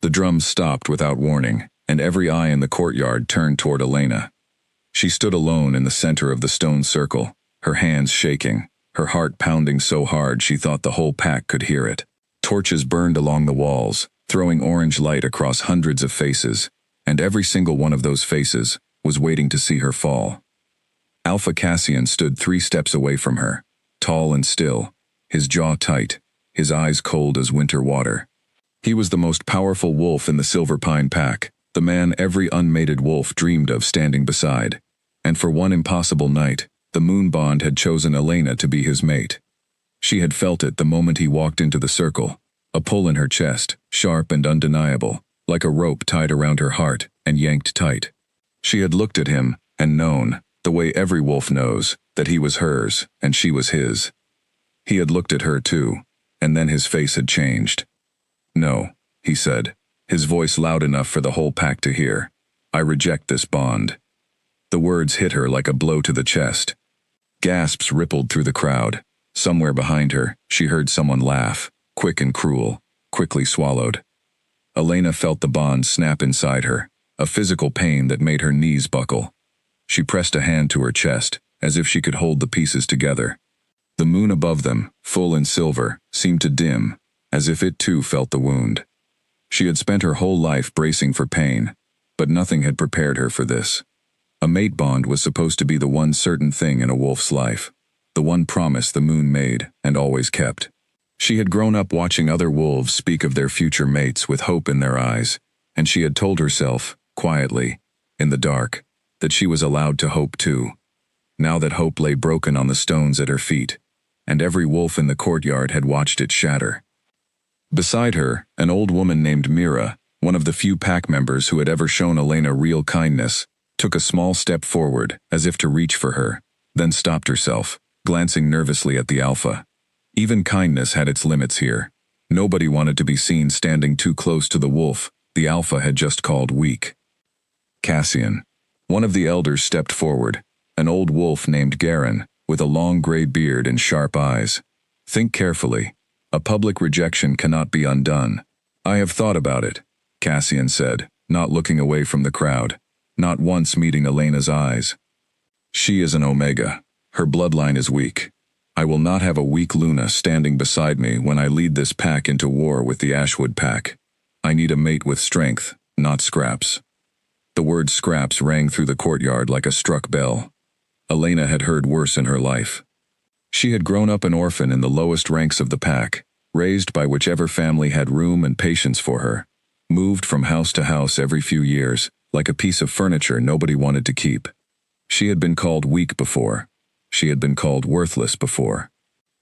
The drums stopped without warning, and every eye in the courtyard turned toward Elena. She stood alone in the center of the stone circle, her hands shaking, her heart pounding so hard she thought the whole pack could hear it. Torches burned along the walls, throwing orange light across hundreds of faces, and every single one of those faces was waiting to see her fall. Alpha Cassian stood 3 steps away from her, tall and still, his jaw tight, his eyes cold as winter water. He was the most powerful wolf in the Silver Pine pack, the man every unmated wolf dreamed of standing beside. And for one impossible night, the Moon Bond had chosen Elena to be his mate. She had felt it the moment he walked into the circle, a pull in her chest, sharp and undeniable, like a rope tied around her heart and yanked tight. She had looked at him and known, the way every wolf knows, that he was hers and she was his. He had looked at her too, and then his face had changed. "No," he said, his voice loud enough for the whole pack to hear. "I reject this bond." The words hit her like a blow to the chest. Gasps rippled through the crowd. Somewhere behind her, she heard someone laugh, quick and cruel, quickly swallowed. Elena felt the bond snap inside her, a physical pain that made her knees buckle. She pressed a hand to her chest, as if she could hold the pieces together. The moon above them, full and silver, seemed to dim, as if it too felt the wound. She had spent her whole life bracing for pain, but nothing had prepared her for this. A mate bond was supposed to be the one certain thing in a wolf's life, the one promise the moon made and always kept. She had grown up watching other wolves speak of their future mates with hope in their eyes, and she had told herself, quietly, in the dark, that she was allowed to hope too. Now that hope lay broken on the stones at her feet, and every wolf in the courtyard had watched it shatter. Beside her, an old woman named Mira, one of the few pack members who had ever shown Elena real kindness, took a small step forward, as if to reach for her, then stopped herself, glancing nervously at the alpha. Even kindness had its limits here. Nobody wanted to be seen standing too close to the wolf the alpha had just called weak. Cassian. One of the elders stepped forward, an old wolf named Garen, with a long gray beard and sharp eyes. "Think carefully. A public rejection cannot be undone." "I have thought about it," Cassian said, not looking away from the crowd, not once meeting Elena's eyes. "She is an Omega. Her bloodline is weak. I will not have a weak Luna standing beside me when I lead this pack into war with the Ashwood pack. I need a mate with strength, not scraps." The word scraps rang through the courtyard like a struck bell. Elena had heard worse in her life. She had grown up an orphan in the lowest ranks of the pack, raised by whichever family had room and patience for her, moved from house to house every few years, like a piece of furniture nobody wanted to keep. She had been called weak before. She had been called worthless before.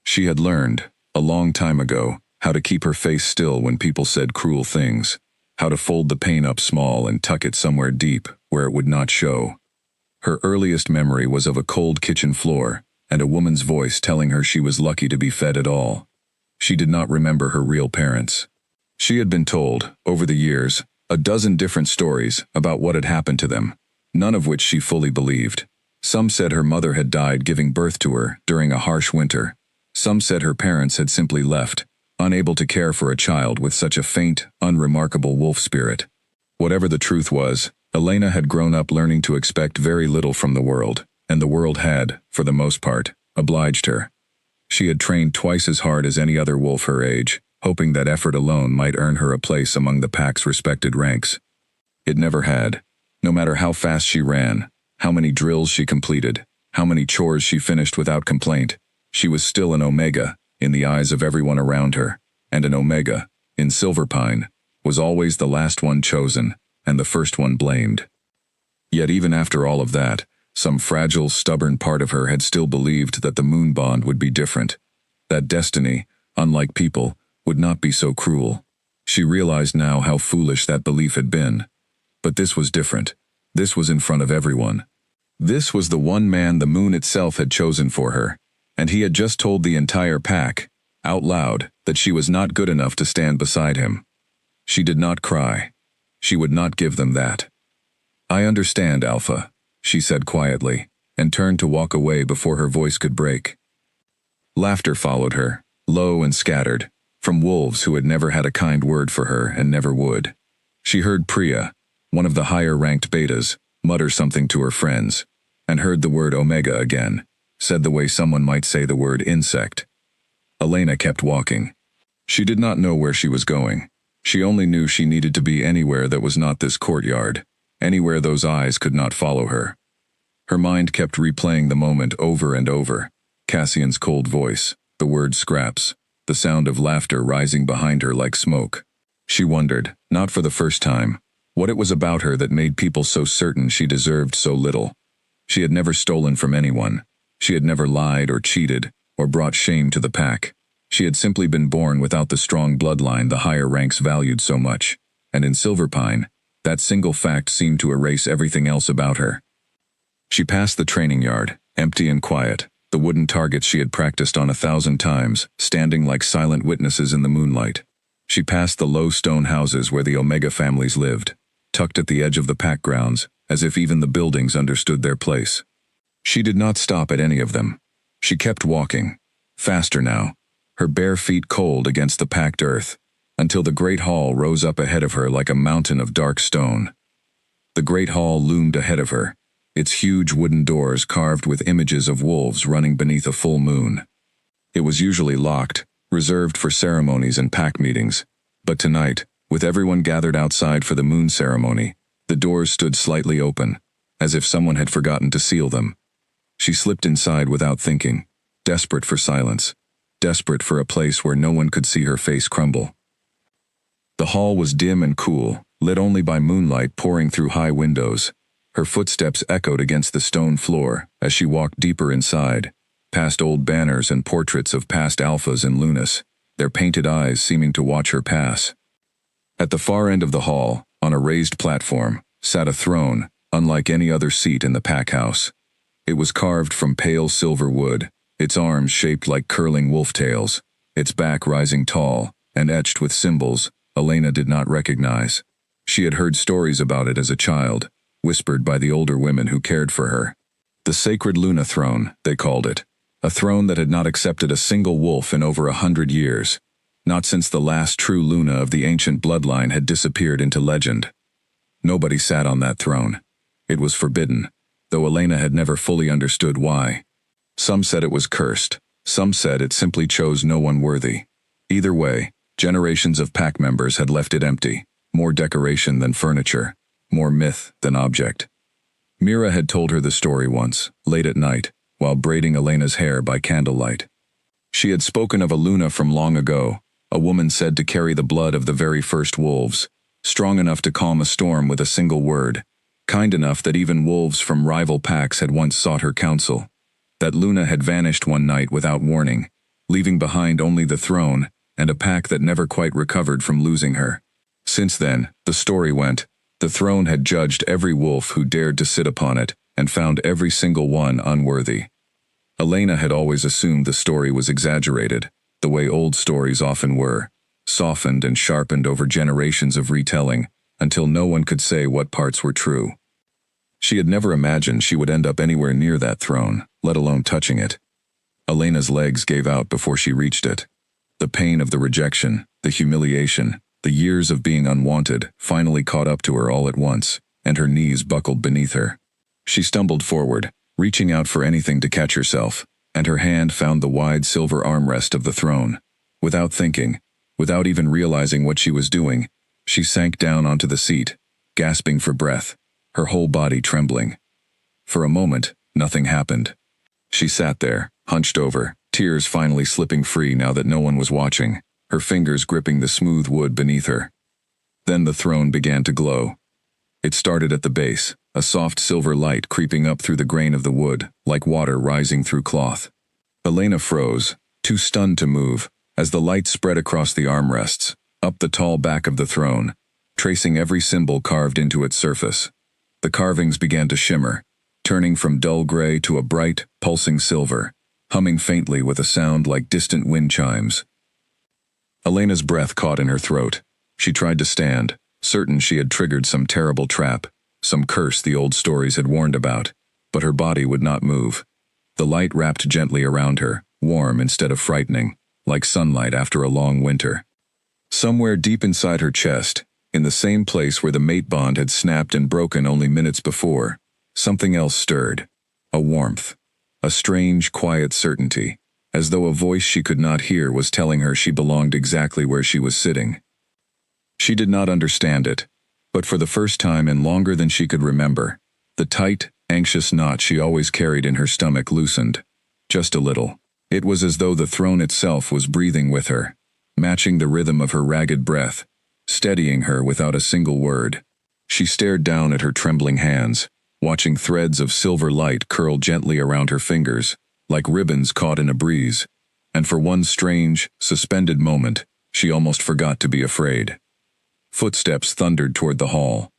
She had learned, a long time ago, how to keep her face still when people said cruel things, how to fold the pain up small and tuck it somewhere deep where it would not show. Her earliest memory was of a cold kitchen floor and a woman's voice telling her she was lucky to be fed at all. She did not remember her real parents. She had been told, over the years, a dozen different stories about what had happened to them, none of which she fully believed. Some said her mother had died giving birth to her during a harsh winter. Some said her parents had simply left, unable to care for a child with such a faint, unremarkable wolf spirit. Whatever the truth was, Elena had grown up learning to expect very little from the world, and the world had, for the most part, obliged her. She had trained twice as hard as any other wolf her age, hoping that effort alone might earn her a place among the pack's respected ranks. It never had. No matter how fast she ran, how many drills she completed, how many chores she finished without complaint, she was still an Omega in the eyes of everyone around her, and an Omega, in Silver Pine, was always the last one chosen and the first one blamed. Yet even after all of that, some fragile, stubborn part of her had still believed that the moon bond would be different, that destiny, unlike people, would not be so cruel. She realized now how foolish that belief had been. But this was different. This was in front of everyone. This was the one man the moon itself had chosen for her, and he had just told the entire pack, out loud, that she was not good enough to stand beside him. She did not cry. She would not give them that. "I understand, Alpha," she said quietly, and turned to walk away before her voice could break. Laughter followed her, low and scattered, from wolves who had never had a kind word for her and never would. She heard Priya, one of the higher-ranked betas, mutter something to her friends, and heard the word omega again, said the way someone might say the word insect. Elena kept walking. She did not know where she was going. She only knew she needed to be anywhere that was not this courtyard, anywhere those eyes could not follow her. Her mind kept replaying the moment over and over. Cassian's cold voice, the word scraps, the sound of laughter rising behind her like smoke. She wondered, not for the first time, what it was about her that made people so certain she deserved so little. She had never stolen from anyone. She had never lied or cheated, or brought shame to the pack. She had simply been born without the strong bloodline the higher ranks valued so much, and in Silverpine, that single fact seemed to erase everything else about her. She passed the training yard, empty and quiet, the wooden targets she had practiced on 1,000 times, standing like silent witnesses in the moonlight. She passed the low stone houses where the Omega families lived, tucked at the edge of the pack grounds, as if even the buildings understood their place. She did not stop at any of them. She kept walking, faster now, her bare feet cold against the packed earth, until the great hall rose up ahead of her like a mountain of dark stone. The great hall loomed ahead of her, its huge wooden doors carved with images of wolves running beneath a full moon. It was usually locked, reserved for ceremonies and pack meetings, but tonight, with everyone gathered outside for the moon ceremony, the doors stood slightly open, as if someone had forgotten to seal them. She slipped inside without thinking, desperate for silence, desperate for a place where no one could see her face crumble. The hall was dim and cool, lit only by moonlight pouring through high windows. Her footsteps echoed against the stone floor as she walked deeper inside, past old banners and portraits of past alphas in Lunas, their painted eyes seeming to watch her pass. At the far end of the hall, on a raised platform, sat a throne, unlike any other seat in the pack house. It was carved from pale silver wood, its arms shaped like curling wolf tails, its back rising tall, and etched with symbols Elena did not recognize. She had heard stories about it as a child, whispered by the older women who cared for her. The sacred Luna throne, they called it, a throne that had not accepted a single wolf in over 100 years, not since the last true Luna of the ancient bloodline had disappeared into legend. Nobody sat on that throne. It was forbidden, though Elena had never fully understood why. Some said it was cursed, some said it simply chose no one worthy. Either way, generations of pack members had left it empty, more decoration than furniture, more myth than object. Mira had told her the story once, late at night, while braiding Elena's hair by candlelight. She had spoken of a Luna from long ago, a woman said to carry the blood of the very first wolves, strong enough to calm a storm with a single word, kind enough that even wolves from rival packs had once sought her counsel. That Luna had vanished one night without warning, leaving behind only the throne and a pack that never quite recovered from losing her. Since then, the story went, the throne had judged every wolf who dared to sit upon it and found every single one unworthy. Elena had always assumed the story was exaggerated, the way old stories often were, softened and sharpened over generations of retelling, until no one could say what parts were true. She had never imagined she would end up anywhere near that throne, let alone touching it. Elena's legs gave out before she reached it. The pain of the rejection, the humiliation, the years of being unwanted finally caught up to her all at once, and her knees buckled beneath her. She stumbled forward, reaching out for anything to catch herself, and her hand found the wide silver armrest of the throne. Without thinking, without even realizing what she was doing, she sank down onto the seat, gasping for breath, her whole body trembling. For a moment, nothing happened. She sat there, hunched over, tears finally slipping free now that no one was watching, her fingers gripping the smooth wood beneath her. Then the throne began to glow. It started at the base, a soft silver light creeping up through the grain of the wood, like water rising through cloth. Elena froze, too stunned to move, as the light spread across the armrests, up the tall back of the throne, tracing every symbol carved into its surface. The carvings began to shimmer, turning from dull gray to a bright, pulsing silver, humming faintly with a sound like distant wind chimes. Elena's breath caught in her throat. She tried to stand, certain she had triggered some terrible trap, some curse the old stories had warned about, but her body would not move. The light wrapped gently around her, warm instead of frightening, like sunlight after a long winter. Somewhere deep inside her chest, In the same place where the mate bond had snapped and broken only minutes before, something else stirred. A warmth. A strange, quiet certainty, as though a voice she could not hear was telling her she belonged exactly where she was sitting. She did not understand it, but for the first time in longer than she could remember, the tight, anxious knot she always carried in her stomach loosened. Just a little. It was as though the throne itself was breathing with her, matching the rhythm of her ragged breath, steadying her without a single word. She stared down at her trembling hands, watching threads of silver light curl gently around her fingers, like ribbons caught in a breeze, and for one strange, suspended moment, she almost forgot to be afraid. Footsteps thundered toward the hall.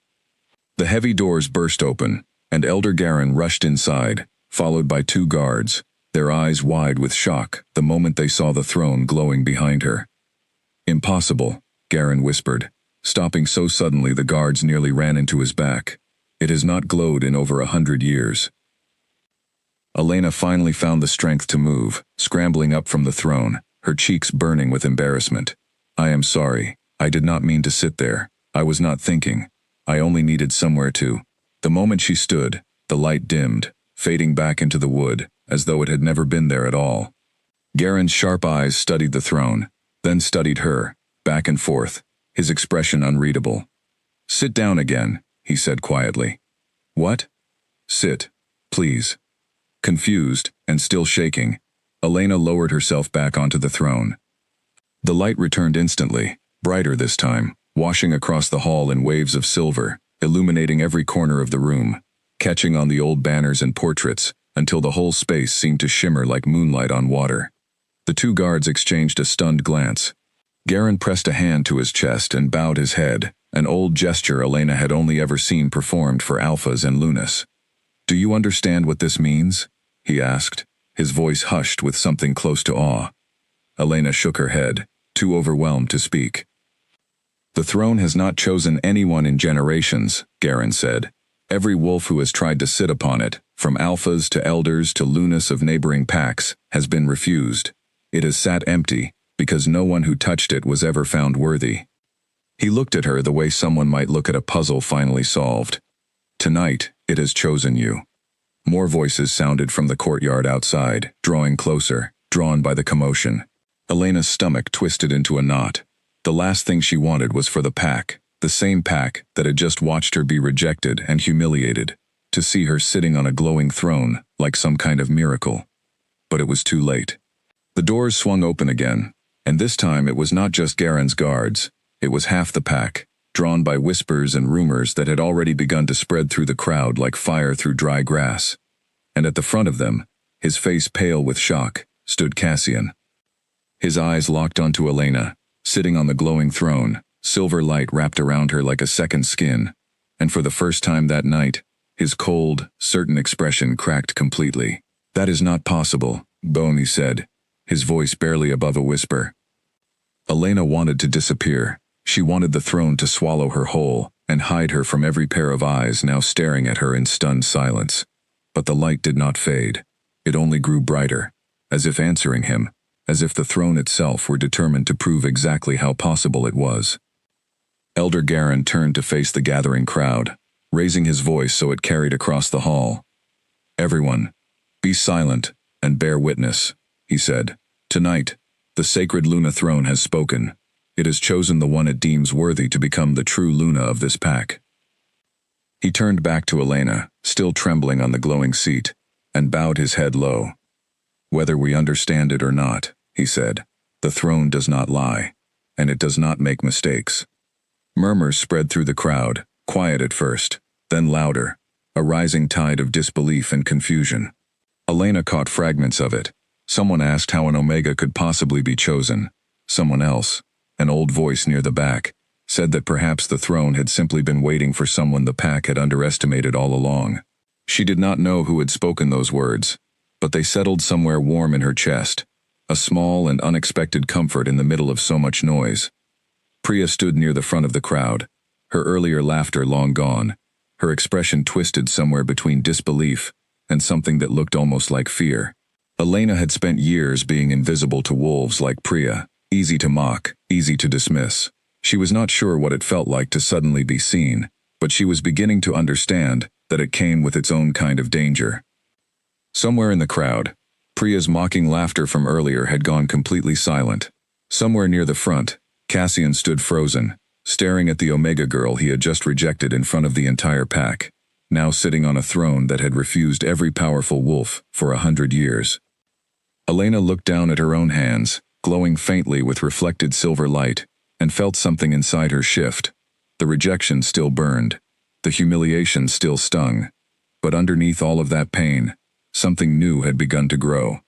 The heavy doors burst open, and Elder Garin rushed inside, followed by 2 guards, their eyes wide with shock the moment they saw the throne glowing behind her. "Impossible," Garin whispered, stopping so suddenly the guards nearly ran into his back. "It has not glowed in over 100 years. Elena finally found the strength to move, scrambling up from the throne, her cheeks burning with embarrassment. "I am sorry. I did not mean to sit there. I was not thinking. I only needed somewhere to." The moment she stood, the light dimmed, fading back into the wood, as though it had never been there at all. Garen's sharp eyes studied the throne, then studied her, back and forth, his expression unreadable. "Sit down again," he said quietly. "What?" "Sit, please." Confused, and still shaking, Elena lowered herself back onto the throne. The light returned instantly, brighter this time, washing across the hall in waves of silver, illuminating every corner of the room, catching on the old banners and portraits, until the whole space seemed to shimmer like moonlight on water. The 2 guards exchanged a stunned glance. Garin pressed a hand to his chest and bowed his head, an old gesture Elena had only ever seen performed for Alphas and Lunas. "Do you understand what this means?" he asked, his voice hushed with something close to awe. Elena shook her head, too overwhelmed to speak. "The throne has not chosen anyone in generations," Garin said. "Every wolf who has tried to sit upon it, from Alphas to Elders to Lunas of neighboring packs, has been refused. It has sat empty, because no one who touched it was ever found worthy." He looked at her the way someone might look at a puzzle finally solved. "Tonight, it has chosen you." More voices sounded from the courtyard outside, drawing closer, drawn by the commotion. Elena's stomach twisted into a knot. The last thing she wanted was for the pack, the same pack that had just watched her be rejected and humiliated, to see her sitting on a glowing throne like some kind of miracle. But it was too late. The doors swung open again, and this time it was not just Garen's guards, it was half the pack, drawn by whispers and rumors that had already begun to spread through the crowd like fire through dry grass. And at the front of them, his face pale with shock, stood Cassian. His eyes locked onto Elena, sitting on the glowing throne, silver light wrapped around her like a second skin, and for the first time that night, his cold, certain expression cracked completely. "That is not possible," Boney said, his voice barely above a whisper. Elena wanted to disappear. She wanted the throne to swallow her whole and hide her from every pair of eyes now staring at her in stunned silence. But the light did not fade. It only grew brighter, as if answering him, as if the throne itself were determined to prove exactly how possible it was. Elder Garin turned to face the gathering crowd, raising his voice so it carried across the hall. "Everyone, be silent and bear witness," he said. "Tonight, the sacred Luna throne has spoken. It has chosen the one it deems worthy to become the true Luna of this pack." He turned back to Elena, still trembling on the glowing seat, and bowed his head low. "Whether we understand it or not," he said, "the throne does not lie, and it does not make mistakes." Murmurs spread through the crowd, quiet at first, then louder, a rising tide of disbelief and confusion. Elena caught fragments of it. Someone asked how an Omega could possibly be chosen. Someone else, an old voice near the back, said that perhaps the throne had simply been waiting for someone the pack had underestimated all along. She did not know who had spoken those words, but they settled somewhere warm in her chest, a small and unexpected comfort in the middle of so much noise. Priya stood near the front of the crowd, her earlier laughter long gone, her expression twisted somewhere between disbelief and something that looked almost like fear. Elena had spent years being invisible to wolves like Priya, easy to mock, easy to dismiss. She was not sure what it felt like to suddenly be seen, but she was beginning to understand that it came with its own kind of danger. Somewhere in the crowd, Priya's mocking laughter from earlier had gone completely silent. Somewhere near the front, Cassian stood frozen, staring at the Omega girl he had just rejected in front of the entire pack, now sitting on a throne that had refused every powerful wolf for 100 years. Elena looked down at her own hands, glowing faintly with reflected silver light, and felt something inside her shift. The rejection still burned. The humiliation still stung. But underneath all of that pain, something new had begun to grow.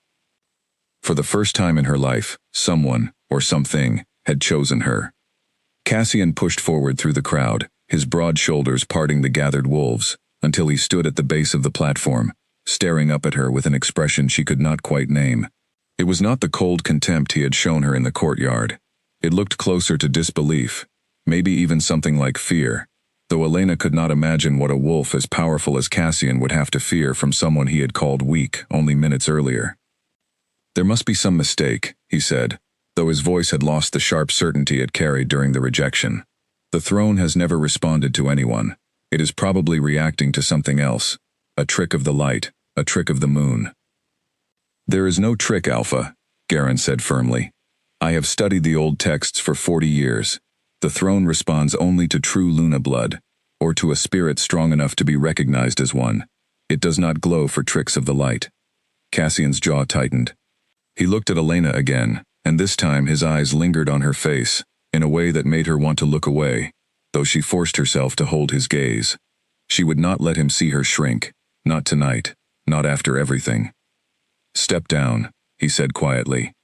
For the first time in her life, someone, or something, had chosen her. Cassian pushed forward through the crowd, his broad shoulders parting the gathered wolves, until he stood at the base of the platform, staring up at her with an expression she could not quite name. It was not the cold contempt he had shown her in the courtyard. It looked closer to disbelief, maybe even something like fear, though Elena could not imagine what a wolf as powerful as Cassian would have to fear from someone he had called weak only minutes earlier. "There must be some mistake," he said, though his voice had lost the sharp certainty it carried during the rejection. "The throne has never responded to anyone. It is probably reacting to something else, a trick of the light, a trick of the moon." "There is no trick, Alpha," Garen said firmly. "I have studied the old texts for 40 years. The throne responds only to true Luna blood, or to a spirit strong enough to be recognized as one. It does not glow for tricks of the light." Cassian's jaw tightened. He looked at Elena again, and this time his eyes lingered on her face, in a way that made her want to look away, though she forced herself to hold his gaze. She would not let him see her shrink, not tonight, not after everything. "Step down," he said quietly.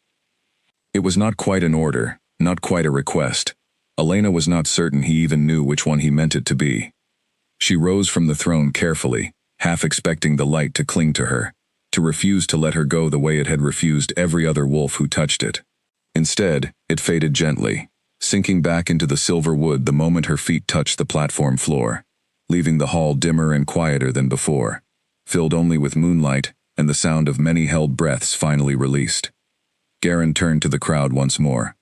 It was not quite an order, not quite a request. Elena was not certain he even knew which one he meant it to be. She rose from the throne carefully, half expecting the light to cling to her, to refuse to let her go the way it had refused every other wolf who touched it. Instead, it faded gently, sinking back into the silver wood the moment her feet touched the platform floor, leaving the hall dimmer and quieter than before, filled only with moonlight and the sound of many held breaths finally released. Garen turned to the crowd once more.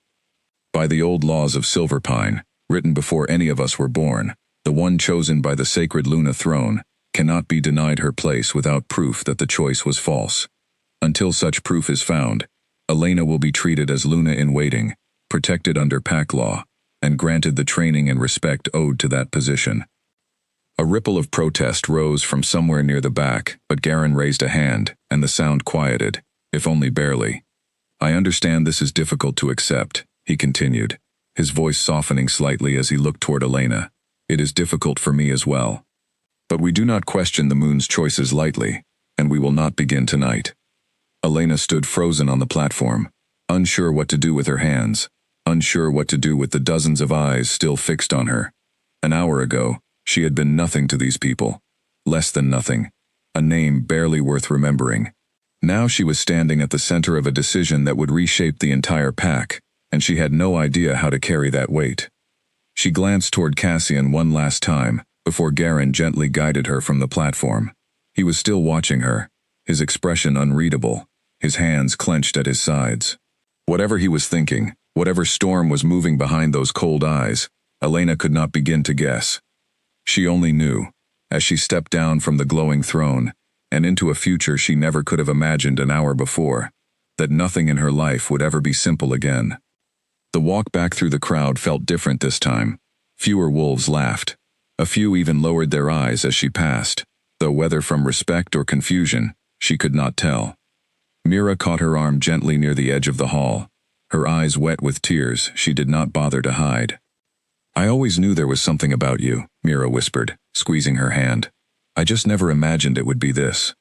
"By the old laws of Silverpine, written before any of us were born, the one chosen by the sacred Luna throne cannot be denied her place without proof that the choice was false. Until such proof is found, Elena will be treated as Luna in waiting, protected under pack law, and granted the training and respect owed to that position." A ripple of protest rose from somewhere near the back, but Garen raised a hand, and the sound quieted, if only barely. "I understand this is difficult to accept," he continued, his voice softening slightly as he looked toward Elena. "It is difficult for me as well. But we do not question the moon's choices lightly, and we will not begin tonight." Elena stood frozen on the platform, unsure what to do with her hands, unsure what to do with the dozens of eyes still fixed on her. An hour ago, she had been nothing to these people, less than nothing, a name barely worth remembering. Now she was standing at the center of a decision that would reshape the entire pack, and she had no idea how to carry that weight. She glanced toward Cassian one last time, before Garen gently guided her from the platform. He was still watching her, his expression unreadable, his hands clenched at his sides. Whatever he was thinking, whatever storm was moving behind those cold eyes, Elena could not begin to guess. She only knew, as she stepped down from the glowing throne, and into a future she never could have imagined an hour before, that nothing in her life would ever be simple again. The walk back through the crowd felt different this time. Fewer wolves laughed. A few even lowered their eyes as she passed, though whether from respect or confusion, she could not tell. Mira caught her arm gently near the edge of the hall, her eyes wet with tears she did not bother to hide. "I always knew there was something about you," Mira whispered, squeezing her hand. "I just never imagined it would be this."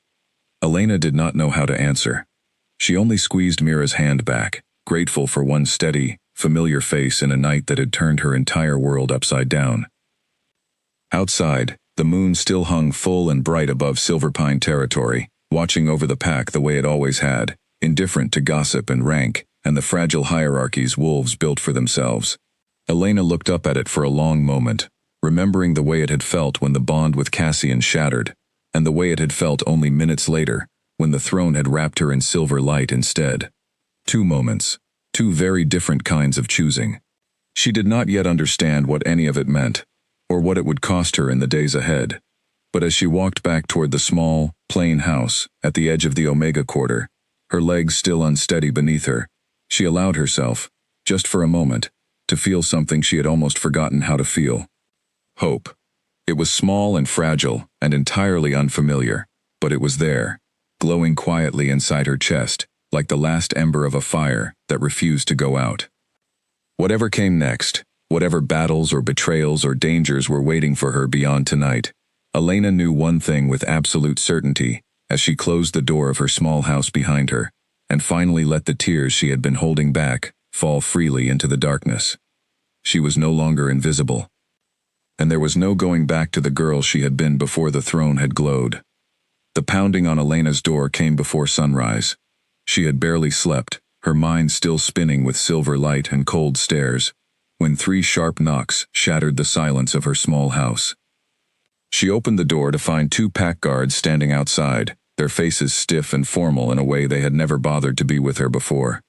Elena did not know how to answer. She only squeezed Mira's hand back, grateful for one steady, familiar face in a night that had turned her entire world upside down. Outside, the moon still hung full and bright above Silverpine territory, watching over the pack the way it always had, indifferent to gossip and rank, and the fragile hierarchies wolves built for themselves. Elena looked up at it for a long moment, remembering the way it had felt when the bond with Cassian shattered, and the way it had felt only minutes later, when the throne had wrapped her in silver light instead. 2 moments, 2 very different kinds of choosing. She did not yet understand what any of it meant, or what it would cost her in the days ahead. But as she walked back toward the small, plain house at the edge of the Omega Quarter, her legs still unsteady beneath her, she allowed herself, just for a moment, to feel something she had almost forgotten how to feel. Hope. It was small and fragile and entirely unfamiliar, but it was there, glowing quietly inside her chest, like the last ember of a fire that refused to go out. Whatever came next, whatever battles or betrayals or dangers were waiting for her beyond tonight, Elena knew one thing with absolute certainty as she closed the door of her small house behind her and finally let the tears she had been holding back fall freely into the darkness. She was no longer invisible. And there was no going back to the girl she had been before the throne had glowed. The pounding on Elena's door came before sunrise. She had barely slept, her mind still spinning with silver light and cold stares, when 3 sharp knocks shattered the silence of her small house. She opened the door to find 2 pack guards standing outside, their faces stiff and formal in a way they had never bothered to be with her before.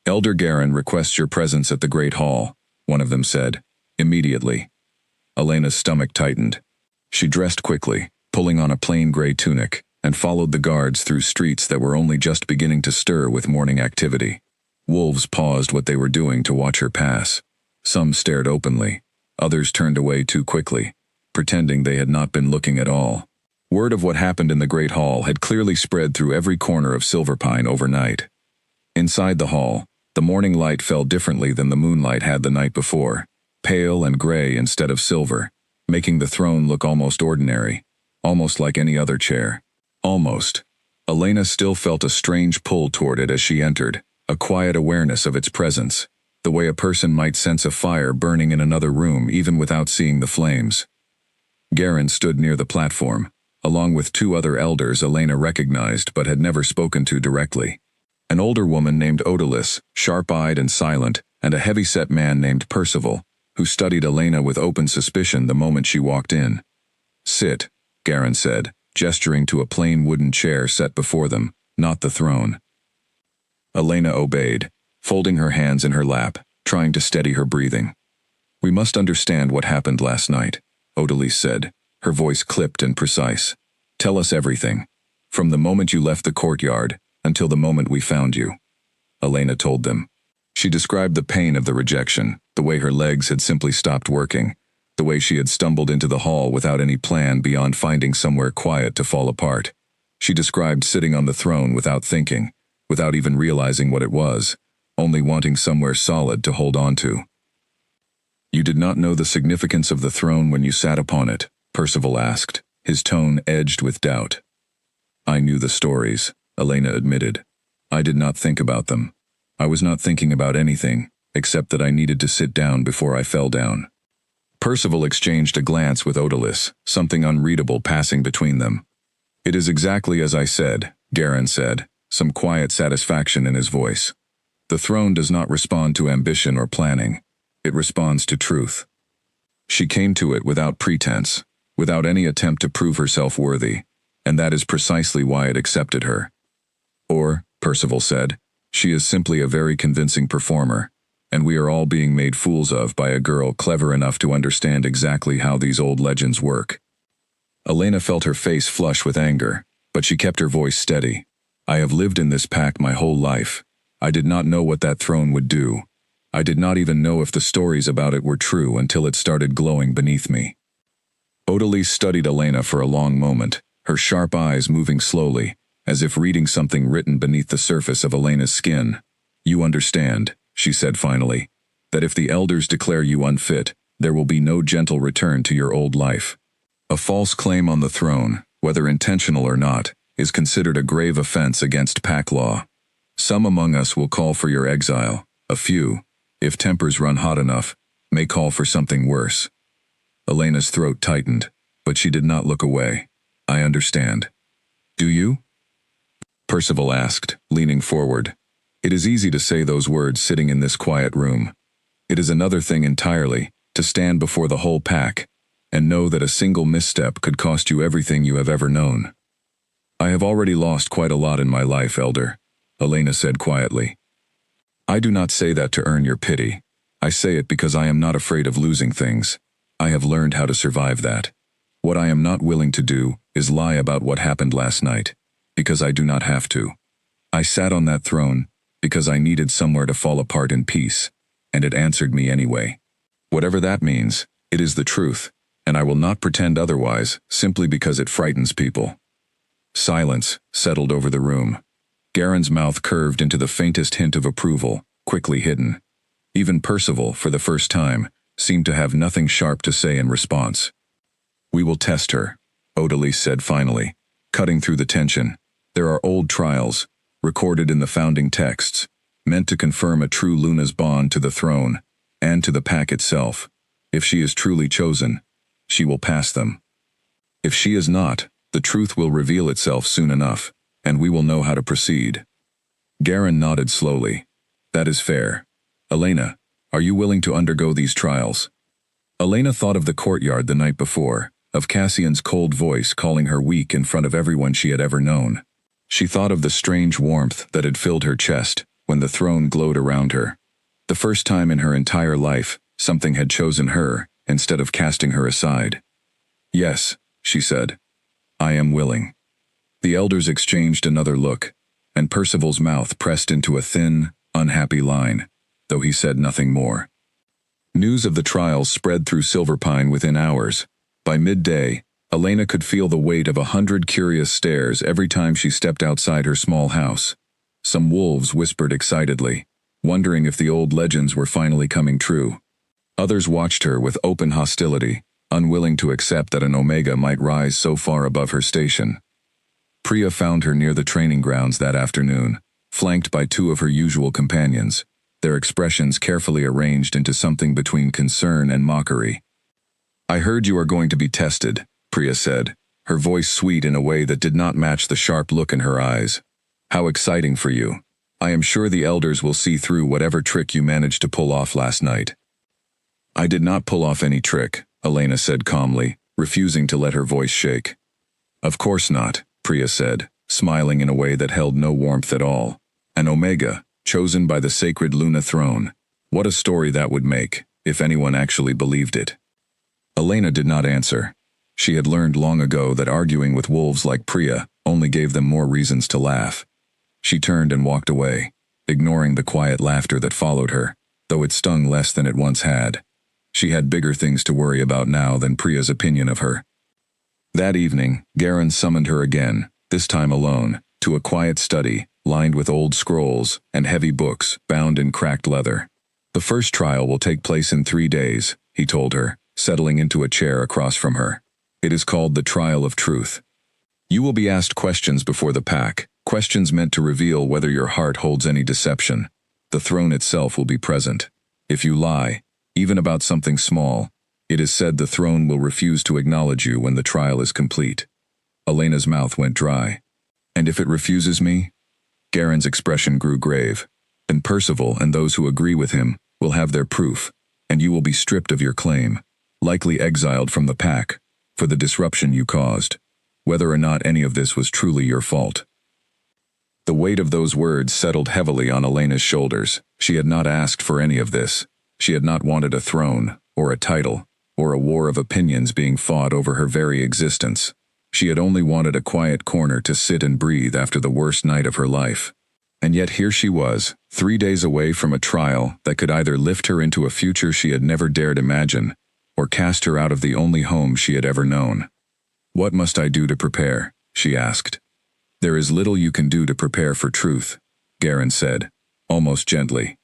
"Elder Garin requests your presence at the Great Hall," one of them said, immediately. Elena's stomach tightened. She dressed quickly, pulling on a plain gray tunic, and followed the guards through streets that were only just beginning to stir with morning activity. Wolves paused what they were doing to watch her pass. Some stared openly, others turned away too quickly, pretending they had not been looking at all. Word of what happened in the Great Hall had clearly spread through every corner of Silverpine overnight. Inside the hall, the morning light fell differently than the moonlight had the night before, pale and gray instead of silver, making the throne look almost ordinary, almost like any other chair. Almost. Elena still felt a strange pull toward it as she entered, a quiet awareness of its presence, the way a person might sense a fire burning in another room even without seeing the flames. Garin stood near the platform, along with 2 other elders Elena recognized but had never spoken to directly. An older woman named Odalis, sharp-eyed and silent, and a heavy-set man named Percival, who studied Elena with open suspicion the moment she walked in. "Sit," Garin said, gesturing to a plain wooden chair set before them, not the throne. Elena obeyed, folding her hands in her lap, trying to steady her breathing. "We must understand what happened last night," Odalis said, her voice clipped and precise. "Tell us everything, from the moment you left the courtyard until the moment we found you." Elena told them. She described the pain of the rejection, the way her legs had simply stopped working, the way she had stumbled into the hall without any plan beyond finding somewhere quiet to fall apart. She described sitting on the throne without thinking, without even realizing what it was, only wanting somewhere solid to hold on to. "You did not know the significance of the throne when you sat upon it?" Percival asked, his tone edged with doubt. "I knew the stories," Elena admitted. "I did not think about them. I was not thinking about anything, except that I needed to sit down before I fell down." Percival exchanged a glance with Odalis, something unreadable passing between them. "It is exactly as I said," Garin said, some quiet satisfaction in his voice. "The throne does not respond to ambition or planning. It responds to truth. She came to it without pretense, without any attempt to prove herself worthy, and that is precisely why it accepted her. Or, Percival said, she is simply a very convincing performer, and we are all being made fools of by a girl clever enough to understand exactly how these old legends work." Elena felt her face flush with anger, but she kept her voice steady. "I have lived in this pack my whole life. I did not know what that throne would do. I did not even know if the stories about it were true until it started glowing beneath me." Odalis studied Elena for a long moment, her sharp eyes moving slowly, as if reading something written beneath the surface of Elena's skin. "You understand," she said finally, "that if the elders declare you unfit, there will be no gentle return to your old life. A false claim on the throne, whether intentional or not, is considered a grave offense against pack law. Some among us will call for your exile. A few, if tempers run hot enough, may call for something worse." Elena's throat tightened, but she did not look away. "I understand." "Do you?" Percival asked, leaning forward. "It is easy to say those words sitting in this quiet room. It is another thing entirely, to stand before the whole pack, and know that a single misstep could cost you everything you have ever known." "I have already lost quite a lot in my life, Elder," Elena said quietly. "I do not say that to earn your pity. I say it because I am not afraid of losing things. I have learned how to survive that. What I am not willing to do is lie about what happened last night, because I do not have to. I sat on that throne because I needed somewhere to fall apart in peace, and it answered me anyway. Whatever that means, it is the truth, and I will not pretend otherwise simply because it frightens people. Silence settled over the room. Garen's mouth curved into the faintest hint of approval, quickly hidden. Even Percival, for the first time, seemed to have nothing sharp to say in response. We will test her, Odalise said finally, cutting through the tension. There are old trials, recorded in the founding texts, meant to confirm a true Luna's bond to the throne, and to the pack itself. If she is truly chosen, she will pass them. If she is not, the truth will reveal itself soon enough, and we will know how to proceed. Garen nodded slowly. That is fair. Elena, are you willing to undergo these trials? Elena thought of the courtyard the night before, of Cassian's cold voice calling her weak in front of everyone she had ever known. She thought of the strange warmth that had filled her chest when the throne glowed around her. The first time in her entire life, something had chosen her instead of casting her aside. Yes, she said. I am willing. The elders exchanged another look, and Percival's mouth pressed into a thin, unhappy line, though he said nothing more. News of the trials spread through Silverpine within hours. By midday, Elena could feel the weight of 100 curious stares every time she stepped outside her small house. Some wolves whispered excitedly, wondering if the old legends were finally coming true. Others watched her with open hostility, unwilling to accept that an Omega might rise so far above her station. Priya found her near the training grounds that afternoon, flanked by two of her usual companions, their expressions carefully arranged into something between concern and mockery. I heard you are going to be tested, Priya said, her voice sweet in a way that did not match the sharp look in her eyes. How exciting for you. I am sure the elders will see through whatever trick you managed to pull off last night. I did not pull off any trick, Elena said calmly, refusing to let her voice shake. Of course not, Priya said, smiling in a way that held no warmth at all. An Omega, chosen by the sacred Luna throne. What a story that would make, if anyone actually believed it. Elena did not answer. She had learned long ago that arguing with wolves like Priya only gave them more reasons to laugh. She turned and walked away, ignoring the quiet laughter that followed her, though it stung less than it once had. She had bigger things to worry about now than Priya's opinion of her. That evening, Garen summoned her again, this time alone, to a quiet study, lined with old scrolls and heavy books bound in cracked leather. The first trial will take place in 3 days, he told her, settling into a chair across from her. It is called the Trial of Truth. You will be asked questions before the pack, questions meant to reveal whether your heart holds any deception. The throne itself will be present. If you lie, even about something small, it is said the throne will refuse to acknowledge you when the trial is complete. Elena's mouth went dry. And if it refuses me? Garen's expression grew grave. Then Percival and those who agree with him will have their proof, and you will be stripped of your claim, likely exiled from the pack, for the disruption you caused, whether or not any of this was truly your fault. The weight of those words settled heavily on Elena's shoulders. She had not asked for any of this. She had not wanted a throne, or a title, or a war of opinions being fought over her very existence. She had only wanted a quiet corner to sit and breathe after the worst night of her life. And yet here she was, 3 days away from a trial that could either lift her into a future she had never dared imagine, or cast her out of the only home she had ever known. What must I do to prepare? She asked. There is little you can do to prepare for truth, Garen said, almost gently.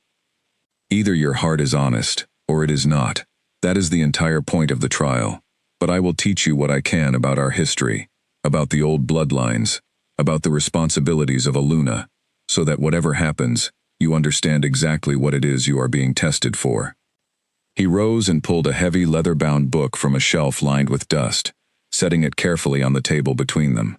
Either your heart is honest, or it is not. That is the entire point of the trial. But I will teach you what I can about our history, about the old bloodlines, about the responsibilities of a Luna, so that whatever happens, you understand exactly what it is you are being tested for. He rose and pulled a heavy leather-bound book from a shelf lined with dust, setting it carefully on the table between them.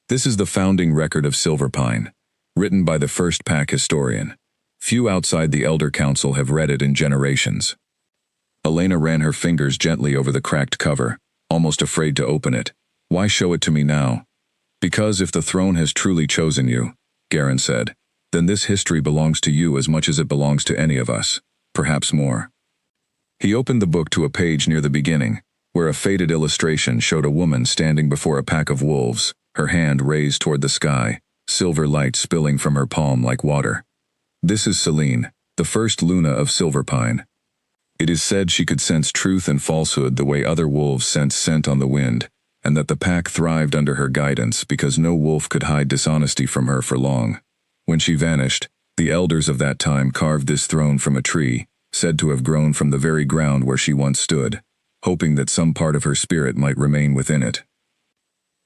This is the founding record of Silverpine, written by the first pack historian. Few outside the Elder Council have read it in generations. Elena ran her fingers gently over the cracked cover, almost afraid to open it. Why show it to me now? Because if the throne has truly chosen you, Garen said, then this history belongs to you as much as it belongs to any of us. perhaps more. He opened the book to a page near the beginning, where a faded illustration showed a woman standing before a pack of wolves, her hand raised toward the sky, silver light spilling from her palm like water. This is Celine, the first Luna of Silverpine. It is said she could sense truth and falsehood the way other wolves sense scent on the wind, and that the pack thrived under her guidance because no wolf could hide dishonesty from her for long. When she vanished, the elders of that time carved this throne from a tree, said to have grown from the very ground where she once stood, hoping that some part of her spirit might remain within it.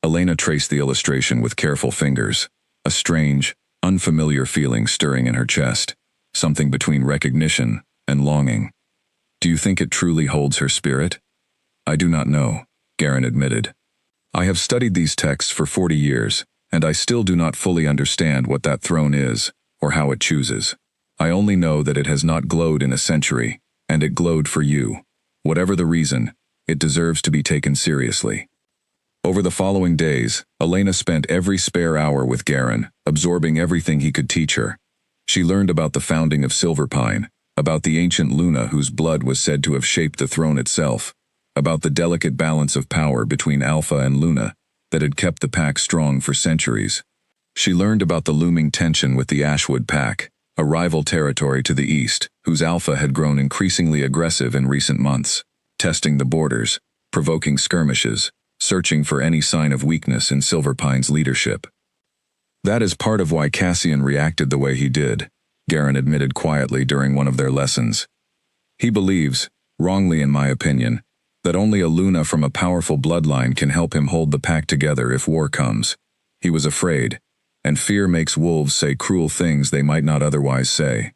Elena traced the illustration with careful fingers, a strange, unfamiliar feeling stirring in her chest, something between recognition and longing. Do you think it truly holds her spirit? I do not know, Garen admitted. I have studied these texts for 40 years, and I still do not fully understand what that throne is, or how it chooses. I only know that it has not glowed in a century, and it glowed for you. Whatever the reason, it deserves to be taken seriously. Over the following days, Elena spent every spare hour with Garen, absorbing everything he could teach her. She learned about the founding of Silverpine, about the ancient Luna whose blood was said to have shaped the throne itself, about the delicate balance of power between Alpha and Luna that had kept the pack strong for centuries. She learned about the looming tension with the Ashwood pack, a rival territory to the east, whose Alpha had grown increasingly aggressive in recent months, testing the borders, provoking skirmishes, searching for any sign of weakness in Silverpine's leadership. That is part of why Cassian reacted the way he did, Garen admitted quietly during one of their lessons. He believes, wrongly in my opinion, that only a Luna from a powerful bloodline can help him hold the pack together if war comes. He was afraid, and fear makes wolves say cruel things they might not otherwise say.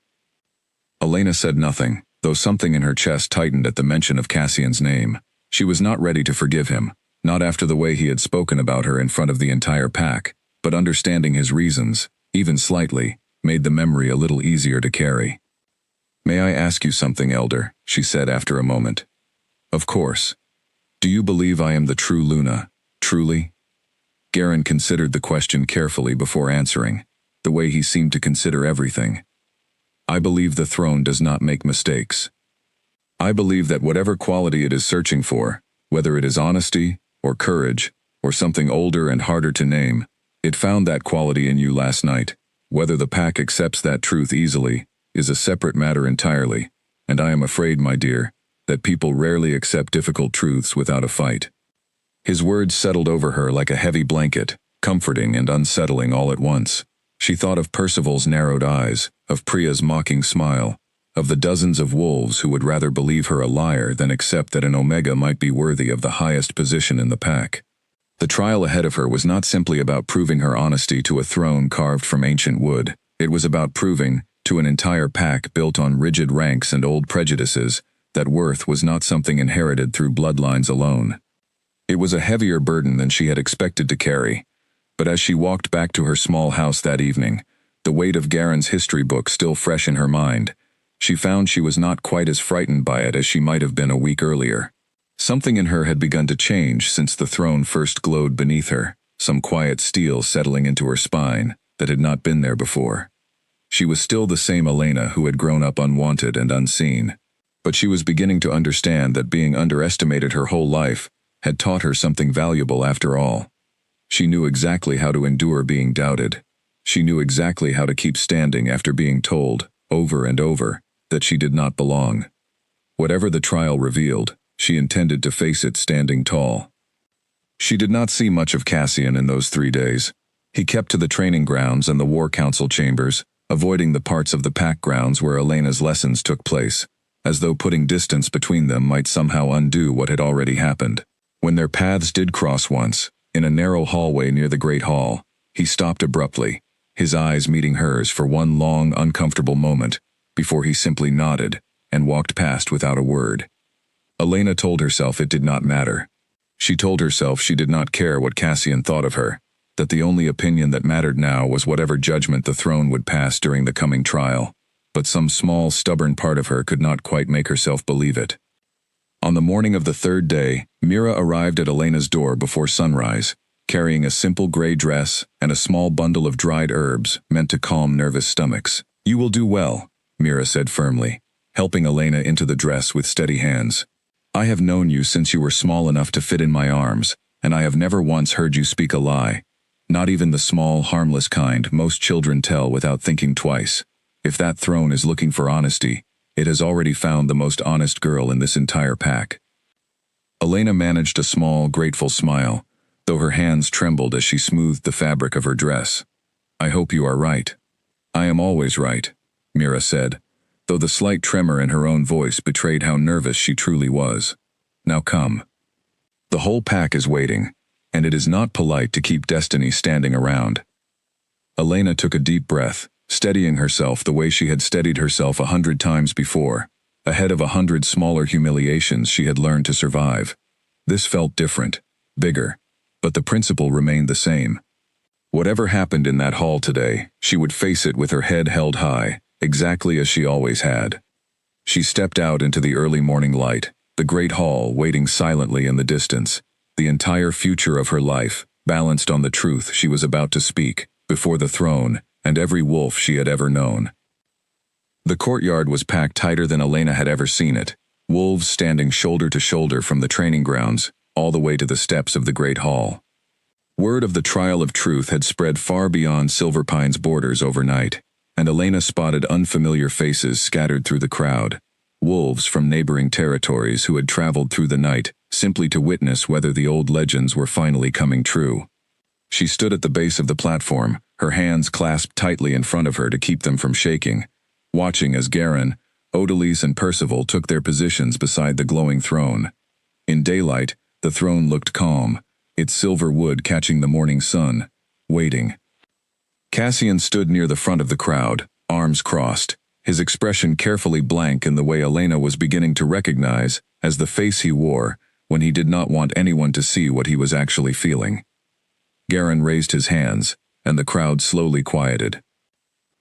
Elena said nothing, though something in her chest tightened at the mention of Cassian's name. She was not ready to forgive him, not after the way he had spoken about her in front of the entire pack, but understanding his reasons, even slightly, made the memory a little easier to carry. May I ask you something, Elder? She said after a moment. Of course. Do you believe I am the true Luna, truly? Garen considered the question carefully before answering, the way he seemed to consider everything. I believe the throne does not make mistakes. I believe that whatever quality it is searching for, whether it is honesty, or courage, or something older and harder to name, it found that quality in you last night. Whether the pack accepts that truth easily is a separate matter entirely, and I am afraid, my dear, that people rarely accept difficult truths without a fight. His words settled over her like a heavy blanket, comforting and unsettling all at once. She thought of Percival's narrowed eyes, of Priya's mocking smile, of the dozens of wolves who would rather believe her a liar than accept that an Omega might be worthy of the highest position in the pack. The trial ahead of her was not simply about proving her honesty to a throne carved from ancient wood. It was about proving, to an entire pack built on rigid ranks and old prejudices, that worth was not something inherited through bloodlines alone. It was a heavier burden than she had expected to carry, but as she walked back to her small house that evening, the weight of Garen's history book still fresh in her mind, she found she was not quite as frightened by it as she might have been a week earlier. Something in her had begun to change since the throne first glowed beneath her, some quiet steel settling into her spine that had not been there before. She was still the same Elena who had grown up unwanted and unseen, but she was beginning to understand that being underestimated her whole life had taught her something valuable after all. She knew exactly how to endure being doubted. She knew exactly how to keep standing after being told, over and over, that she did not belong. Whatever the trial revealed, she intended to face it standing tall. She did not see much of Cassian in those 3 days. He kept to the training grounds and the war council chambers, avoiding the parts of the pack grounds where Elena's lessons took place, as though putting distance between them might somehow undo what had already happened. When their paths did cross once, in a narrow hallway near the Great Hall, he stopped abruptly, his eyes meeting hers for one long, uncomfortable moment, before he simply nodded and walked past without a word. Elena told herself it did not matter. She told herself she did not care what Cassian thought of her, that the only opinion that mattered now was whatever judgment the throne would pass during the coming trial, but some small, stubborn part of her could not quite make herself believe it. On the morning of the 3rd day, Mira arrived at Elena's door before sunrise, carrying a simple gray dress and a small bundle of dried herbs meant to calm nervous stomachs. "You will do well," Mira said firmly, helping Elena into the dress with steady hands. I have known you since you were small enough to fit in my arms, and I have never once heard you speak a lie. Not even the small, harmless kind most children tell without thinking twice. If that throne is looking for honesty, it has already found the most honest girl in this entire pack. Elena managed a small, grateful smile, though her hands trembled as she smoothed the fabric of her dress. I hope you are right. I am always right, Mira said, though the slight tremor in her own voice betrayed how nervous she truly was. Now come. The whole pack is waiting, and it is not polite to keep destiny standing around. Elena took a deep breath, steadying herself the way she had steadied herself 100 times before, ahead of 100 smaller humiliations she had learned to survive. This felt different, bigger, but the principle remained the same. Whatever happened in that hall today, she would face it with her head held high, exactly as she always had. She stepped out into the early morning light, the great hall waiting silently in the distance, the entire future of her life, balanced on the truth she was about to speak, before the throne, and every wolf she had ever known. The courtyard was packed tighter than Elena had ever seen it, wolves standing shoulder to shoulder from the training grounds, all the way to the steps of the great hall. Word of the trial of truth had spread far beyond Silverpine's borders overnight, and Elena spotted unfamiliar faces scattered through the crowd, wolves from neighboring territories who had traveled through the night simply to witness whether the old legends were finally coming true. She stood at the base of the platform, her hands clasped tightly in front of her to keep them from shaking, watching as Garen, Odalise and Percival took their positions beside the glowing throne. In daylight, the throne looked calm, its silver wood catching the morning sun, waiting. Cassian stood near the front of the crowd, arms crossed, his expression carefully blank in the way Elena was beginning to recognize as the face he wore when he did not want anyone to see what he was actually feeling. Garen raised his hands, and the crowd slowly quieted.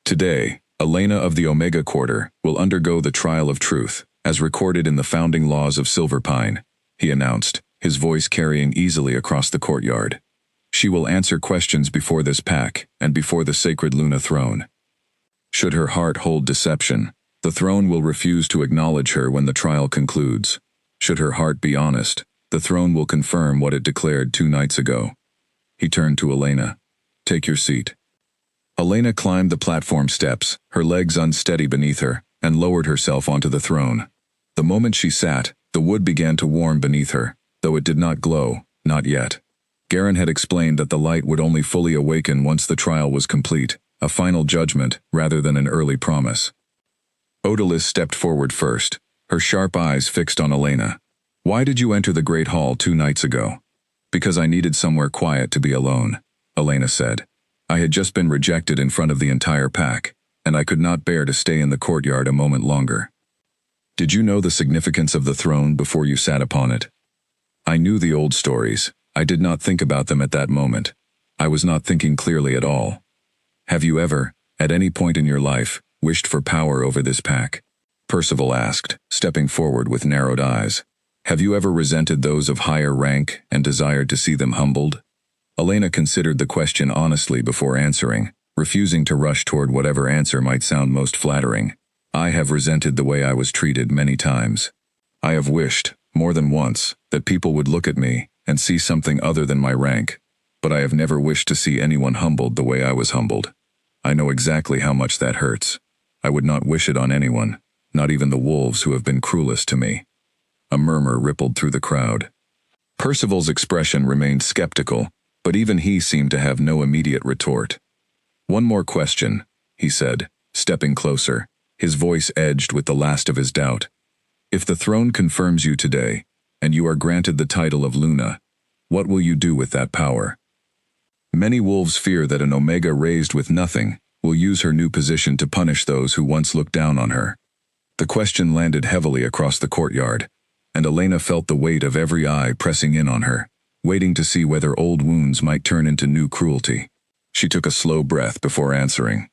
Today, Elena of the Omega Quarter will undergo the trial of truth, as recorded in the founding laws of Silverpine, he announced, his voice carrying easily across the courtyard. She will answer questions before this pack and before the sacred Luna throne. Should her heart hold deception, the throne will refuse to acknowledge her when the trial concludes. Should her heart be honest, the throne will confirm what it declared 2 nights ago. He turned to Elena. Take your seat. Elena climbed the platform steps, her legs unsteady beneath her, and lowered herself onto the throne. The moment she sat, the wood began to warm beneath her, though it did not glow, not yet. Garen had explained that the light would only fully awaken once the trial was complete, a final judgment rather than an early promise. Odalise stepped forward first, her sharp eyes fixed on Elena. Why did you enter the Great Hall 2 nights ago? Because I needed somewhere quiet to be alone, Elena said. I had just been rejected in front of the entire pack, and I could not bear to stay in the courtyard a moment longer. Did you know the significance of the throne before you sat upon it? I knew the old stories. I did not think about them at that moment. I was not thinking clearly at all. Have you ever, at any point in your life, wished for power over this pack? Percival asked, stepping forward with narrowed eyes. Have you ever resented those of higher rank and desired to see them humbled? Elena considered the question honestly before answering, refusing to rush toward whatever answer might sound most flattering. I have resented the way I was treated many times. I have wished, more than once, that people would look at me and see something other than my rank, but I have never wished to see anyone humbled the way I was humbled. I know exactly how much that hurts. I would not wish it on anyone, not even the wolves who have been cruelest to me. A murmur rippled through the crowd. Percival's expression remained skeptical, but even he seemed to have no immediate retort. One more question, he said, stepping closer, his voice edged with the last of his doubt. If the throne confirms you today, and you are granted the title of Luna, what will you do with that power? Many wolves fear that an Omega raised with nothing will use her new position to punish those who once looked down on her. The question landed heavily across the courtyard, and Elena felt the weight of every eye pressing in on her, waiting to see whether old wounds might turn into new cruelty. She took a slow breath before answering.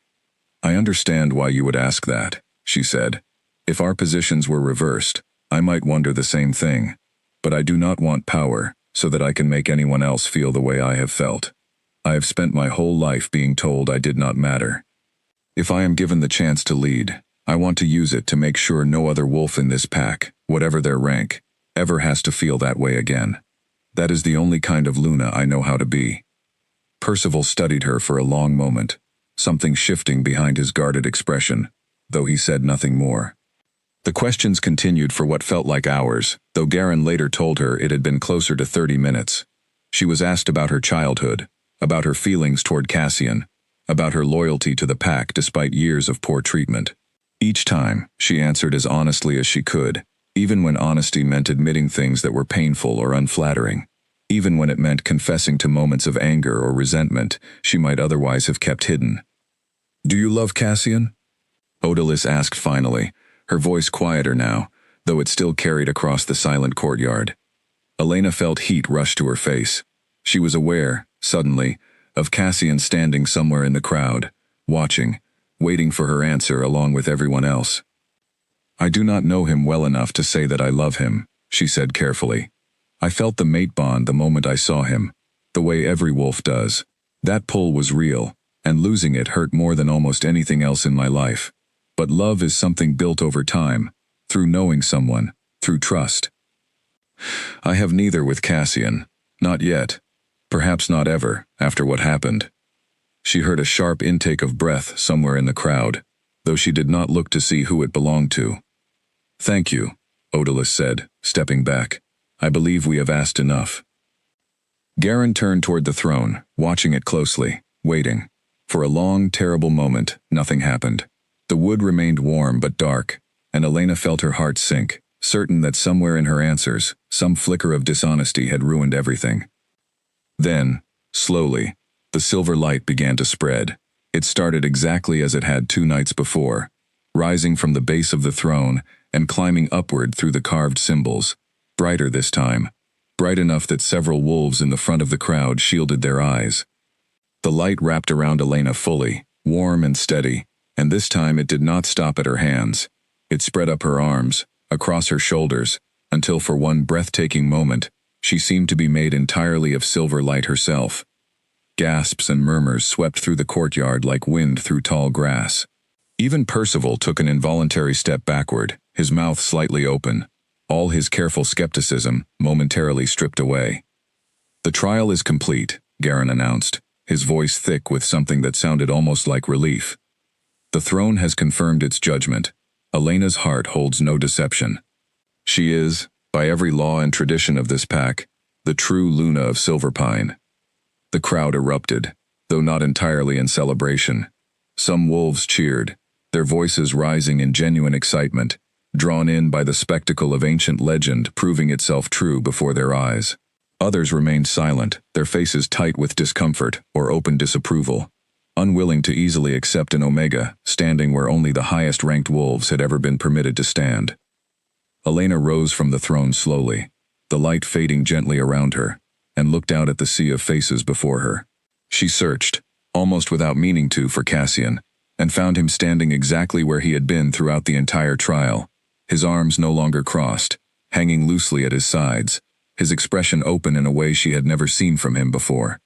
I understand why you would ask that, she said. If our positions were reversed, I might wonder the same thing, but I do not want power so that I can make anyone else feel the way I have felt. I have spent my whole life being told I did not matter. If I am given the chance to lead, I want to use it to make sure no other wolf in this pack, whatever their rank, ever has to feel that way again. That is the only kind of Luna I know how to be." Percival studied her for a long moment, something shifting behind his guarded expression, though he said nothing more. The questions continued for what felt like hours, though Garen later told her it had been closer to 30 minutes. She was asked about her childhood, about her feelings toward Cassian, about her loyalty to the pack despite years of poor treatment. Each time, she answered as honestly as she could, even when honesty meant admitting things that were painful or unflattering. Even when it meant confessing to moments of anger or resentment she might otherwise have kept hidden. "Do you love Cassian?" Odalis asked finally, her voice quieter now, though it still carried across the silent courtyard. Elena felt heat rush to her face. She was aware, suddenly, of Cassian standing somewhere in the crowd, watching, waiting for her answer along with everyone else. "I do not know him well enough to say that I love him," she said carefully. "I felt the mate bond the moment I saw him, the way every wolf does. That pull was real, and losing it hurt more than almost anything else in my life. But love is something built over time, through knowing someone, through trust. I have neither with Cassian, not yet, perhaps not ever, after what happened." She heard a sharp intake of breath somewhere in the crowd, though she did not look to see who it belonged to. "Thank you," Odalis said, stepping back. "I believe we have asked enough." Garen turned toward the throne, watching it closely, waiting. For a long, terrible moment, nothing happened. The wood remained warm but dark, and Elena felt her heart sink, certain that somewhere in her answers, some flicker of dishonesty had ruined everything. Then, slowly, the silver light began to spread. It started exactly as it had 2 nights before, rising from the base of the throne and climbing upward through the carved symbols, brighter this time, bright enough that several wolves in the front of the crowd shielded their eyes. The light wrapped around Elena fully, warm and steady, and this time it did not stop at her hands. It spread up her arms, across her shoulders, until for one breathtaking moment, she seemed to be made entirely of silver light herself. Gasps and murmurs swept through the courtyard like wind through tall grass. Even Percival took an involuntary step backward, his mouth slightly open, all his careful skepticism momentarily stripped away. "The trial is complete," Garen announced, his voice thick with something that sounded almost like relief. "The throne has confirmed its judgment. Elena's heart holds no deception. She is, by every law and tradition of this pack, the true Luna of Silverpine." The crowd erupted, though not entirely in celebration. Some wolves cheered, their voices rising in genuine excitement, drawn in by the spectacle of ancient legend proving itself true before their eyes. Others remained silent, their faces tight with discomfort or open disapproval, unwilling to easily accept an Omega, standing where only the highest-ranked wolves had ever been permitted to stand. Elena rose from the throne slowly, the light fading gently around her, and looked out at the sea of faces before her. She searched, almost without meaning to, for Cassian, and found him standing exactly where he had been throughout the entire trial, his arms no longer crossed, hanging loosely at his sides, his expression open in a way she had never seen from him before.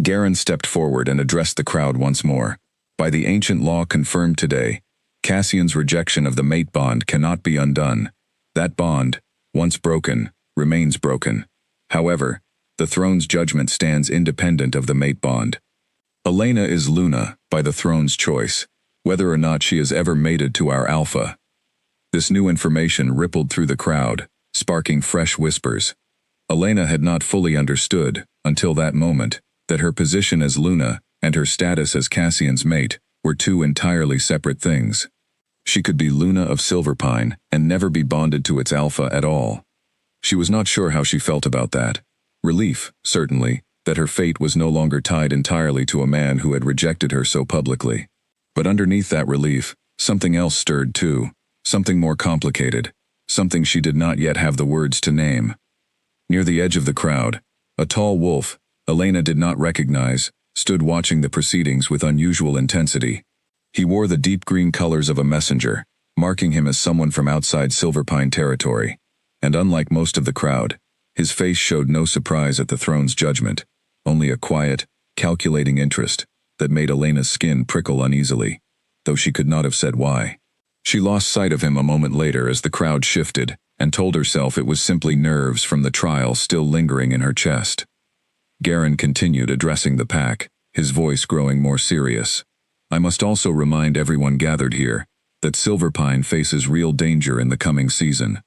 Garen stepped forward and addressed the crowd once more. "By the ancient law confirmed today, Cassian's rejection of the mate bond cannot be undone. That bond, once broken, remains broken. However, the throne's judgment stands independent of the mate bond. Elena is Luna, by the throne's choice, whether or not she is ever mated to our Alpha." This new information rippled through the crowd, sparking fresh whispers. Elena had not fully understood, until that moment, that her position as Luna and her status as Cassian's mate were 2 entirely separate things. She could be Luna of Silverpine and never be bonded to its Alpha at all. She was not sure how she felt about that. Relief, certainly, that her fate was no longer tied entirely to a man who had rejected her so publicly. But underneath that relief, something else stirred too, something more complicated, something she did not yet have the words to name. Near the edge of the crowd, a tall wolf, Elena did not recognize, stood watching the proceedings with unusual intensity. He wore the deep green colors of a messenger, marking him as someone from outside Silverpine territory, and unlike most of the crowd, his face showed no surprise at the throne's judgment, only a quiet, calculating interest that made Elena's skin prickle uneasily, though she could not have said why. She lost sight of him a moment later as the crowd shifted, and told herself it was simply nerves from the trial still lingering in her chest. Garen continued addressing the pack, his voice growing more serious. "I must also remind everyone gathered here that Silverpine faces real danger in the coming season.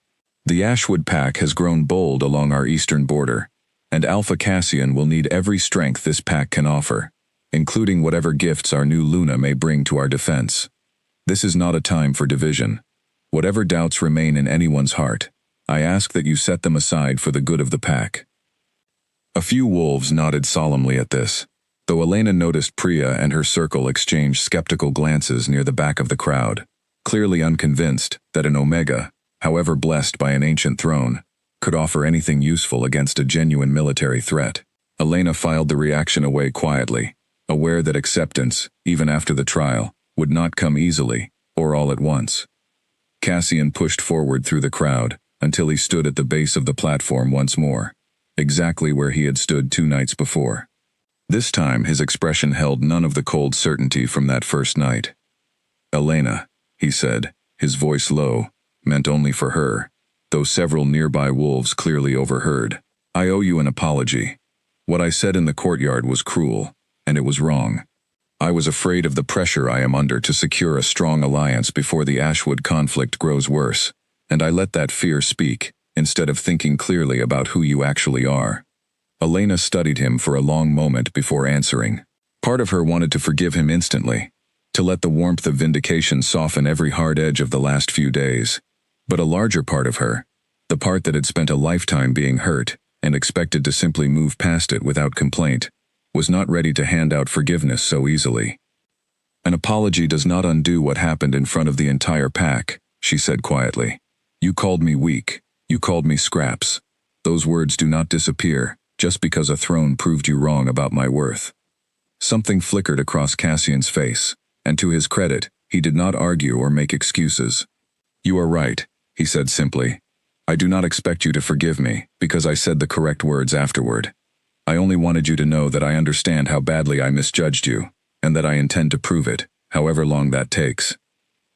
The Ashwood pack has grown bold along our eastern border, and Alpha Cassian will need every strength this pack can offer, including whatever gifts our new Luna may bring to our defense. This is not a time for division. Whatever doubts remain in anyone's heart, I ask that you set them aside for the good of the pack." A few wolves nodded solemnly at this, though Elena noticed Priya and her circle exchange skeptical glances near the back of the crowd, clearly unconvinced that an Omega, however blessed by an ancient throne, could offer anything useful against a genuine military threat. Elena filed the reaction away quietly, aware that acceptance, even after the trial, would not come easily, or all at once. Cassian pushed forward through the crowd until he stood at the base of the platform once more, exactly where he had stood 2 nights before. This time his expression held none of the cold certainty from that first night. "Elena," he said, his voice low, meant only for her, though several nearby wolves clearly overheard. "I owe you an apology. What I said in the courtyard was cruel, and it was wrong. I was afraid of the pressure I am under to secure a strong alliance before the Ashwood conflict grows worse, and I let that fear speak, instead of thinking clearly about who you actually are." Elena studied him for a long moment before answering. Part of her wanted to forgive him instantly, to let the warmth of vindication soften every hard edge of the last few days. But a larger part of her, the part that had spent a lifetime being hurt and expected to simply move past it without complaint, was not ready to hand out forgiveness so easily. "An apology does not undo what happened in front of the entire pack," she said quietly. "You called me weak. You called me scraps. Those words do not disappear just because a throne proved you wrong about my worth." Something flickered across Cassian's face, and to his credit, he did not argue or make excuses. "You are right," he said simply. "I do not expect you to forgive me because I said the correct words afterward. I only wanted you to know that I understand how badly I misjudged you, and that I intend to prove it, however long that takes."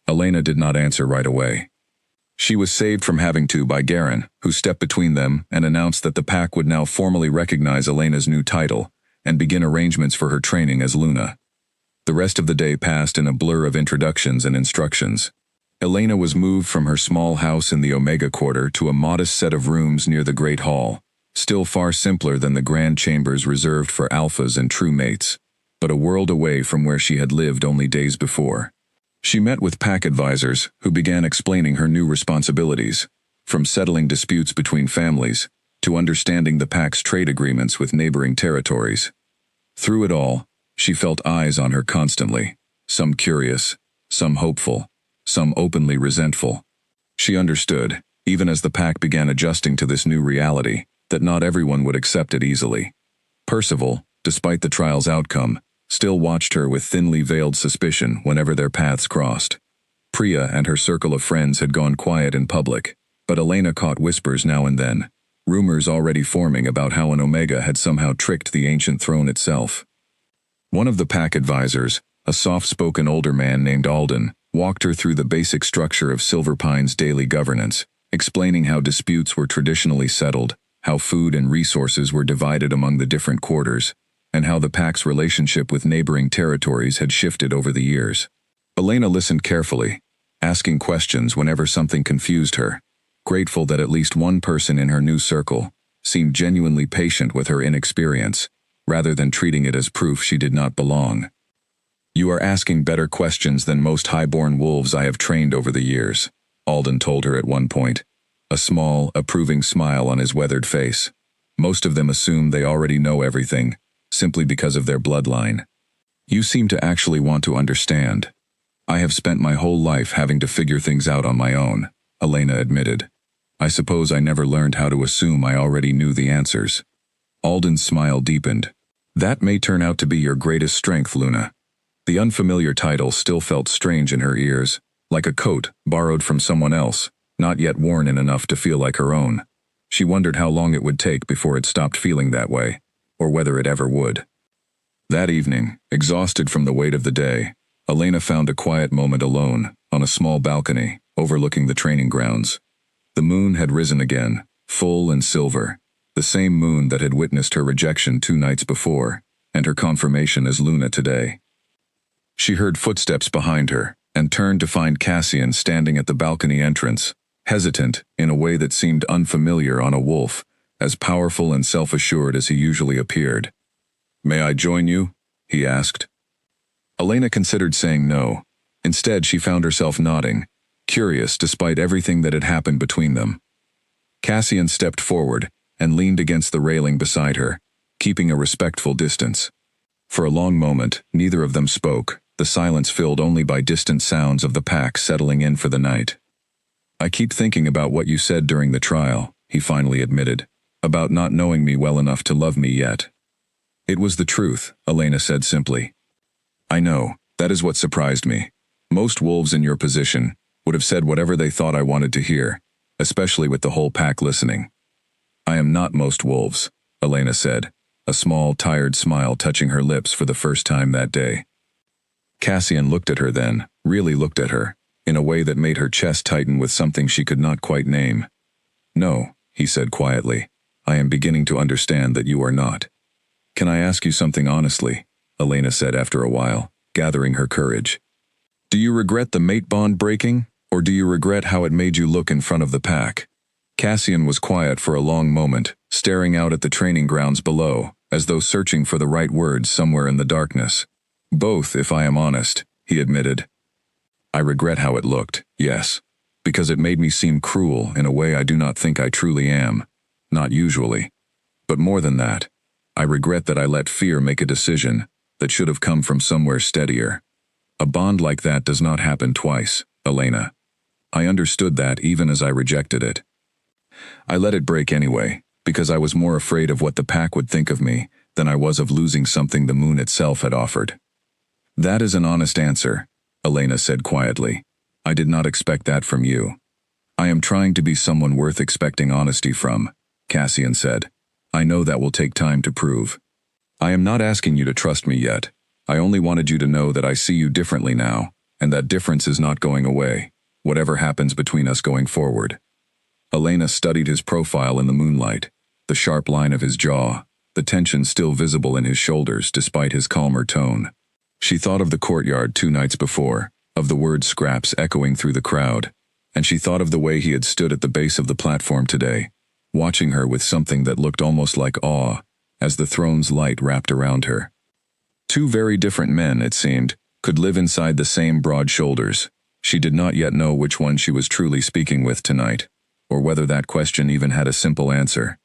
Elena did not answer right away. She was saved from having to by Garen, who stepped between them and announced that the pack would now formally recognize Elena's new title and begin arrangements for her training as Luna. The rest of the day passed in a blur of introductions and instructions. Elena was moved from her small house in the Omega Quarter to a modest set of rooms near the Great Hall, still far simpler than the grand chambers reserved for alphas and true mates, but a world away from where she had lived only days before. She met with pack advisors who began explaining her new responsibilities, from settling disputes between families to understanding the pack's trade agreements with neighboring territories. Through it all, she felt eyes on her constantly, some curious, some hopeful, some openly resentful. She understood, even as the pack began adjusting to this new reality, that not everyone would accept it easily. Percival, despite the trial's outcome, still watched her with thinly veiled suspicion whenever their paths crossed. Priya and her circle of friends had gone quiet in public, but Elena caught whispers now and then, rumors already forming about how an Omega had somehow tricked the ancient throne itself. One of the pack advisors, a soft-spoken older man named Alden, walked her through the basic structure of Silverpine's daily governance, explaining how disputes were traditionally settled, how food and resources were divided among the different quarters, and how the pack's relationship with neighboring territories had shifted over the years. Elena listened carefully, asking questions whenever something confused her, grateful that at least one person in her new circle seemed genuinely patient with her inexperience, rather than treating it as proof she did not belong. "You are asking better questions than most highborn wolves I have trained over the years," Alden told her at one point, a small, approving smile on his weathered face. "Most of them assume they already know everything, simply because of their bloodline. You seem to actually want to understand. I have spent my whole life having to figure things out on my own," Elena admitted. "I suppose I never learned how to assume I already knew the answers." Alden's smile deepened. "That may turn out to be your greatest strength, Luna." The unfamiliar title still felt strange in her ears, like a coat borrowed from someone else, not yet worn in enough to feel like her own. She wondered how long it would take before it stopped feeling that way, or whether it ever would. That evening, exhausted from the weight of the day, Elena found a quiet moment alone, on a small balcony, overlooking the training grounds. The moon had risen again, full and silver, the same moon that had witnessed her rejection 2 nights before, and her confirmation as Luna today. She heard footsteps behind her, and turned to find Cassian standing at the balcony entrance, hesitant in a way that seemed unfamiliar on a wolf, as powerful and self-assured as he usually appeared. "May I join you?" he asked. Elena considered saying no. Instead, she found herself nodding, curious despite everything that had happened between them. Cassian stepped forward and leaned against the railing beside her, keeping a respectful distance. For a long moment, neither of them spoke, the silence filled only by distant sounds of the pack settling in for the night. "I keep thinking about what you said during the trial," he finally admitted, "about not knowing me well enough to love me yet." "It was the truth," Elena said simply. "I know, that is what surprised me. Most wolves in your position would have said whatever they thought I wanted to hear, especially with the whole pack listening." "I am not most wolves," Elena said, a small, tired smile touching her lips for the first time that day. Cassian looked at her then, really looked at her, in a way that made her chest tighten with something she could not quite name. "No," he said quietly, "I am beginning to understand that you are not." "Can I ask you something honestly?" Elena said after a while, gathering her courage. "Do you regret the mate bond breaking, or do you regret how it made you look in front of the pack?" Cassian was quiet for a long moment, staring out at the training grounds below, as though searching for the right words somewhere in the darkness. "Both, if I am honest," he admitted. "I regret how it looked, yes, because it made me seem cruel in a way I do not think I truly am, not usually. But more than that, I regret that I let fear make a decision that should have come from somewhere steadier. A bond like that does not happen twice, Elena. I understood that even as I rejected it. I let it break anyway, because I was more afraid of what the pack would think of me than I was of losing something the moon itself had offered." "That is an honest answer," Elena said quietly. "I did not expect that from you." "I am trying to be someone worth expecting honesty from," Cassian said. "I know that will take time to prove. I am not asking you to trust me yet. I only wanted you to know that I see you differently now, and that difference is not going away, whatever happens between us going forward." Elena studied his profile in the moonlight, the sharp line of his jaw, the tension still visible in his shoulders despite his calmer tone. She thought of the courtyard 2 nights before, of the word scraps echoing through the crowd, and she thought of the way he had stood at the base of the platform today, watching her with something that looked almost like awe, as the throne's light wrapped around her. 2 very different men, it seemed, could live inside the same broad shoulders. She did not yet know which one she was truly speaking with tonight, or whether that question even had a simple answer.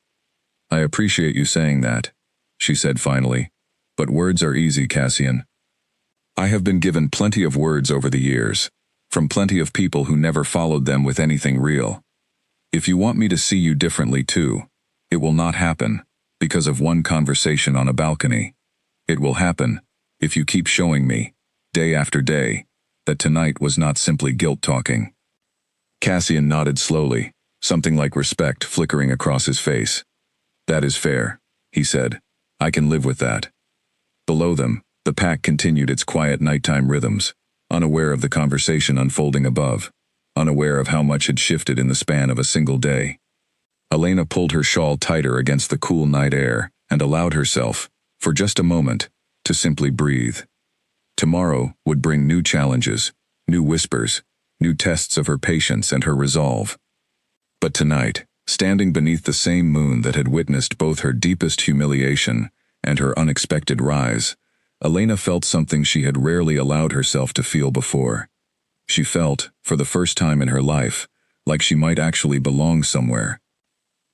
"I appreciate you saying that," she said finally, "but words are easy, Cassian. I have been given plenty of words over the years, from plenty of people who never followed them with anything real. If you want me to see you differently too, it will not happen because of one conversation on a balcony. It will happen if you keep showing me, day after day, that tonight was not simply guilt talking." Cassian nodded slowly, something like respect flickering across his face. "That is fair," he said. "I can live with that." Below them, the pack continued its quiet nighttime rhythms, unaware of the conversation unfolding above, unaware of how much had shifted in the span of a single day. Elena pulled her shawl tighter against the cool night air and allowed herself, for just a moment, to simply breathe. Tomorrow would bring new challenges, new whispers, new tests of her patience and her resolve. But tonight, standing beneath the same moon that had witnessed both her deepest humiliation and her unexpected rise, Elena felt something she had rarely allowed herself to feel before. She felt, for the first time in her life, like she might actually belong somewhere.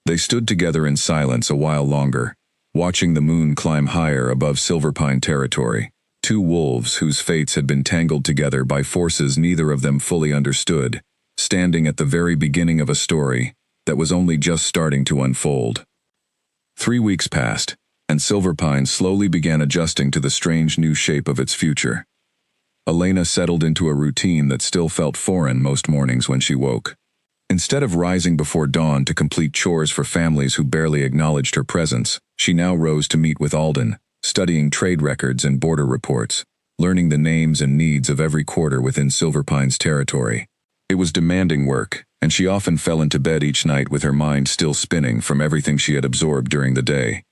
They stood together in silence a while longer, watching the moon climb higher above Silverpine territory, 2 wolves whose fates had been tangled together by forces neither of them fully understood, standing at the very beginning of a story that was only just starting to unfold. 3 weeks passed, and Silverpine slowly began adjusting to the strange new shape of its future. Elena settled into a routine that still felt foreign most mornings when she woke. Instead of rising before dawn to complete chores for families who barely acknowledged her presence, she now rose to meet with Alden, studying trade records and border reports. learning the names and needs of every quarter within Silverpine's territory. It was demanding work, and she often fell into bed each night with her mind still spinning from everything she had absorbed during the day.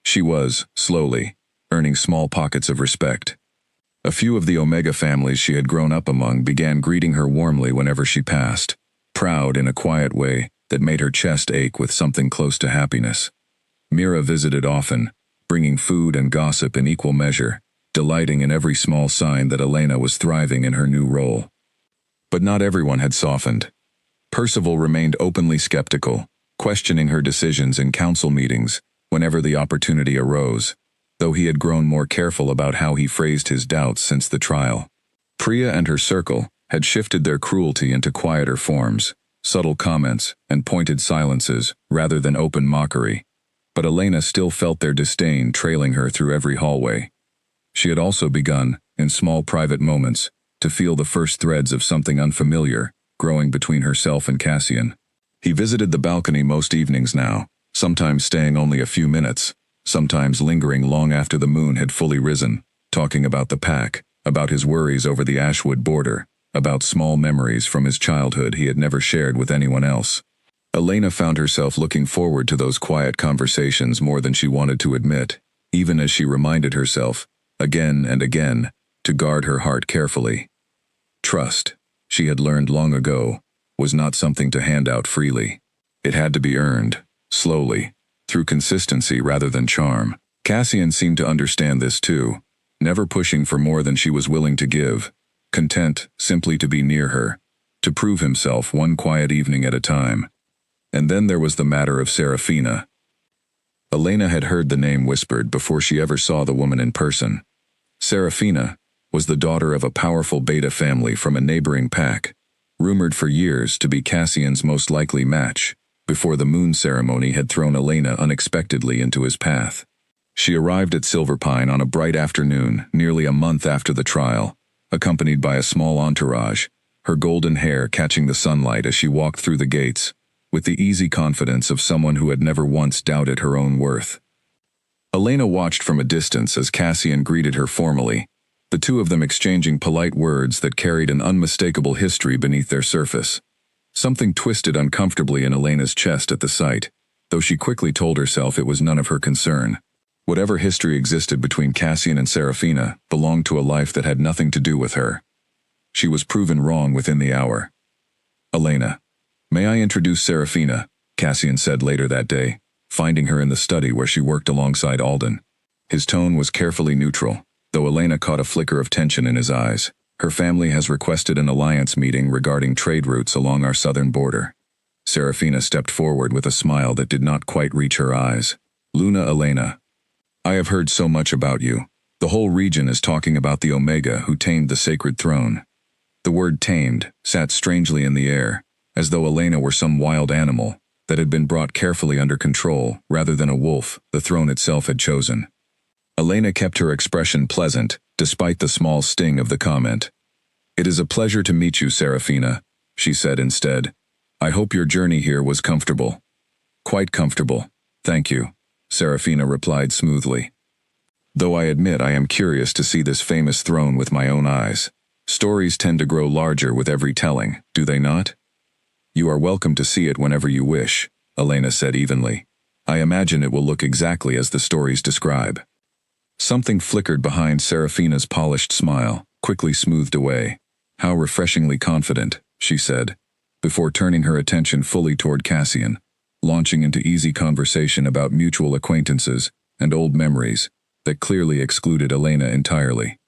She was, slowly, earning small pockets of respect. A few of the Omega families she had grown up among began greeting her warmly whenever she passed, proud in a quiet way that made her chest ache with something close to happiness. Mira visited often, bringing food and gossip in equal measure, delighting in every small sign that Elena was thriving in her new role. But not everyone had softened. Percival remained openly skeptical, questioning her decisions in council meetings whenever the opportunity arose, though he had grown more careful about how he phrased his doubts since the trial. Priya and her circle had shifted their cruelty into quieter forms, subtle comments and pointed silences rather than open mockery, but Elena still felt their disdain trailing her through every hallway. She had also begun, in small private moments, to feel the first threads of something unfamiliar growing between herself and Cassian. He visited the balcony most evenings now, sometimes staying only a few minutes, sometimes lingering long after the moon had fully risen, talking about the pack, about his worries over the Ashwood border, about small memories from his childhood he had never shared with anyone else. Elena found herself looking forward to those quiet conversations more than she wanted to admit, even as she reminded herself, again and again, to guard her heart carefully. Trust, she had learned long ago, was not something to hand out freely. It had to be earned, slowly, through consistency rather than charm. Cassian seemed to understand this too, never pushing for more than she was willing to give, content simply to be near her, to prove himself one quiet evening at a time. And then there was the matter of Serafina. Elena had heard the name whispered before she ever saw the woman in person. Serafina was the daughter of a powerful Beta family from a neighboring pack, rumored for years to be Cassian's most likely match, before the moon ceremony had thrown Elena unexpectedly into his path. She arrived at Silverpine on a bright afternoon, nearly a month after the trial, accompanied by a small entourage, her golden hair catching the sunlight as she walked through the gates, with the easy confidence of someone who had never once doubted her own worth. Elena watched from a distance as Cassian greeted her formally, the two of them exchanging polite words that carried an unmistakable history beneath their surface. Something twisted uncomfortably in Elena's chest at the sight, though she quickly told herself it was none of her concern. Whatever history existed between Cassian and Serafina belonged to a life that had nothing to do with her. She was proven wrong within the hour. "Elena, may I introduce Serafina?" Cassian said later that day, finding her in the study where she worked alongside Alden. His tone was carefully neutral, though Elena caught a flicker of tension in his eyes. "Her family has requested an alliance meeting regarding trade routes along our southern border." Serafina stepped forward with a smile that did not quite reach her eyes. "Luna Elena, I have heard so much about you. The whole region is talking about the Omega who tamed the sacred throne." The word tamed sat strangely in the air, as though Elena were some wild animal that had been brought carefully under control rather than a wolf the throne itself had chosen. Elena kept her expression pleasant, despite the small sting of the comment. "It is a pleasure to meet you, Serafina," she said instead. "I hope your journey here was comfortable." "Quite comfortable, thank you," Serafina replied smoothly. "Though I admit I am curious to see this famous throne with my own eyes. Stories tend to grow larger with every telling, do they not?" "You are welcome to see it whenever you wish," Elena said evenly. "I imagine it will look exactly as the stories describe." Something flickered behind Serafina's polished smile, quickly smoothed away. "How refreshingly confident," she said, before turning her attention fully toward Cassian, launching into easy conversation about mutual acquaintances and old memories that clearly excluded Elena entirely.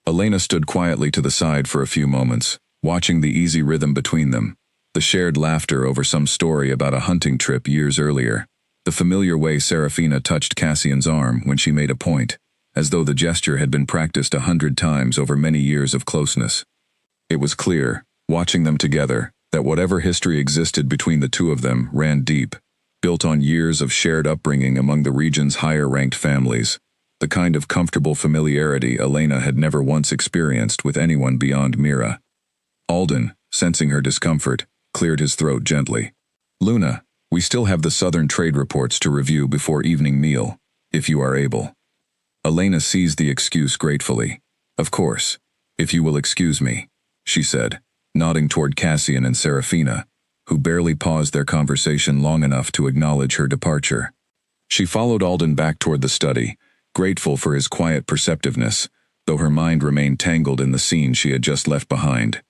Elena stood quietly to the side for a few moments, watching the easy rhythm between them, the shared laughter over some story about a hunting trip years earlier, the familiar way Serafina touched Cassian's arm when she made a point, as though the gesture had been practiced 100 times over many years of closeness. It was clear, watching them together, that whatever history existed between the two of them ran deep, built on years of shared upbringing among the region's higher-ranked families, the kind of comfortable familiarity Elena had never once experienced with anyone beyond Mira. Alden, sensing her discomfort, cleared his throat gently. "Luna, we still have the southern trade reports to review before evening meal, if you are able." Elena seized the excuse gratefully. "Of course, if you will excuse me," she said, nodding toward Cassian and Serafina, who barely paused their conversation long enough to acknowledge her departure. She followed Alden back toward the study, grateful for his quiet perceptiveness, though her mind remained tangled in the scene she had just left behind.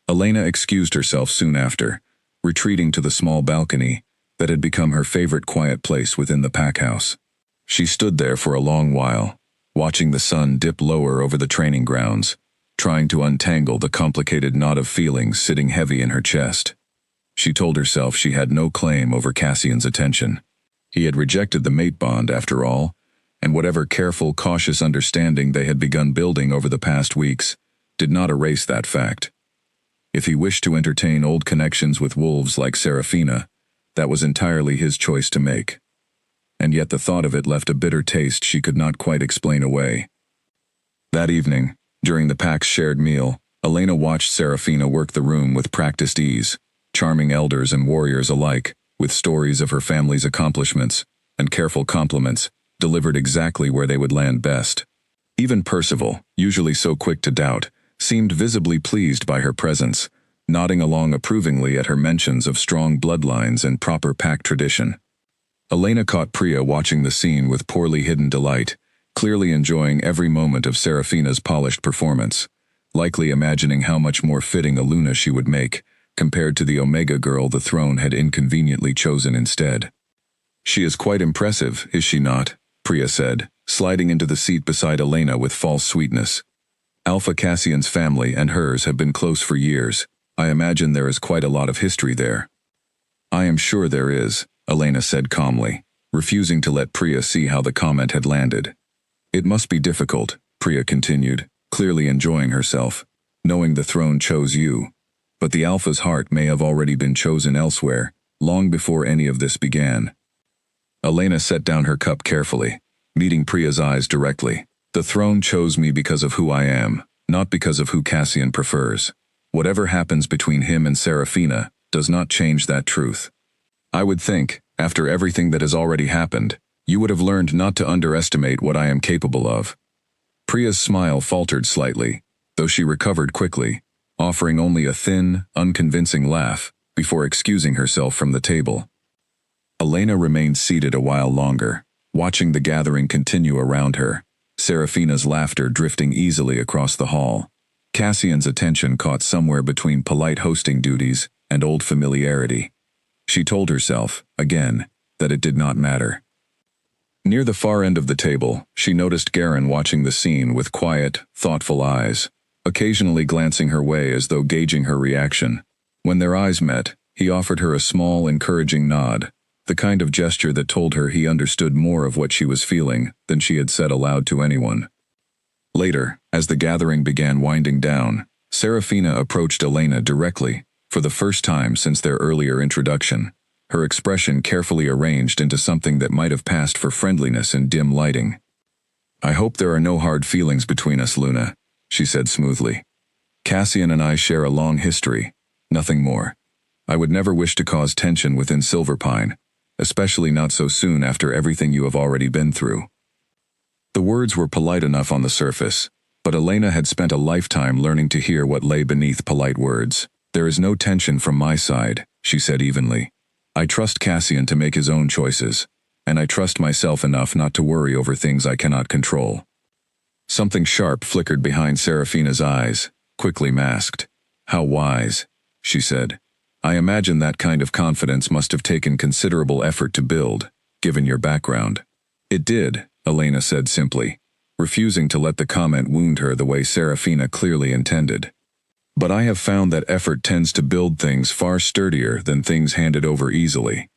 Elena excused herself soon after, retreating to the small balcony that had become her favorite quiet place within the pack house. She stood there for a long while, watching the sun dip lower over the training grounds, trying to untangle the complicated knot of feelings sitting heavy in her chest. She told herself she had no claim over Cassian's attention. He had rejected the mate bond after all, and whatever careful, cautious understanding they had begun building over the past weeks did not erase that fact. If he wished to entertain old connections with wolves like Serafina, that was entirely his choice to make. And yet the thought of it left a bitter taste she could not quite explain away. That evening, during the pack's shared meal, Elena watched Serafina work the room with practiced ease, charming elders and warriors alike, with stories of her family's accomplishments and careful compliments delivered exactly where they would land best. Even Percival, usually so quick to doubt, seemed visibly pleased by her presence, nodding along approvingly at her mentions of strong bloodlines and proper pack tradition. Elena caught Priya watching the scene with poorly hidden delight, clearly enjoying every moment of Serafina's polished performance, likely imagining how much more fitting a Luna she would make, compared to the Omega girl the throne had inconveniently chosen instead. "She is quite impressive, is she not?" Priya said, sliding into the seat beside Elena with false sweetness. "Alpha Cassian's family and hers have been close for years. I imagine there is quite a lot of history there." "I am sure there is," Elena said calmly, refusing to let Priya see how the comment had landed. "It must be difficult," Priya continued, clearly enjoying herself, "knowing the throne chose you. But the Alpha's heart may have already been chosen elsewhere, long before any of this began." Elena set down her cup carefully, meeting Priya's eyes directly. "The throne chose me because of who I am, not because of who Cassian prefers. Whatever happens between him and Serafina does not change that truth. I would think, after everything that has already happened, you would have learned not to underestimate what I am capable of." Priya's smile faltered slightly, though she recovered quickly, offering only a thin, unconvincing laugh before excusing herself from the table. Elena remained seated a while longer, watching the gathering continue around her, Serafina's laughter drifting easily across the hall. Cassian's attention caught somewhere between polite hosting duties and old familiarity. She told herself, again, that it did not matter. Near the far end of the table, she noticed Garen watching the scene with quiet, thoughtful eyes, occasionally glancing her way as though gauging her reaction. When their eyes met, he offered her a small, encouraging nod, the kind of gesture that told her he understood more of what she was feeling than she had said aloud to anyone. Later, as the gathering began winding down, Serafina approached Elena directly, for the first time since their earlier introduction, her expression carefully arranged into something that might have passed for friendliness in dim lighting. "I hope there are no hard feelings between us, Luna," she said smoothly. "Cassian and I share a long history, nothing more. I would never wish to cause tension within Silverpine, especially not so soon after everything you have already been through." The words were polite enough on the surface, but Elena had spent a lifetime learning to hear what lay beneath polite words. "There is no tension from my side," she said evenly. "I trust Cassian to make his own choices, and I trust myself enough not to worry over things I cannot control." Something sharp flickered behind Serafina's eyes, quickly masked. "How wise," she said. "I imagine that kind of confidence must have taken considerable effort to build, given your background." "It did," Elena said simply, refusing to let the comment wound her the way Serafina clearly intended. "But I have found that effort tends to build things far sturdier than things handed over easily."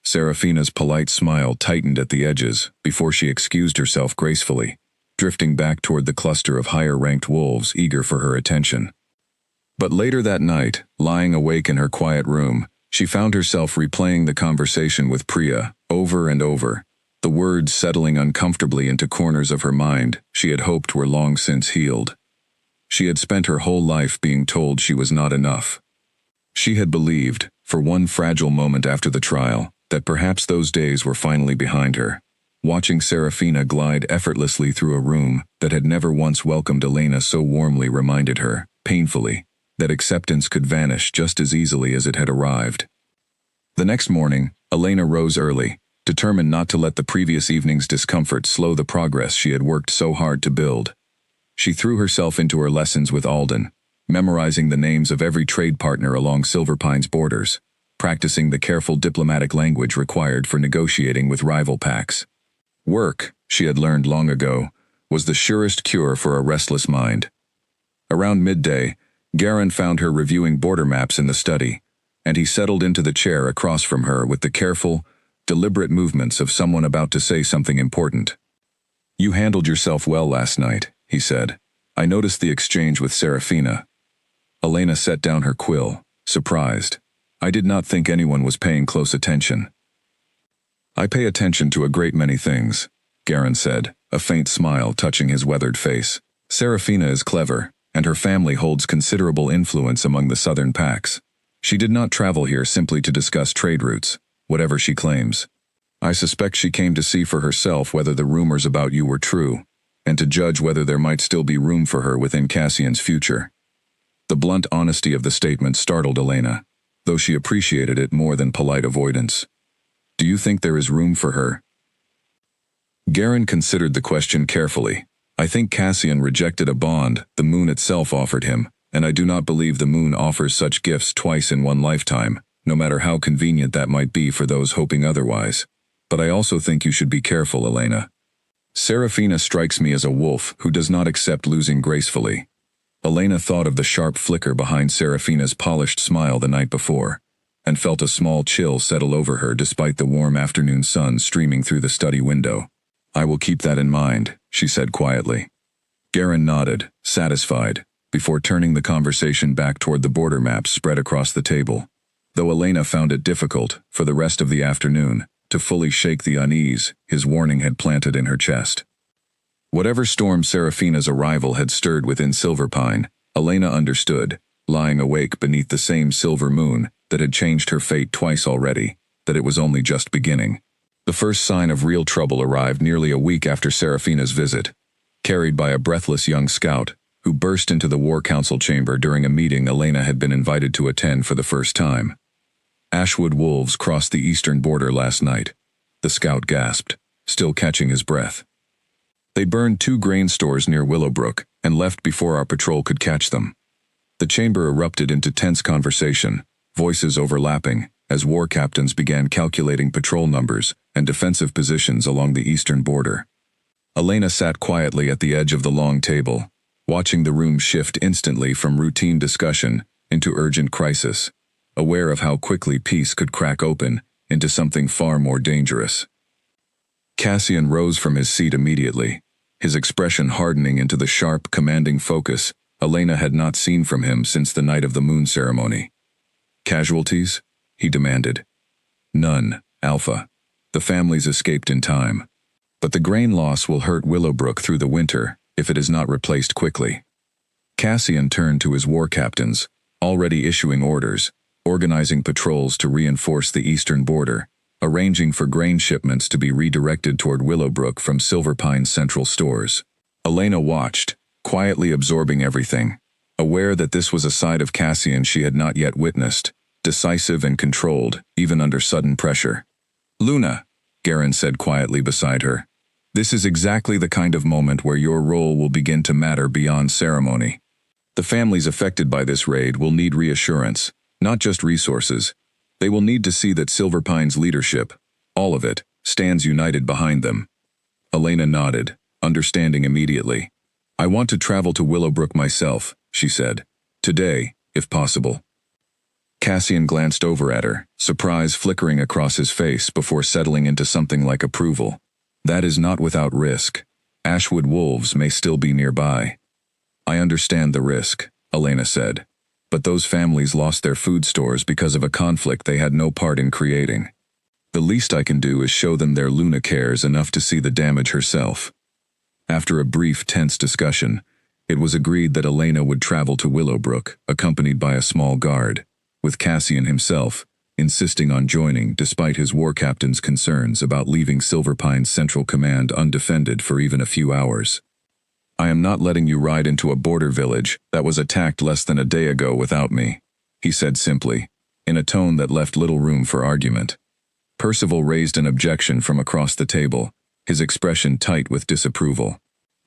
Serafina's polite smile tightened at the edges before she excused herself gracefully, drifting back toward the cluster of higher-ranked wolves eager for her attention. But later that night, lying awake in her quiet room, she found herself replaying the conversation with Priya over and over, the words settling uncomfortably into corners of her mind she had hoped were long since healed. She had spent her whole life being told she was not enough. She had believed, for one fragile moment after the trial, that perhaps those days were finally behind her. Watching Serafina glide effortlessly through a room that had never once welcomed Elena so warmly reminded her, painfully, that acceptance could vanish just as easily as it had arrived. The next morning, Elena rose early, determined not to let the previous evening's discomfort slow the progress she had worked so hard to build. She threw herself into her lessons with Alden, memorizing the names of every trade partner along Silverpine's borders, practicing the careful diplomatic language required for negotiating with rival packs. Work, she had learned long ago, was the surest cure for a restless mind. Around midday, Garin found her reviewing border maps in the study, and he settled into the chair across from her with the careful, deliberate movements of someone about to say something important. "You handled yourself well last night," he said. "I noticed the exchange with Serafina." Elena set down her quill, surprised. "I did not think anyone was paying close attention." "I pay attention to a great many things," Garin said, a faint smile touching his weathered face. "Serafina is clever, and her family holds considerable influence among the southern packs. She did not travel here simply to discuss trade routes, whatever she claims. I suspect she came to see for herself whether the rumors about you were true, and to judge whether there might still be room for her within Cassian's future." The blunt honesty of the statement startled Elena, though she appreciated it more than polite avoidance. "Do you think there is room for her?" Garin considered the question carefully. "I think Cassian rejected a bond the moon itself offered him, and I do not believe the moon offers such gifts twice in one lifetime, no matter how convenient that might be for those hoping otherwise. But I also think you should be careful, Elena. Serafina strikes me as a wolf who does not accept losing gracefully." Elena thought of the sharp flicker behind Serafina's polished smile the night before, and felt a small chill settle over her despite the warm afternoon sun streaming through the study window. "I will keep that in mind," she said quietly. Garin nodded, satisfied, before turning the conversation back toward the border maps spread across the table, though Elena found it difficult, for the rest of the afternoon, to fully shake the unease his warning had planted in her chest. Whatever storm Serafina's arrival had stirred within Silverpine, Elena understood, lying awake beneath the same silver moon that had changed her fate twice already, that it was only just beginning. The first sign of real trouble arrived nearly a week after Serafina's visit, carried by a breathless young scout, who burst into the War Council chamber during a meeting Elena had been invited to attend for the first time. "Ashwood wolves crossed the eastern border last night," the scout gasped, still catching his breath. "They burned 2 grain stores near Willowbrook and left before our patrol could catch them." The chamber erupted into tense conversation, voices overlapping, as war captains began calculating patrol numbers and defensive positions along the eastern border. Elena sat quietly at the edge of the long table, watching the room shift instantly from routine discussion into urgent crisis, aware of how quickly peace could crack open into something far more dangerous. Cassian rose from his seat immediately, his expression hardening into the sharp, commanding focus Elena had not seen from him since the night of the moon ceremony. "Casualties?" he demanded. "None, Alpha. The families escaped in time. But the grain loss will hurt Willowbrook through the winter if it is not replaced quickly." Cassian turned to his war captains, already issuing orders, organizing patrols to reinforce the eastern border, arranging for grain shipments to be redirected toward Willowbrook from Silverpine's central stores. Elena watched, quietly absorbing everything, aware that this was a side of Cassian she had not yet witnessed, decisive and controlled, even under sudden pressure. "Luna," Garin said quietly beside her, "this is exactly the kind of moment where your role will begin to matter beyond ceremony. The families affected by this raid will need reassurance, not just resources. They will need to see that Silverpine's leadership, all of it, stands united behind them." Elena nodded, understanding immediately. "I want to travel to Willowbrook myself," she said. "Today, if possible." Cassian glanced over at her, surprise flickering across his face before settling into something like approval. "That is not without risk. Ashwood wolves may still be nearby." "I understand the risk," Elena said. "But those families lost their food stores because of a conflict they had no part in creating. The least I can do is show them their Luna cares enough to see the damage herself." After a brief, tense discussion, it was agreed that Elena would travel to Willowbrook, accompanied by a small guard, with Cassian himself, insisting on joining despite his war captain's concerns about leaving Silverpine's Central Command undefended for even a few hours. "I am not letting you ride into a border village that was attacked less than a day ago without me," he said simply, in a tone that left little room for argument. Percival raised an objection from across the table, his expression tight with disapproval.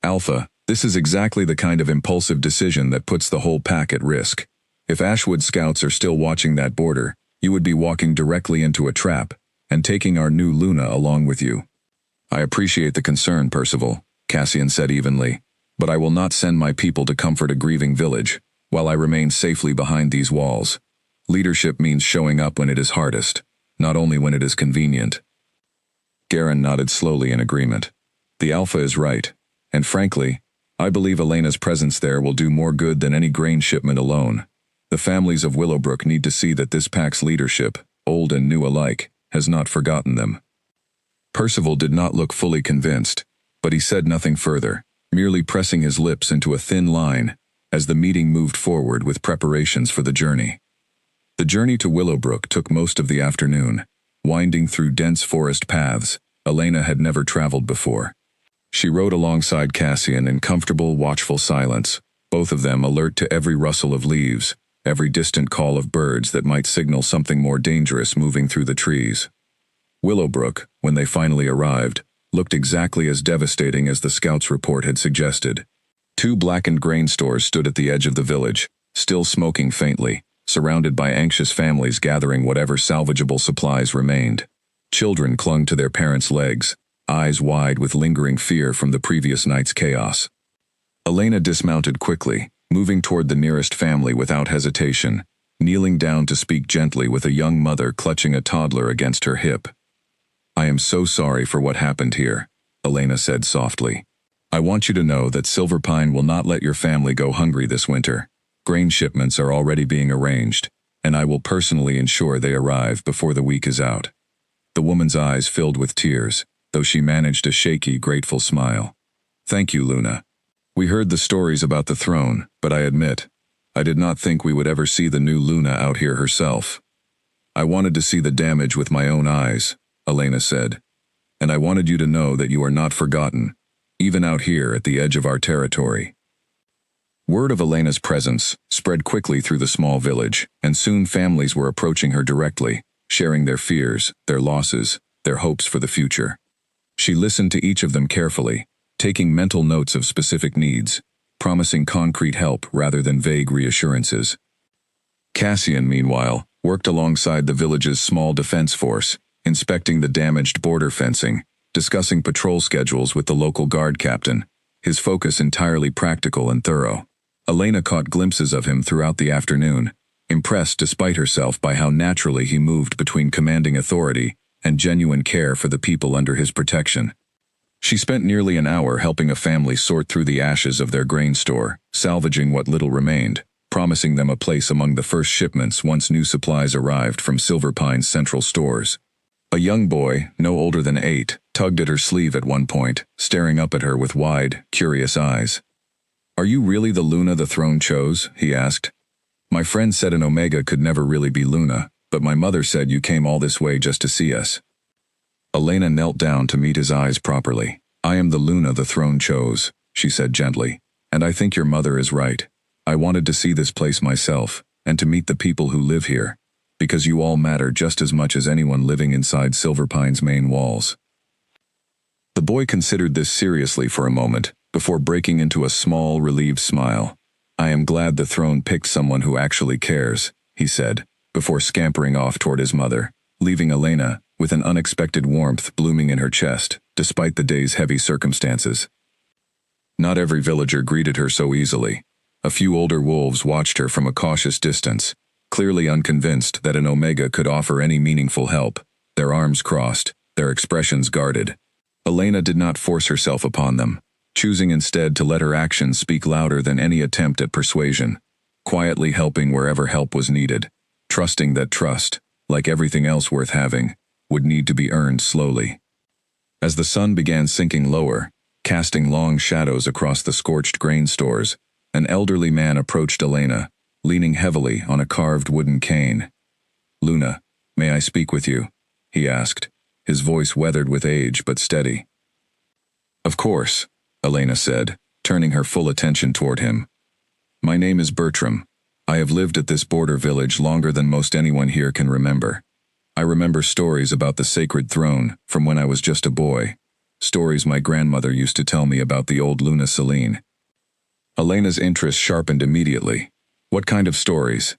"Alpha, this is exactly the kind of impulsive decision that puts the whole pack at risk. If Ashwood scouts are still watching that border, you would be walking directly into a trap, and taking our new Luna along with you." "I appreciate the concern, Percival," Cassian said evenly, "but I will not send my people to comfort a grieving village, while I remain safely behind these walls. Leadership means showing up when it is hardest, not only when it is convenient." Garen nodded slowly in agreement. "The Alpha is right, and frankly, I believe Elena's presence there will do more good than any grain shipment alone. The families of Willowbrook need to see that this pack's leadership, old and new alike, has not forgotten them." Percival did not look fully convinced, but he said nothing further, merely pressing his lips into a thin line as the meeting moved forward with preparations for the journey. The journey to Willowbrook took most of the afternoon, winding through dense forest paths Elena had never traveled before. She rode alongside Cassian in comfortable, watchful silence, both of them alert to every rustle of leaves, every distant call of birds that might signal something more dangerous moving through the trees. Willowbrook, when they finally arrived, looked exactly as devastating as the scout's report had suggested. 2 blackened grain stores stood at the edge of the village, still smoking faintly, surrounded by anxious families gathering whatever salvageable supplies remained. Children clung to their parents' legs, eyes wide with lingering fear from the previous night's chaos. Elena dismounted quickly, moving toward the nearest family without hesitation, kneeling down to speak gently with a young mother clutching a toddler against her hip. "I am so sorry for what happened here," Elena said softly. "I want you to know that Silverpine will not let your family go hungry this winter. Grain shipments are already being arranged, and I will personally ensure they arrive before the week is out." The woman's eyes filled with tears, though she managed a shaky, grateful smile. "Thank you, Luna. We heard the stories about the throne, but I admit, I did not think we would ever see the new Luna out here herself. I wanted to see the damage with my own eyes," Elena said, "and I wanted you to know that you are not forgotten, even out here at the edge of our territory." Word of Elena's presence spread quickly through the small village, and soon families were approaching her directly, sharing their fears, their losses, their hopes for the future. She listened to each of them carefully, taking mental notes of specific needs, promising concrete help rather than vague reassurances. Cassian, meanwhile, worked alongside the village's small defense force, inspecting the damaged border fencing, discussing patrol schedules with the local guard captain, his focus entirely practical and thorough. Elena caught glimpses of him throughout the afternoon, impressed despite herself by how naturally he moved between commanding authority and genuine care for the people under his protection. She spent nearly an hour helping a family sort through the ashes of their grain store, salvaging what little remained, promising them a place among the first shipments once new supplies arrived from Silverpine's central stores. A young boy, no older than 8, tugged at her sleeve at one point, staring up at her with wide, curious eyes. "Are you really the Luna the throne chose?" he asked. "My friend said an Omega could never really be Luna, but my mother said you came all this way just to see us." Elena knelt down to meet his eyes properly. "I am the Luna the throne chose," she said gently, "and I think your mother is right. I wanted to see this place myself, and to meet the people who live here, because you all matter just as much as anyone living inside Silverpine's main walls." The boy considered this seriously for a moment, before breaking into a small, relieved smile. "I am glad the throne picked someone who actually cares," he said, before scampering off toward his mother, leaving Elena with an unexpected warmth blooming in her chest, despite the day's heavy circumstances. Not every villager greeted her so easily. A few older wolves watched her from a cautious distance, clearly unconvinced that an Omega could offer any meaningful help, their arms crossed, their expressions guarded. Elena did not force herself upon them, choosing instead to let her actions speak louder than any attempt at persuasion, quietly helping wherever help was needed, trusting that trust, like everything else worth having, would need to be earned slowly. As the sun began sinking lower, casting long shadows across the scorched grain stores, an elderly man approached Elena, leaning heavily on a carved wooden cane. "Luna, "May I speak with you?" he asked, his voice weathered with age but steady. "Of course," Elena said, turning her full attention toward him. "My name is Bertram. I have lived at this border village longer than most anyone here can remember. I remember stories about the sacred throne from when I was just a boy, stories my grandmother used to tell me about the old Luna Celine." Elena's interest sharpened immediately. "What kind of stories?"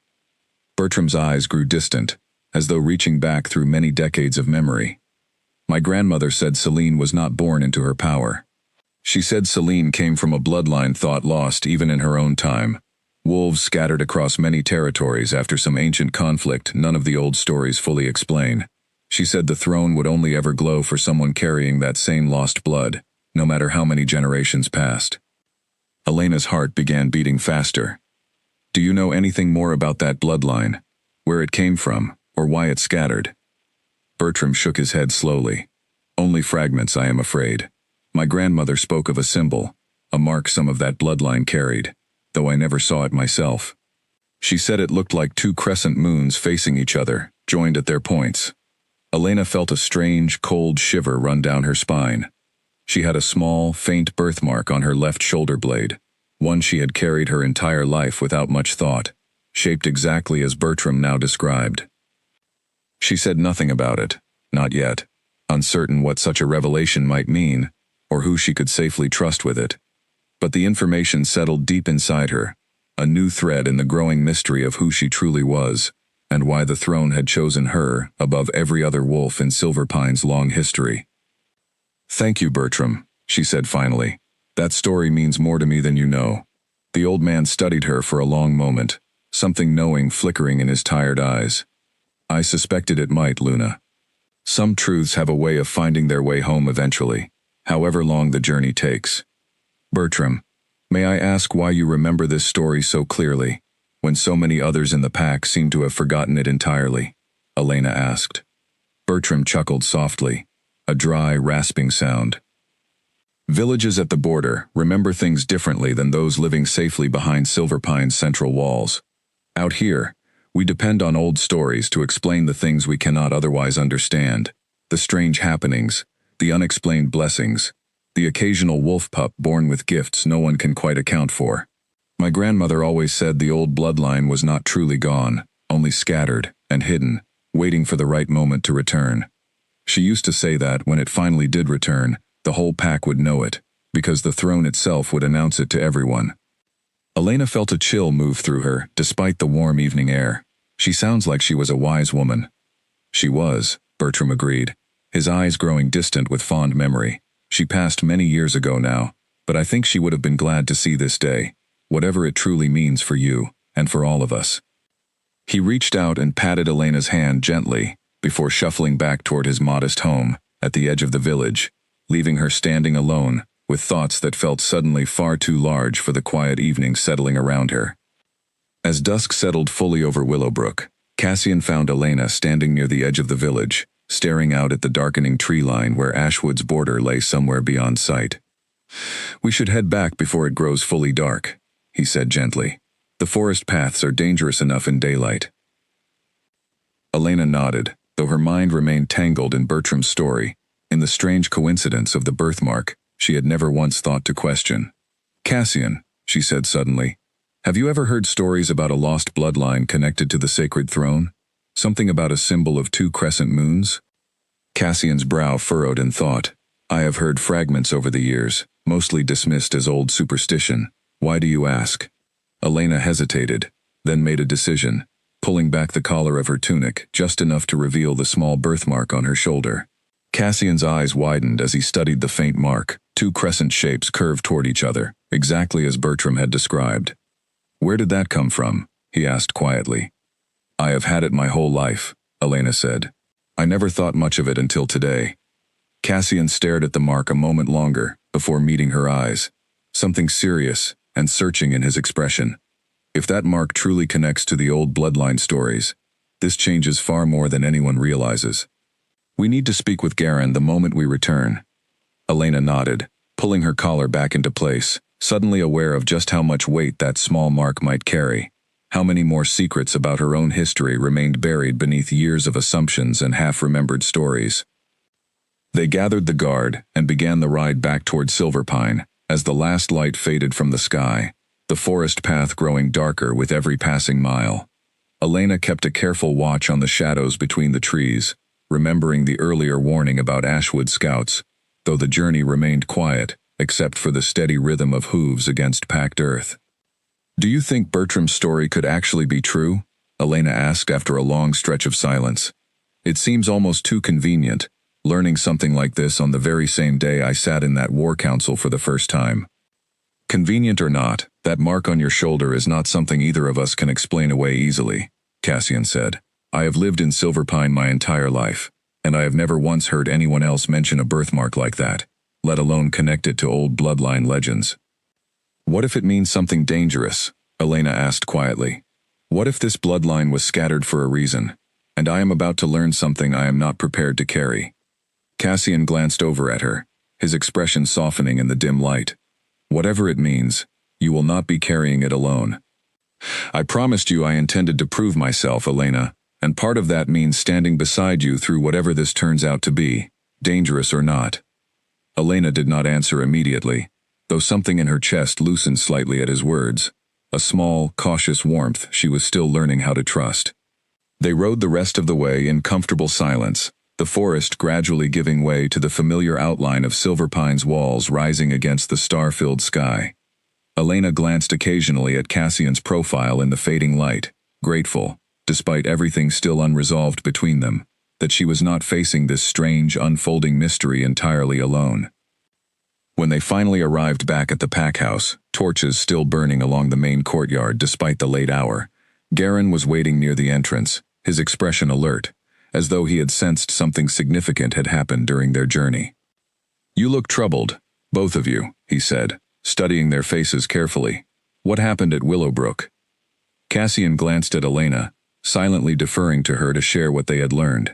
Bertram's eyes grew distant, as though reaching back through many decades of memory. "My grandmother said Celine was not born into her power. She said Celine came from a bloodline thought lost even in her own time. Wolves scattered across many territories after some ancient conflict none of the old stories fully explain. She said the throne would only ever glow for someone carrying that same lost blood, no matter how many generations passed." Elena's heart began beating faster. "Do you know anything more about that bloodline? Where it came from, or why it scattered?" Bertram shook his head slowly. "Only fragments, I am afraid. My grandmother spoke of a symbol, a mark some of that bloodline carried, though I never saw it myself. She said it looked like two crescent moons facing each other, joined at their points." Elena felt a strange, cold shiver run down her spine. She had a small, faint birthmark on her left shoulder blade, one she had carried her entire life without much thought, shaped exactly as Bertram now described. She said nothing about it, not yet, uncertain what such a revelation might mean, or who she could safely trust with it. But the information settled deep inside her, a new thread in the growing mystery of who she truly was, and why the throne had chosen her above every other wolf in Silverpine's long history. "Thank you, Bertram," she said finally. "That story means more to me than you know." The old man studied her for a long moment, something knowing flickering in his tired eyes. "I suspected it might, Luna. Some truths have a way of finding their way home eventually, however long the journey takes. Bertram, may I ask why you remember this story so clearly, when so many others in the pack seem to have forgotten it entirely?" Elena asked. Bertram chuckled softly, a dry, rasping sound. "Villages at the border remember things differently than those living safely behind Silverpine's central walls. Out here, we depend on old stories to explain the things we cannot otherwise understand, the strange happenings, the unexplained blessings, the occasional wolf pup born with gifts no one can quite account for. My grandmother always said the old bloodline was not truly gone, only scattered and hidden, waiting for the right moment to return. She used to say that when it finally did return, the whole pack would know it, because the throne itself would announce it to everyone." Elena felt a chill move through her, despite the warm evening air. "She sounds like she was a wise woman." "She was," Bertram agreed, his eyes growing distant with fond memory. "She passed many years ago now, but I think she would have been glad to see this day, whatever it truly means for you, and for all of us." He reached out and patted Elena's hand gently, before shuffling back toward his modest home, at the edge of the village, leaving her standing alone, with thoughts that felt suddenly far too large for the quiet evening settling around her. As dusk settled fully over Willowbrook, Cassian found Elena standing near the edge of the village, staring out at the darkening tree line where Ashwood's border lay somewhere beyond sight. "We should head back before it grows fully dark," he said gently. "The forest paths are dangerous enough in daylight." Elena nodded, though her mind remained tangled in Bertram's story, in the strange coincidence of the birthmark she had never once thought to question. "Cassian," she said suddenly, "have you ever heard stories about a lost bloodline connected to the sacred throne? Something about a symbol of two crescent moons?" Cassian's brow furrowed in thought. "I have heard fragments over the years, mostly dismissed as old superstition. Why do you ask?" Elena hesitated, then made a decision, pulling back the collar of her tunic just enough to reveal the small birthmark on her shoulder. Cassian's eyes widened as he studied the faint mark. Two crescent shapes curved toward each other, exactly as Bertram had described. "Where did that come from?" he asked quietly. "I have had it my whole life," Elena said. "I never thought much of it until today." Cassian stared at the mark a moment longer before meeting her eyes, something serious and searching in his expression. "If that mark truly connects to the old bloodline stories, this changes far more than anyone realizes. We need to speak with Garen the moment we return." Elena nodded, pulling her collar back into place, suddenly aware of just how much weight that small mark might carry. How many more secrets about her own history remained buried beneath years of assumptions and half-remembered stories? They gathered the guard and began the ride back toward Silverpine. As the last light faded from the sky, the forest path growing darker with every passing mile. Elena kept a careful watch on the shadows between the trees, remembering the earlier warning about Ashwood scouts, though the journey remained quiet, except for the steady rhythm of hooves against packed earth. "Do you think Bertram's story could actually be true?" Elena asked after a long stretch of silence. "It seems almost too convenient, learning something like this on the very same day I sat in that war council for the first time." "Convenient or not, that mark on your shoulder is not something either of us can explain away easily," Cassian said. "I have lived in Silverpine my entire life, and I have never once heard anyone else mention a birthmark like that, let alone connect it to old bloodline legends." "What if it means something dangerous?" Elena asked quietly. "What if this bloodline was scattered for a reason, and I am about to learn something I am not prepared to carry?" Cassian glanced over at her, his expression softening in the dim light. "Whatever it means, you will not be carrying it alone. I promised you I intended to prove myself, Elena, and part of that means standing beside you through whatever this turns out to be, dangerous or not." Elena did not answer immediately, though something in her chest loosened slightly at his words, a small, cautious warmth she was still learning how to trust. They rode the rest of the way in comfortable silence, the forest gradually giving way to the familiar outline of Silverpine's walls rising against the star-filled sky. Elena glanced occasionally at Cassian's profile in the fading light, grateful, despite everything still unresolved between them, that she was not facing this strange, unfolding mystery entirely alone. When they finally arrived back at the pack house, torches still burning along the main courtyard despite the late hour, Garin was waiting near the entrance, his expression alert, as though he had sensed something significant had happened during their journey. "You look troubled, both of you," he said, studying their faces carefully. "What happened at Willowbrook?" Cassian glanced at Elena, silently deferring to her to share what they had learned.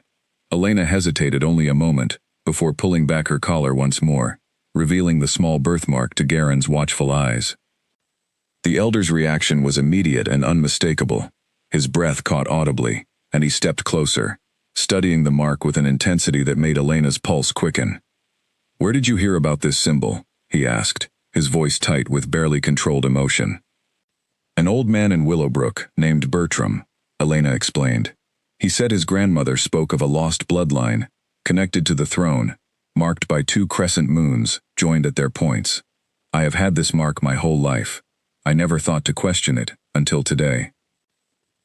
Elena hesitated only a moment, before pulling back her collar once more, revealing the small birthmark to Garin's watchful eyes. The elder's reaction was immediate and unmistakable. His breath caught audibly, and he stepped closer, studying the mark with an intensity that made Elena's pulse quicken. "Where did you hear about this symbol?" he asked, his voice tight with barely controlled emotion. "An old man in Willowbrook, named Bertram," Elena explained. "He said his grandmother spoke of a lost bloodline, connected to the throne, marked by 2 crescent moons, joined at their points. I have had this mark my whole life. I never thought to question it, until today."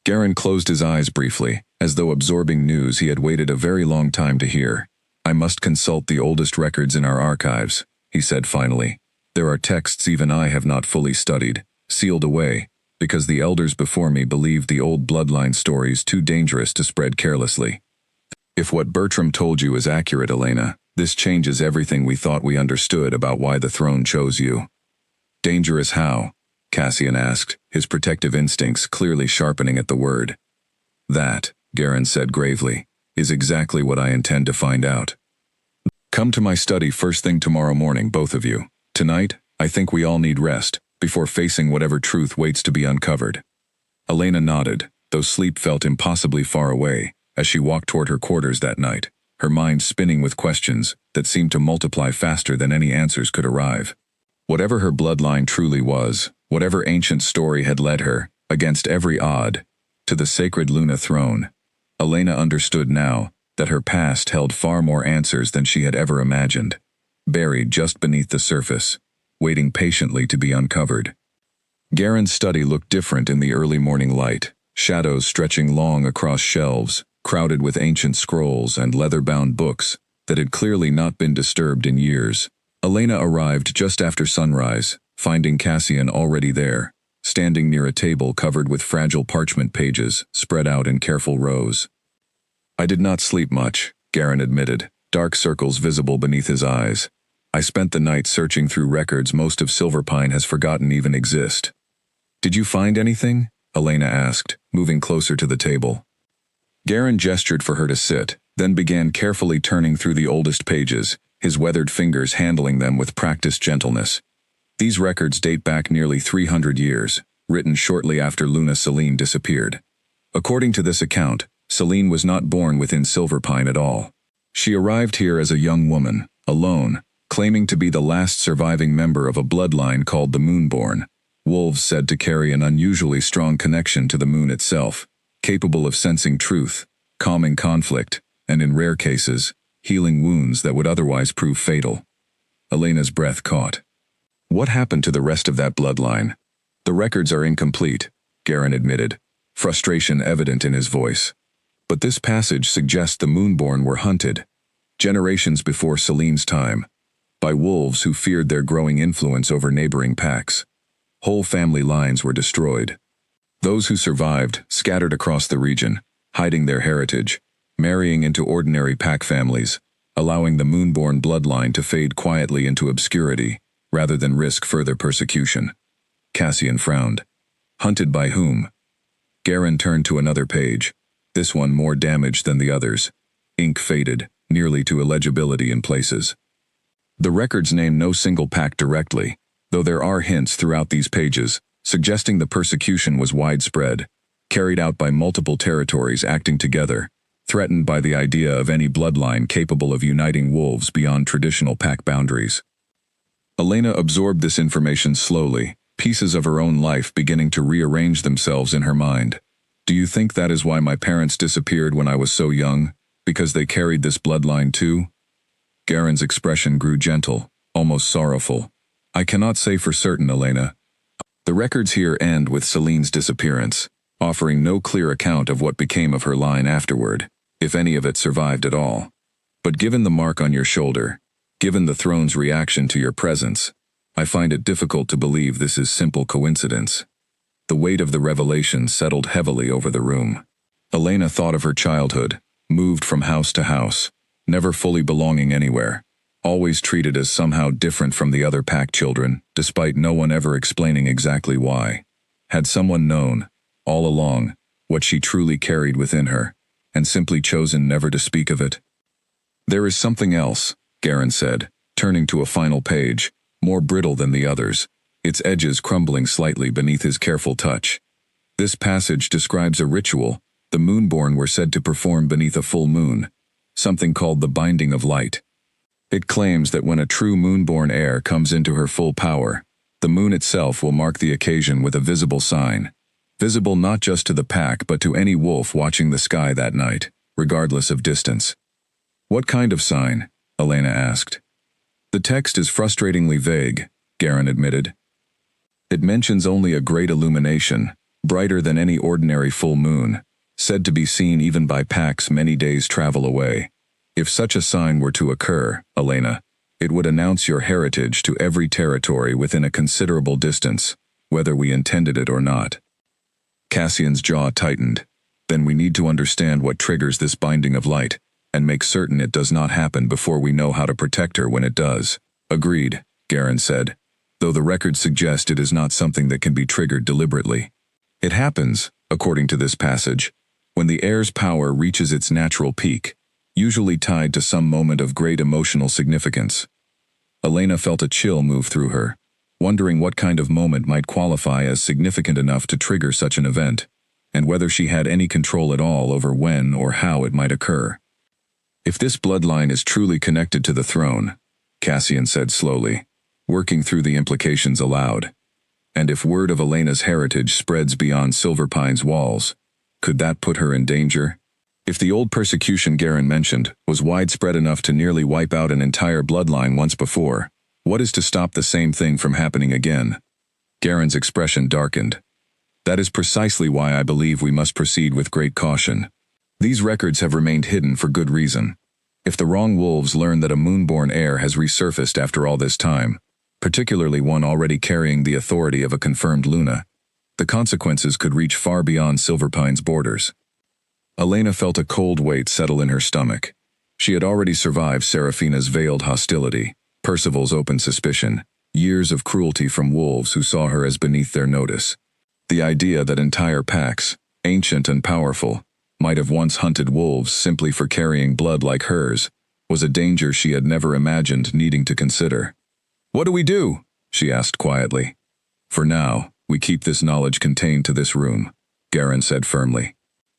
Garin closed his eyes briefly, as though absorbing news he had waited a very long time to hear. "I must consult the oldest records in our archives," he said finally. "There are texts even I have not fully studied, sealed away, because the elders before me believed the old bloodline stories too dangerous to spread carelessly. If what Bertram told you is accurate, Elena, this changes everything we thought we understood about why the throne chose you." "Dangerous how?" Cassian asked, his protective instincts clearly sharpening at the word. "That," Garin said gravely, "is exactly what I intend to find out. Come to my study first thing tomorrow morning, both of you. Tonight, I think we all need rest, before facing whatever truth waits to be uncovered." Elena nodded, though sleep felt impossibly far away, as she walked toward her quarters that night, her mind spinning with questions that seemed to multiply faster than any answers could arrive. Whatever her bloodline truly was, whatever ancient story had led her, against every odd, to the sacred Luna throne, Elena understood now that her past held far more answers than she had ever imagined, buried just beneath the surface, waiting patiently to be uncovered. Garin's study looked different in the early morning light, shadows stretching long across shelves, crowded with ancient scrolls and leather-bound books that had clearly not been disturbed in years. Elena arrived just after sunrise, finding Cassian already there, standing near a table covered with fragile parchment pages spread out in careful rows. "I did not sleep much," Garin admitted, dark circles visible beneath his eyes. "I spent the night searching through records most of Silverpine has forgotten even exist." "Did you find anything?" Elena asked, moving closer to the table. Garin gestured for her to sit, then began carefully turning through the oldest pages, his weathered fingers handling them with practiced gentleness. "These records date back nearly 300 years. written shortly after Luna Celine disappeared. According to this account, Celine was not born within Silverpine at all. She arrived here as a young woman, alone, claiming to be the last surviving member of a bloodline called the Moonborn, wolves said to carry an unusually strong connection to the moon itself, capable of sensing truth, calming conflict, and in rare cases, healing wounds that would otherwise prove fatal. Elena's breath caught. What happened to the rest of that bloodline? The records are incomplete, Garen admitted, frustration evident in his voice. But this passage suggests the Moonborn were hunted, generations before Celine's time, by wolves who feared their growing influence over neighboring packs. Whole family lines were destroyed. Those who survived scattered across the region, hiding their heritage, marrying into ordinary pack families, allowing the Moonborn bloodline to fade quietly into obscurity, rather than risk further persecution. Cassian frowned. Hunted by whom? Garen turned to another page, this one more damaged than the others. Ink faded, nearly to illegibility in places. The records name no single pack directly, though there are hints throughout these pages, suggesting the persecution was widespread, carried out by multiple territories acting together, threatened by the idea of any bloodline capable of uniting wolves beyond traditional pack boundaries. Elena absorbed this information slowly, pieces of her own life beginning to rearrange themselves in her mind. Do you think that is why my parents disappeared when I was so young? Because they carried this bloodline too? Garen's expression grew gentle, almost sorrowful. I cannot say for certain, Elena. The records here end with Celine's disappearance, offering no clear account of what became of her line afterward, if any of it survived at all. But given the mark on your shoulder, given the throne's reaction to your presence, I find it difficult to believe this is simple coincidence. The weight of the revelation settled heavily over the room. Elena thought of her childhood, moved from house to house, never fully belonging anywhere, always treated as somehow different from the other pack children, despite no one ever explaining exactly why. Had someone known, all along, what she truly carried within her, and simply chosen never to speak of it? There is something else, Garen said, turning to a final page, more brittle than the others, its edges crumbling slightly beneath his careful touch. This passage describes a ritual the Moonborn were said to perform beneath a full moon, something called the Binding of Light. It claims that when a true Moonborn heir comes into her full power, the moon itself will mark the occasion with a visible sign, visible not just to the pack but to any wolf watching the sky that night, regardless of distance. What kind of sign? Elena asked. The text is frustratingly vague, Garen admitted. It mentions only a great illumination, brighter than any ordinary full moon, said to be seen even by packs many days' travel away. If such a sign were to occur, Elena, it would announce your heritage to every territory within a considerable distance, whether we intended it or not. Cassian's jaw tightened. Then we need to understand what triggers this binding of light, and make certain it does not happen before we know how to protect her when it does. Agreed, Garen said, though the records suggest it is not something that can be triggered deliberately. It happens, according to this passage, when the heir's power reaches its natural peak, usually tied to some moment of great emotional significance. Elena felt a chill move through her, wondering what kind of moment might qualify as significant enough to trigger such an event, and whether she had any control at all over when or how it might occur. If this bloodline is truly connected to the throne, Cassian said slowly, working through the implications aloud, and if word of Elena's heritage spreads beyond Silverpine's walls, could that put her in danger? If the old persecution Garen mentioned was widespread enough to nearly wipe out an entire bloodline once before, what is to stop the same thing from happening again? Garen's expression darkened. That is precisely why I believe we must proceed with great caution. These records have remained hidden for good reason. If the wrong wolves learn that a Moonborn heir has resurfaced after all this time, particularly one already carrying the authority of a confirmed Luna, the consequences could reach far beyond Silverpine's borders. Elena felt a cold weight settle in her stomach. She had already survived Seraphina's veiled hostility, Percival's open suspicion, years of cruelty from wolves who saw her as beneath their notice. The idea that entire packs, ancient and powerful, might have once hunted wolves simply for carrying blood like hers, was a danger she had never imagined needing to consider. "What do we do?" she asked quietly. "For now," We keep this knowledge contained to this room, Garen said firmly.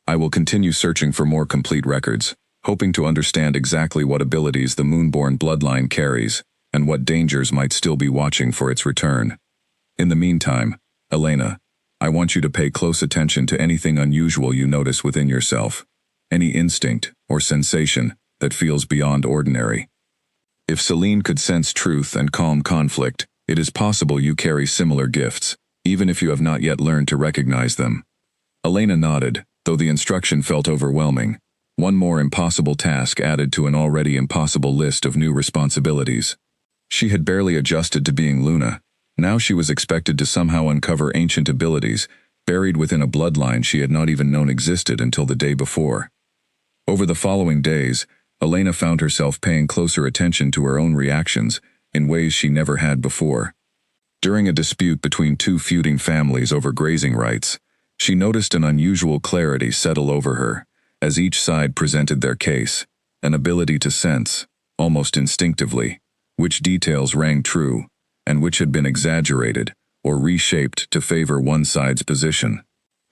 I will continue searching for more complete records, hoping to understand exactly what abilities the Moonborn bloodline carries, and what dangers might still be watching for its return. In the meantime, Elena, I want you to pay close attention to anything unusual you notice within yourself, any instinct or sensation that feels beyond ordinary. If Celine could sense truth and calm conflict, it is possible you carry similar gifts, even if you have not yet learned to recognize them. Elena nodded, though the instruction felt overwhelming. One more impossible task added to an already impossible list of new responsibilities. She had barely adjusted to being Luna. Now she was expected to somehow uncover ancient abilities, buried within a bloodline she had not even known existed until the day before. Over the following days, Elena found herself paying closer attention to her own reactions in ways she never had before. During a dispute between two feuding families over grazing rights, she noticed an unusual clarity settle over her as each side presented their case, an ability to sense, almost instinctively, which details rang true and which had been exaggerated or reshaped to favor one side's position.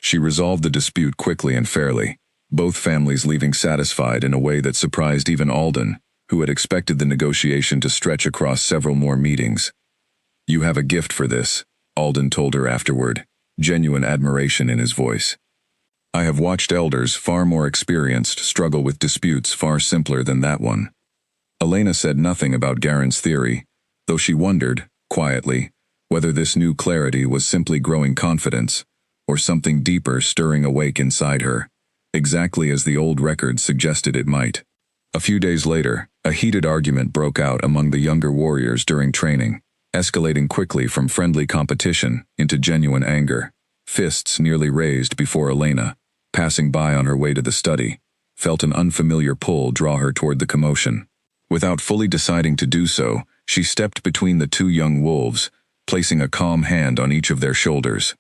She resolved the dispute quickly and fairly, both families leaving satisfied in a way that surprised even Alden, who had expected the negotiation to stretch across several more meetings. You have a gift for this, Alden told her afterward, genuine admiration in his voice. I have watched elders far more experienced struggle with disputes far simpler than that one. Elena said nothing about Garen's theory, though she wondered, quietly, whether this new clarity was simply growing confidence, or something deeper stirring awake inside her, exactly as the old records suggested it might. A few days later, a heated argument broke out among the younger warriors during training, escalating quickly from friendly competition into genuine anger. Fists nearly raised before Elena, passing by on her way to the study, felt an unfamiliar pull draw her toward the commotion. Without fully deciding to do so, she stepped between the two young wolves, placing a calm hand on each of their shoulders.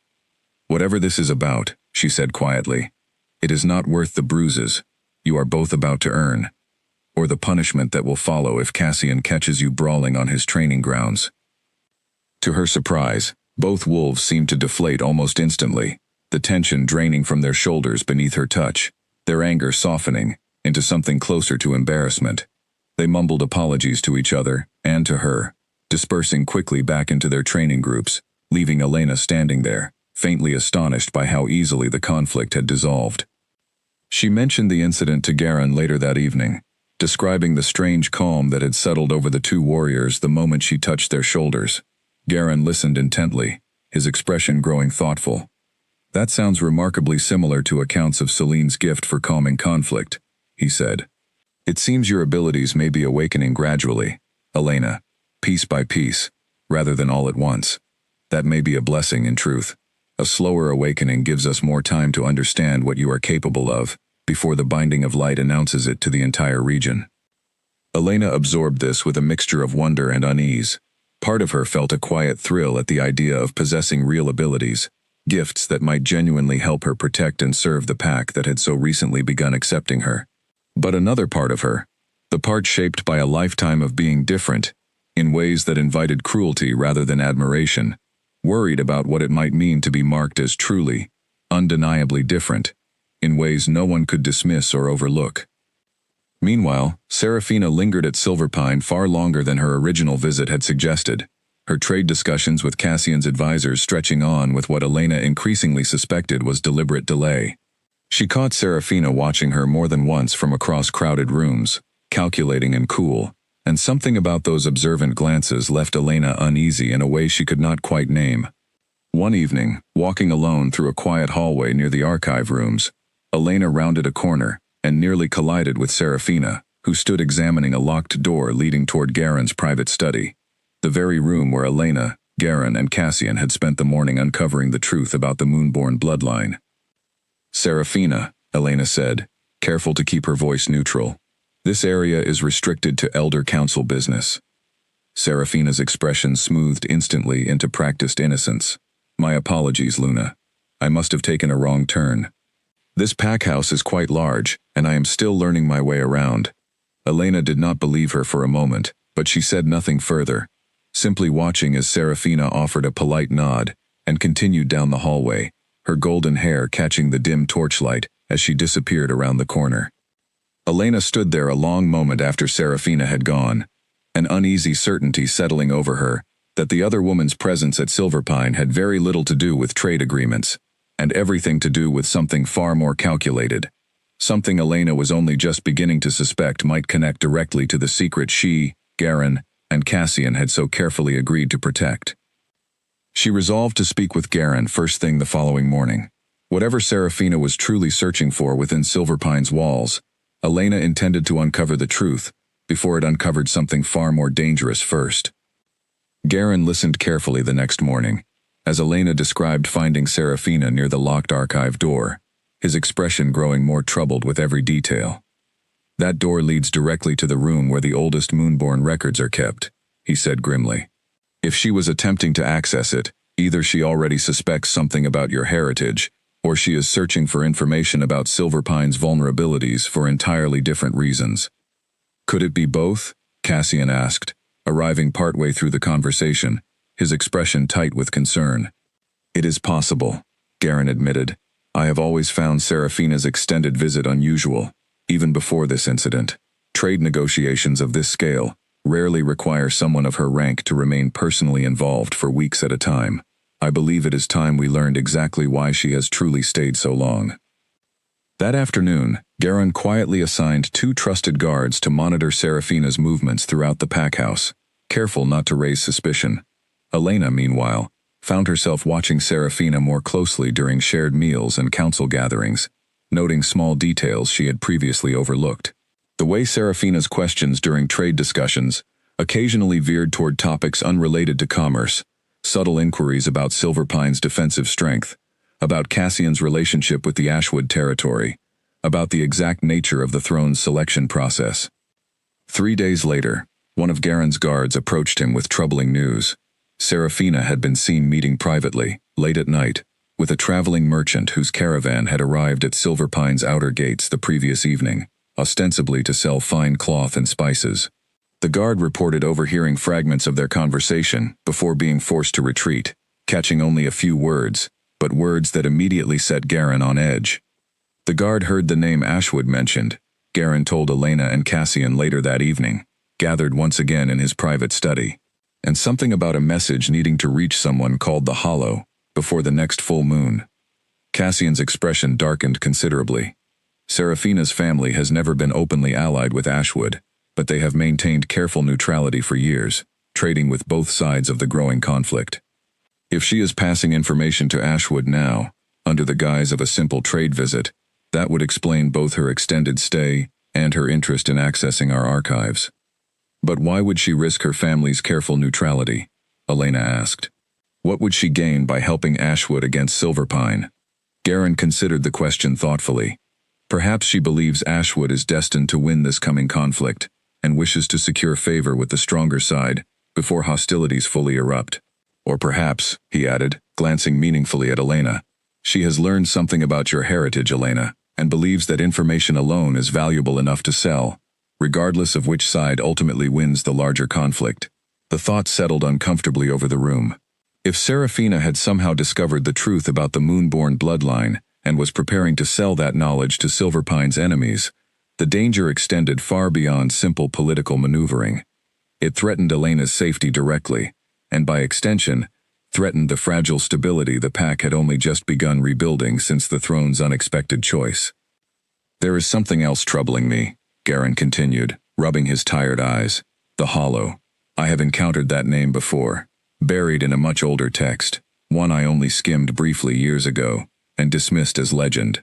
Whatever this is about, she said quietly, it is not worth the bruises you are both about to earn, or the punishment that will follow if Cassian catches you brawling on his training grounds. To her surprise, both wolves seemed to deflate almost instantly, the tension draining from their shoulders beneath her touch, their anger softening into something closer to embarrassment. They mumbled apologies to each other and to her, dispersing quickly back into their training groups, leaving Elena standing there, faintly astonished by how easily the conflict had dissolved. She mentioned the incident to Garen later that evening, describing the strange calm that had settled over the two warriors the moment she touched their shoulders. Garen listened intently, his expression growing thoughtful. That sounds remarkably similar to accounts of Celine's gift for calming conflict, he said. It seems your abilities may be awakening gradually, Elena, piece by piece, rather than all at once. That may be a blessing in truth. A slower awakening gives us more time to understand what you are capable of, before the binding of light announces it to the entire region. Elena absorbed this with a mixture of wonder and unease. Part of her felt a quiet thrill at the idea of possessing real abilities, gifts that might genuinely help her protect and serve the pack that had so recently begun accepting her. But another part of her, the part shaped by a lifetime of being different, in ways that invited cruelty rather than admiration, worried about what it might mean to be marked as truly, undeniably different, in ways no one could dismiss or overlook. Meanwhile, Serafina lingered at Silverpine far longer than her original visit had suggested, her trade discussions with Cassian's advisors stretching on with what Elena increasingly suspected was deliberate delay. She caught Serafina watching her more than once from across crowded rooms, calculating and cool, and something about those observant glances left Elena uneasy in a way she could not quite name. One evening, walking alone through a quiet hallway near the archive rooms, Elena rounded a corner and nearly collided with Serafina, who stood examining a locked door leading toward Garen's private study, the very room where Elena, Garen, and Cassian had spent the morning uncovering the truth about the Moonborn bloodline. Serafina, Elena said, careful to keep her voice neutral. This area is restricted to Elder Council business. Serafina's expression smoothed instantly into practiced innocence. My apologies, Luna. I must have taken a wrong turn. This pack house is quite large, and I am still learning my way around. Elena did not believe her for a moment, but she said nothing further, simply watching as Serafina offered a polite nod, and continued down the hallway, her golden hair catching the dim torchlight as she disappeared around the corner. Elena stood there a long moment after Serafina had gone, an uneasy certainty settling over her that the other woman's presence at Silverpine had very little to do with trade agreements, and everything to do with something far more calculated, something Elena was only just beginning to suspect might connect directly to the secret she, Garen, and Cassian had so carefully agreed to protect. She resolved to speak with Garen first thing the following morning. Whatever Serafina was truly searching for within Silverpine's walls, Elena intended to uncover the truth before it uncovered something far more dangerous first. Garen listened carefully the next morning, as Elena described finding Serafina near the locked archive door, his expression growing more troubled with every detail. "That door leads directly to the room where the oldest Moonborn records are kept," he said grimly. "If she was attempting to access it, either she already suspects something about your heritage, or she is searching for information about Silverpine's vulnerabilities for entirely different reasons." "Could it be both?" Cassian asked, arriving partway through the conversation, his expression tight with concern. "It is possible," Garen admitted. "I have always found Serafina's extended visit unusual, even before this incident. Trade negotiations of this scale rarely require someone of her rank to remain personally involved for weeks at a time. I believe it is time we learned exactly why she has truly stayed so long." That afternoon, Garen quietly assigned 2 trusted guards to monitor Serafina's movements throughout the pack house, careful not to raise suspicion. Elena, meanwhile, found herself watching Serafina more closely during shared meals and council gatherings, noting small details she had previously overlooked. The way Serafina's questions during trade discussions occasionally veered toward topics unrelated to commerce, subtle inquiries about Silverpine's defensive strength, about Cassian's relationship with the Ashwood territory, about the exact nature of the throne's selection process. 3 days later, one of Garen's guards approached him with troubling news. Serafina had been seen meeting privately, late at night, with a traveling merchant whose caravan had arrived at Silverpine's outer gates the previous evening, ostensibly to sell fine cloth and spices. The guard reported overhearing fragments of their conversation before being forced to retreat, catching only a few words, but words that immediately set Garen on edge. The guard heard the name Ashwood mentioned, Garen told Elena and Cassian later that evening, gathered once again in his private study, and something about a message needing to reach someone called the Hollow before the next full moon. Cassian's expression darkened considerably. Serafina's family has never been openly allied with Ashwood, but they have maintained careful neutrality for years, trading with both sides of the growing conflict. If she is passing information to Ashwood now, under the guise of a simple trade visit, that would explain both her extended stay and her interest in accessing our archives. But why would she risk her family's careful neutrality? Elena asked. What would she gain by helping Ashwood against Silverpine? Garen considered the question thoughtfully. Perhaps she believes Ashwood is destined to win this coming conflict, and wishes to secure favor with the stronger side before hostilities fully erupt. Or perhaps, he added, glancing meaningfully at Elena, she has learned something about your heritage, Elena, and believes that information alone is valuable enough to sell, regardless of which side ultimately wins the larger conflict. The thought settled uncomfortably over the room. If Serafina had somehow discovered the truth about the Moonborn bloodline and was preparing to sell that knowledge to Silverpine's enemies, the danger extended far beyond simple political maneuvering. It threatened Elena's safety directly, and by extension, threatened the fragile stability the pack had only just begun rebuilding since the throne's unexpected choice. There is something else troubling me, Garen continued, rubbing his tired eyes. The Hollow. I have encountered that name before, buried in a much older text, one I only skimmed briefly years ago, and dismissed as legend.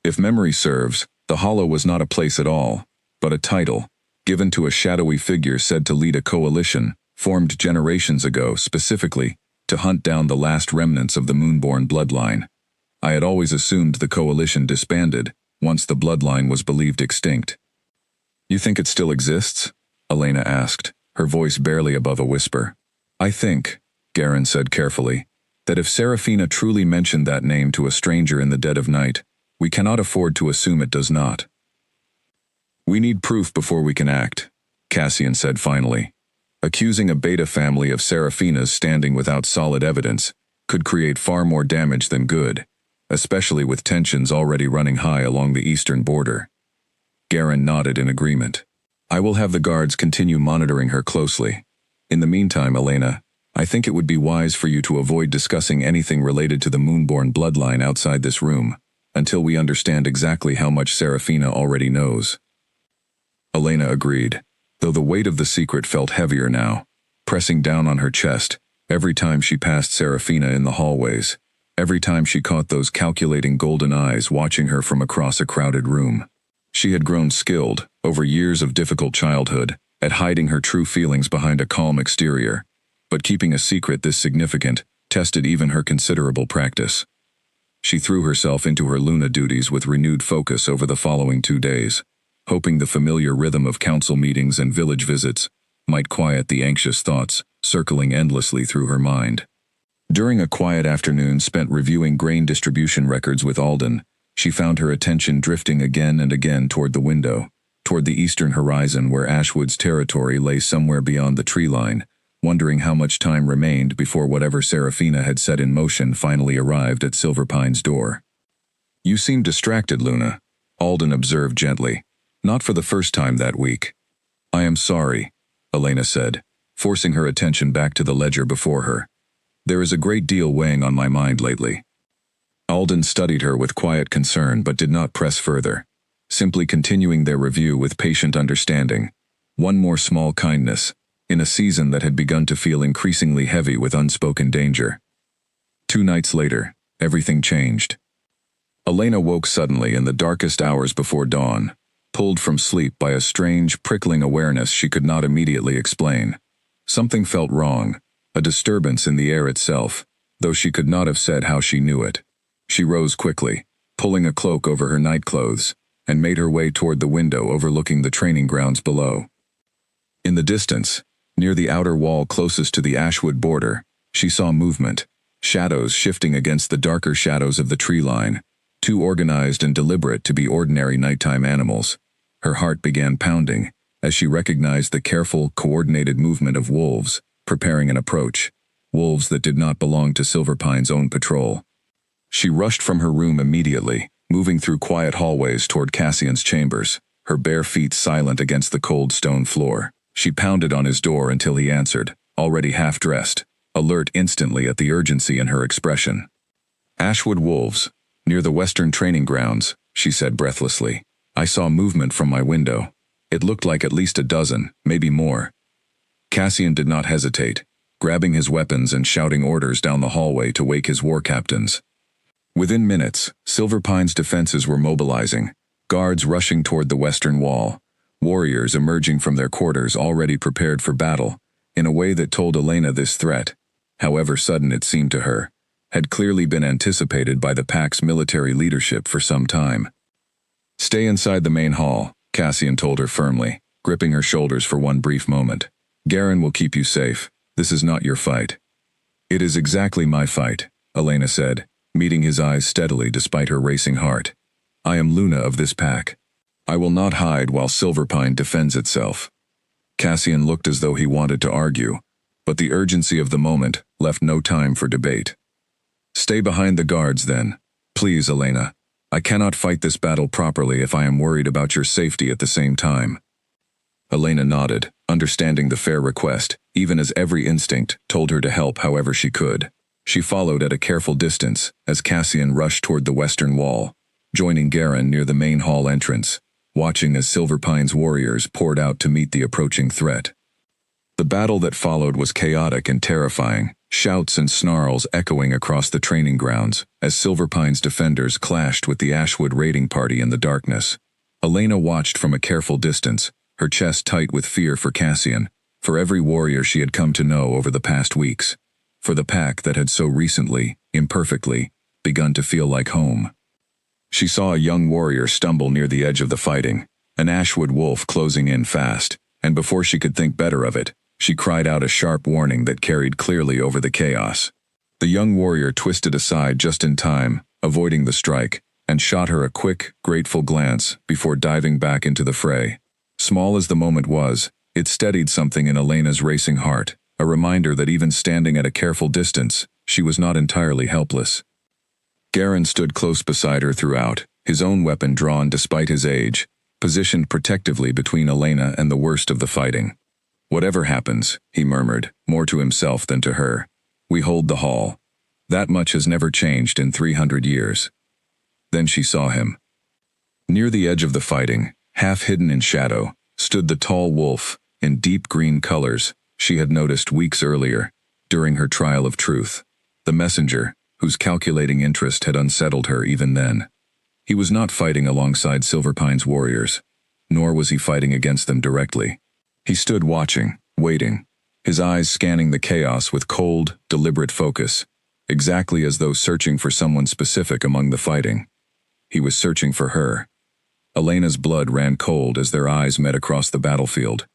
If memory serves, the Hollow was not a place at all, but a title, given to a shadowy figure said to lead a coalition, formed generations ago specifically, to hunt down the last remnants of the Moonborn bloodline. I had always assumed the coalition disbanded, once the bloodline was believed extinct. You think it still exists? Elena asked, her voice barely above a whisper. I think, Garen said carefully, that if Serafina truly mentioned that name to a stranger in the dead of night, we cannot afford to assume it does not. We need proof before we can act, Cassian said finally. Accusing a Beta family of Serafina's standing without solid evidence could create far more damage than good, especially with tensions already running high along the eastern border. Garen nodded in agreement. I will have the guards continue monitoring her closely. In the meantime, Elena, I think it would be wise for you to avoid discussing anything related to the Moonborn bloodline outside this room, until we understand exactly how much Serafina already knows. Elena agreed, though the weight of the secret felt heavier now, pressing down on her chest every time she passed Serafina in the hallways, every time she caught those calculating golden eyes watching her from across a crowded room. She had grown skilled, over years of difficult childhood, at hiding her true feelings behind a calm exterior, but keeping a secret this significant tested even her considerable practice. She threw herself into her Luna duties with renewed focus over the following 2 days, hoping the familiar rhythm of council meetings and village visits might quiet the anxious thoughts circling endlessly through her mind. During a quiet afternoon spent reviewing grain distribution records with Alden, she found her attention drifting again and again toward the window, toward the eastern horizon where Ashwood's territory lay somewhere beyond the tree line, wondering how much time remained before whatever Serafina had set in motion finally arrived at Silverpine's door. You seem distracted, Luna, Alden observed gently, not for the first time that week. I am sorry, Elena said, forcing her attention back to the ledger before her. There is a great deal weighing on my mind lately. Alden studied her with quiet concern but did not press further, simply continuing their review with patient understanding. One more small kindness, in a season that had begun to feel increasingly heavy with unspoken danger. 2 nights later, everything changed. Elena woke suddenly in the darkest hours before dawn, pulled from sleep by a strange, prickling awareness she could not immediately explain. Something felt wrong, a disturbance in the air itself, though she could not have said how she knew it. She rose quickly, pulling a cloak over her nightclothes, and made her way toward the window overlooking the training grounds below. In the distance, near the outer wall closest to the Ashwood border, she saw movement, shadows shifting against the darker shadows of the tree line, too organized and deliberate to be ordinary nighttime animals. Her heart began pounding as she recognized the careful, coordinated movement of wolves, preparing an approach, wolves that did not belong to Silverpine's own patrol. She rushed from her room immediately, moving through quiet hallways toward Cassian's chambers, her bare feet silent against the cold stone floor. She pounded on his door until he answered, already half-dressed, alert instantly at the urgency in her expression. Ashwood wolves, near the western training grounds, she said breathlessly. I saw movement from my window. It looked like at least a dozen, maybe more. Cassian did not hesitate, grabbing his weapons and shouting orders down the hallway to wake his war captains. Within minutes, Silverpine's defenses were mobilizing, guards rushing toward the western wall, warriors emerging from their quarters already prepared for battle, in a way that told Elena this threat, however sudden it seemed to her, had clearly been anticipated by the pack's military leadership for some time. Stay inside the main hall, Cassian told her firmly, gripping her shoulders for one brief moment. Garen will keep you safe. This is not your fight. It is exactly my fight, Elena said, meeting his eyes steadily despite her racing heart. I am Luna of this pack. I will not hide while Silverpine defends itself. Cassian looked as though he wanted to argue, but the urgency of the moment left no time for debate. Stay behind the guards then. Please, Elena. I cannot fight this battle properly if I am worried about your safety at the same time. Elena nodded, understanding the fair request, even as every instinct told her to help however she could. She followed at a careful distance as Cassian rushed toward the western wall, joining Garen near the main hall entrance, watching as Silverpine's warriors poured out to meet the approaching threat. The battle that followed was chaotic and terrifying, shouts and snarls echoing across the training grounds as Silverpine's defenders clashed with the Ashwood raiding party in the darkness. Elena watched from a careful distance, her chest tight with fear for Cassian, for every warrior she had come to know over the past weeks, for the pack that had so recently, imperfectly, begun to feel like home. She saw a young warrior stumble near the edge of the fighting, an Ashwood wolf closing in fast, and before she could think better of it, she cried out a sharp warning that carried clearly over the chaos. The young warrior twisted aside just in time, avoiding the strike, and shot her a quick, grateful glance before diving back into the fray. Small as the moment was, it steadied something in Elena's racing heart, a reminder that even standing at a careful distance, she was not entirely helpless. Garen stood close beside her throughout, his own weapon drawn despite his age, positioned protectively between Elena and the worst of the fighting. "Whatever happens," he murmured, more to himself than to her, "we hold the hall. That much has never changed in 300 years. Then she saw him. Near the edge of the fighting, half hidden in shadow, stood the tall wolf, in deep green colors she had noticed weeks earlier, during her trial of truth. The messenger, whose calculating interest had unsettled her even then. He was not fighting alongside Silverpine's warriors, nor was he fighting against them directly. He stood watching, waiting, his eyes scanning the chaos with cold, deliberate focus, exactly as though searching for someone specific among the fighting. He was searching for her. Elena's blood ran cold as their eyes met across the battlefield.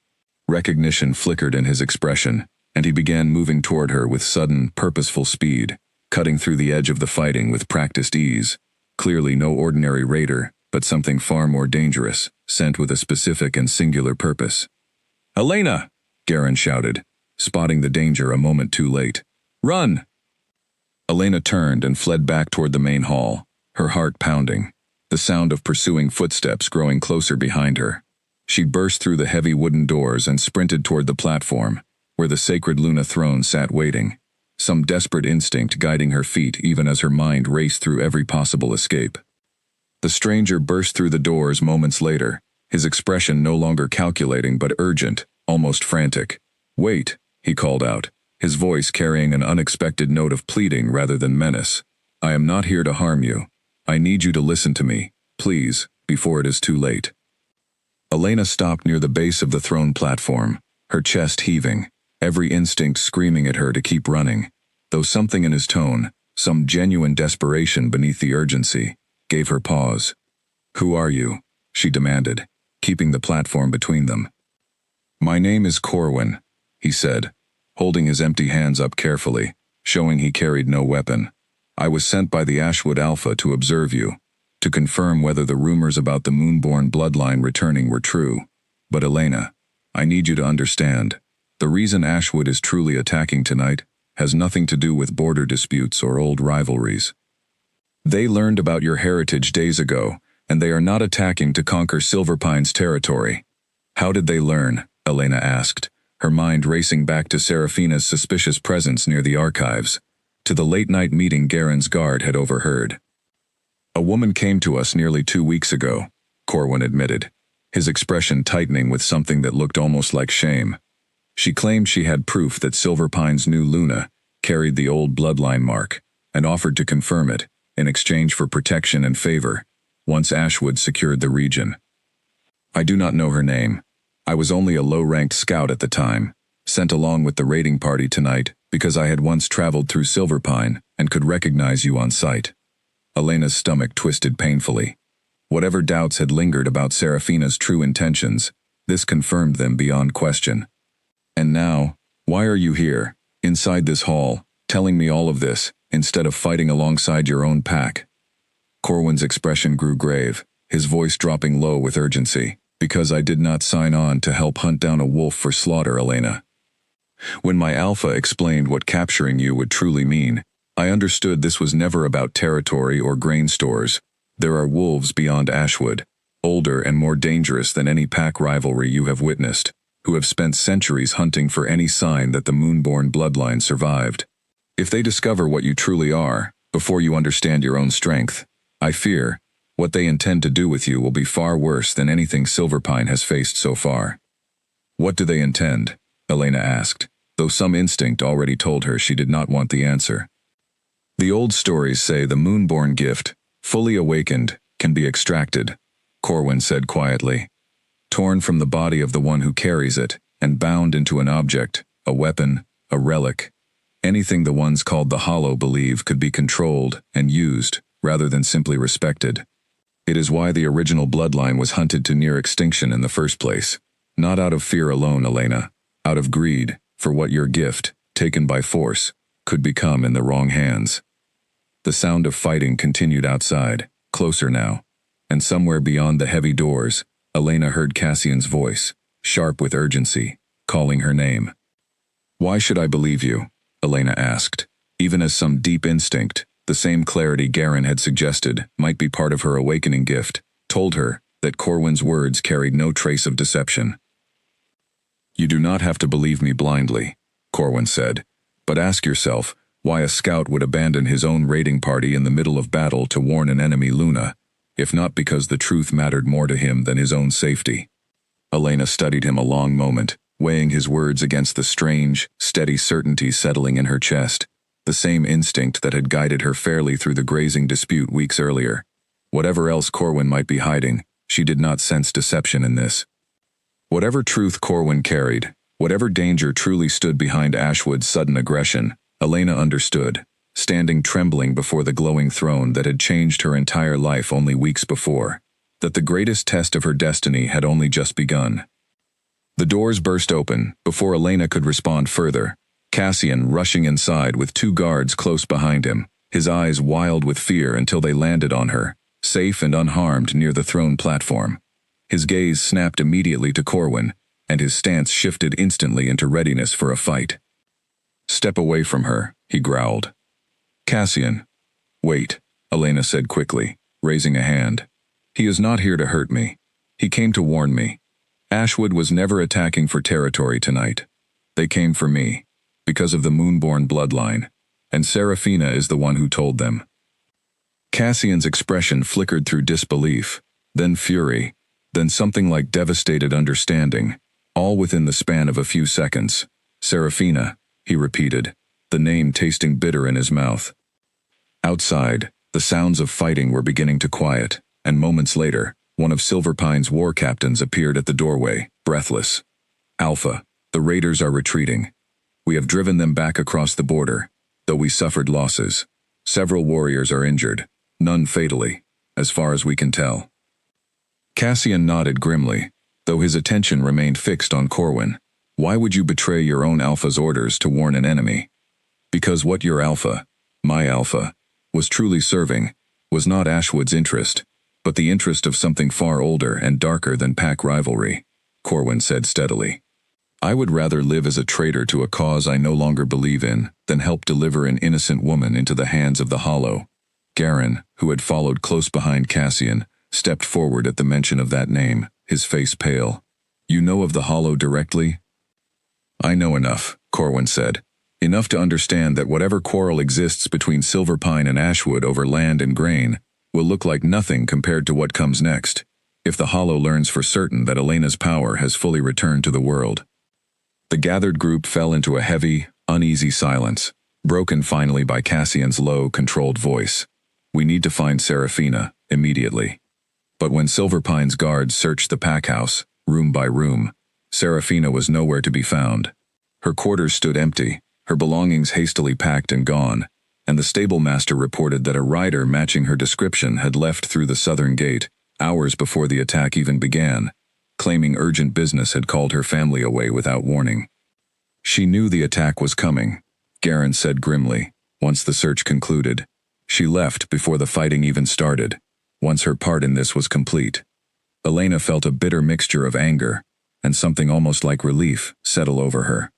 Recognition flickered in his expression, and he began moving toward her with sudden, purposeful speed, cutting through the edge of the fighting with practiced ease. Clearly no ordinary raider, but something far more dangerous, sent with a specific and singular purpose. "Elena!" Garen shouted, spotting the danger a moment too late. "Run!" Elena turned and fled back toward the main hall, her heart pounding, the sound of pursuing footsteps growing closer behind her. She burst through the heavy wooden doors and sprinted toward the platform, where the sacred Luna throne sat waiting, some desperate instinct guiding her feet even as her mind raced through every possible escape. The stranger burst through the doors moments later, his expression no longer calculating but urgent, almost frantic. "Wait," he called out, his voice carrying an unexpected note of pleading rather than menace. "I am not here to harm you. I need you to listen to me, please, before it is too late." Elena stopped near the base of the throne platform, her chest heaving, every instinct screaming at her to keep running, though something in his tone, some genuine desperation beneath the urgency, gave her pause. "Who are you?" she demanded, keeping the platform between them. "My name is Corwin," he said, holding his empty hands up carefully, showing he carried no weapon. "I was sent by the Ashwood Alpha to observe you, to confirm whether the rumors about the Moonborn bloodline returning were true. But Elena, I need you to understand, the reason Ashwood is truly attacking tonight has nothing to do with border disputes or old rivalries. They learned about your heritage days ago, and they are not attacking to conquer Silverpine's territory." "How did they learn?" Elena asked, her mind racing back to Seraphina's suspicious presence near the archives, to the late-night meeting Garen's guard had overheard. "A woman came to us nearly 2 weeks ago," Corwin admitted, his expression tightening with something that looked almost like shame. "She claimed she had proof that Silverpine's new Luna carried the old bloodline mark, and offered to confirm it, in exchange for protection and favor, once Ashwood secured the region. I do not know her name. I was only a low-ranked scout at the time, sent along with the raiding party tonight because I had once traveled through Silverpine and could recognize you on sight." Elena's stomach twisted painfully. Whatever doubts had lingered about Seraphina's true intentions, this confirmed them beyond question. "And now, why are you here, inside this hall, telling me all of this, instead of fighting alongside your own pack?" Corwin's expression grew grave, his voice dropping low with urgency. "Because I did not sign on to help hunt down a wolf for slaughter, Elena. When my alpha explained what capturing you would truly mean, I understood this was never about territory or grain stores. There are wolves beyond Ashwood, older and more dangerous than any pack rivalry you have witnessed, who have spent centuries hunting for any sign that the Moonborn bloodline survived. If they discover what you truly are, before you understand your own strength, I fear what they intend to do with you will be far worse than anything Silverpine has faced so far." "What do they intend?" Elena asked, though some instinct already told her she did not want the answer. "The old stories say the Moonborn gift, fully awakened, can be extracted," Corwin said quietly. "Torn from the body of the one who carries it, and bound into an object, a weapon, a relic. Anything the ones called the Hollow believe could be controlled and used, rather than simply respected. It is why the original bloodline was hunted to near extinction in the first place. Not out of fear alone, Elena, out of greed for what your gift, taken by force, could become in the wrong hands." The sound of fighting continued outside, closer now, and somewhere beyond the heavy doors, Elena heard Cassian's voice, sharp with urgency, calling her name. "Why should I believe you?" Elena asked, even as some deep instinct, the same clarity Garen had suggested might be part of her awakening gift, told her that Corwin's words carried no trace of deception. "You do not have to believe me blindly," Corwin said, "but ask yourself why a scout would abandon his own raiding party in the middle of battle to warn an enemy Luna, if not because the truth mattered more to him than his own safety." Elena studied him a long moment, weighing his words against the strange, steady certainty settling in her chest, the same instinct that had guided her fairly through the grazing dispute weeks earlier. Whatever else Corwin might be hiding, she did not sense deception in this. Whatever truth Corwin carried, whatever danger truly stood behind Ashwood's sudden aggression, Elena understood, standing trembling before the glowing throne that had changed her entire life only weeks before, that the greatest test of her destiny had only just begun. The doors burst open before Elena could respond further, Cassian rushing inside with 2 guards close behind him, his eyes wild with fear until they landed on her, safe and unharmed near the throne platform. His gaze snapped immediately to Corwin, and his stance shifted instantly into readiness for a fight. "Step away from her," he growled. "Cassian." "Wait," Elena said quickly, raising a hand. "He is not here to hurt me. He came to warn me. Ashwood was never attacking for territory tonight. They came for me, because of the Moonborn bloodline, and Seraphina is the one who told them." Cassian's expression flickered through disbelief, then fury, then something like devastated understanding, all within the span of a few seconds. "Seraphina," he repeated, the name tasting bitter in his mouth. Outside, the sounds of fighting were beginning to quiet, and moments later, one of Silverpine's war captains appeared at the doorway, breathless. "Alpha, the raiders are retreating. We have driven them back across the border, though we suffered losses. Several warriors are injured, none fatally, as far as we can tell." Cassian nodded grimly, though his attention remained fixed on Corwin. "Why would you betray your own Alpha's orders to warn an enemy?" "Because what your Alpha, my Alpha, was truly serving was not Ashwood's interest, but the interest of something far older and darker than pack rivalry," Corwin said steadily. "I would rather live as a traitor to a cause I no longer believe in than help deliver an innocent woman into the hands of the Hollow." Garen, who had followed close behind Cassian, stepped forward at the mention of that name, his face pale. "You know of the Hollow directly?" "I know enough," Corwin said. "Enough to understand that whatever quarrel exists between Silverpine and Ashwood over land and grain will look like nothing compared to what comes next, if the Hollow learns for certain that Elena's power has fully returned to the world." The gathered group fell into a heavy, uneasy silence, broken finally by Cassian's low, controlled voice. "We need to find Seraphina, immediately." But when Silverpine's guards searched the pack house, room by room, Seraphina was nowhere to be found. Her quarters stood empty, her belongings hastily packed and gone, and the stable master reported that a rider matching her description had left through the southern gate, hours before the attack even began, claiming urgent business had called her family away without warning. "She knew the attack was coming," Garen said grimly, once the search concluded. "She left before the fighting even started, once her part in this was complete." Elena felt a bitter mixture of anger, and something almost like relief, settle over her.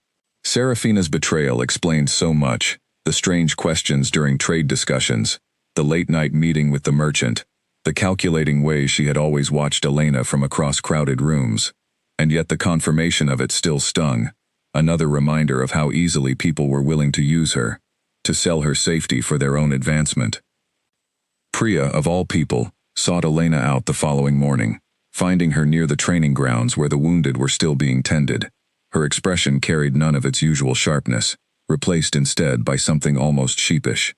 Seraphina's betrayal explained so much, the strange questions during trade discussions, the late-night meeting with the merchant, the calculating way she had always watched Elena from across crowded rooms, and yet the confirmation of it still stung, another reminder of how easily people were willing to use her, to sell her safety for their own advancement. Priya, of all people, sought Elena out the following morning, finding her near the training grounds where the wounded were still being tended. Her expression carried none of its usual sharpness, replaced instead by something almost sheepish.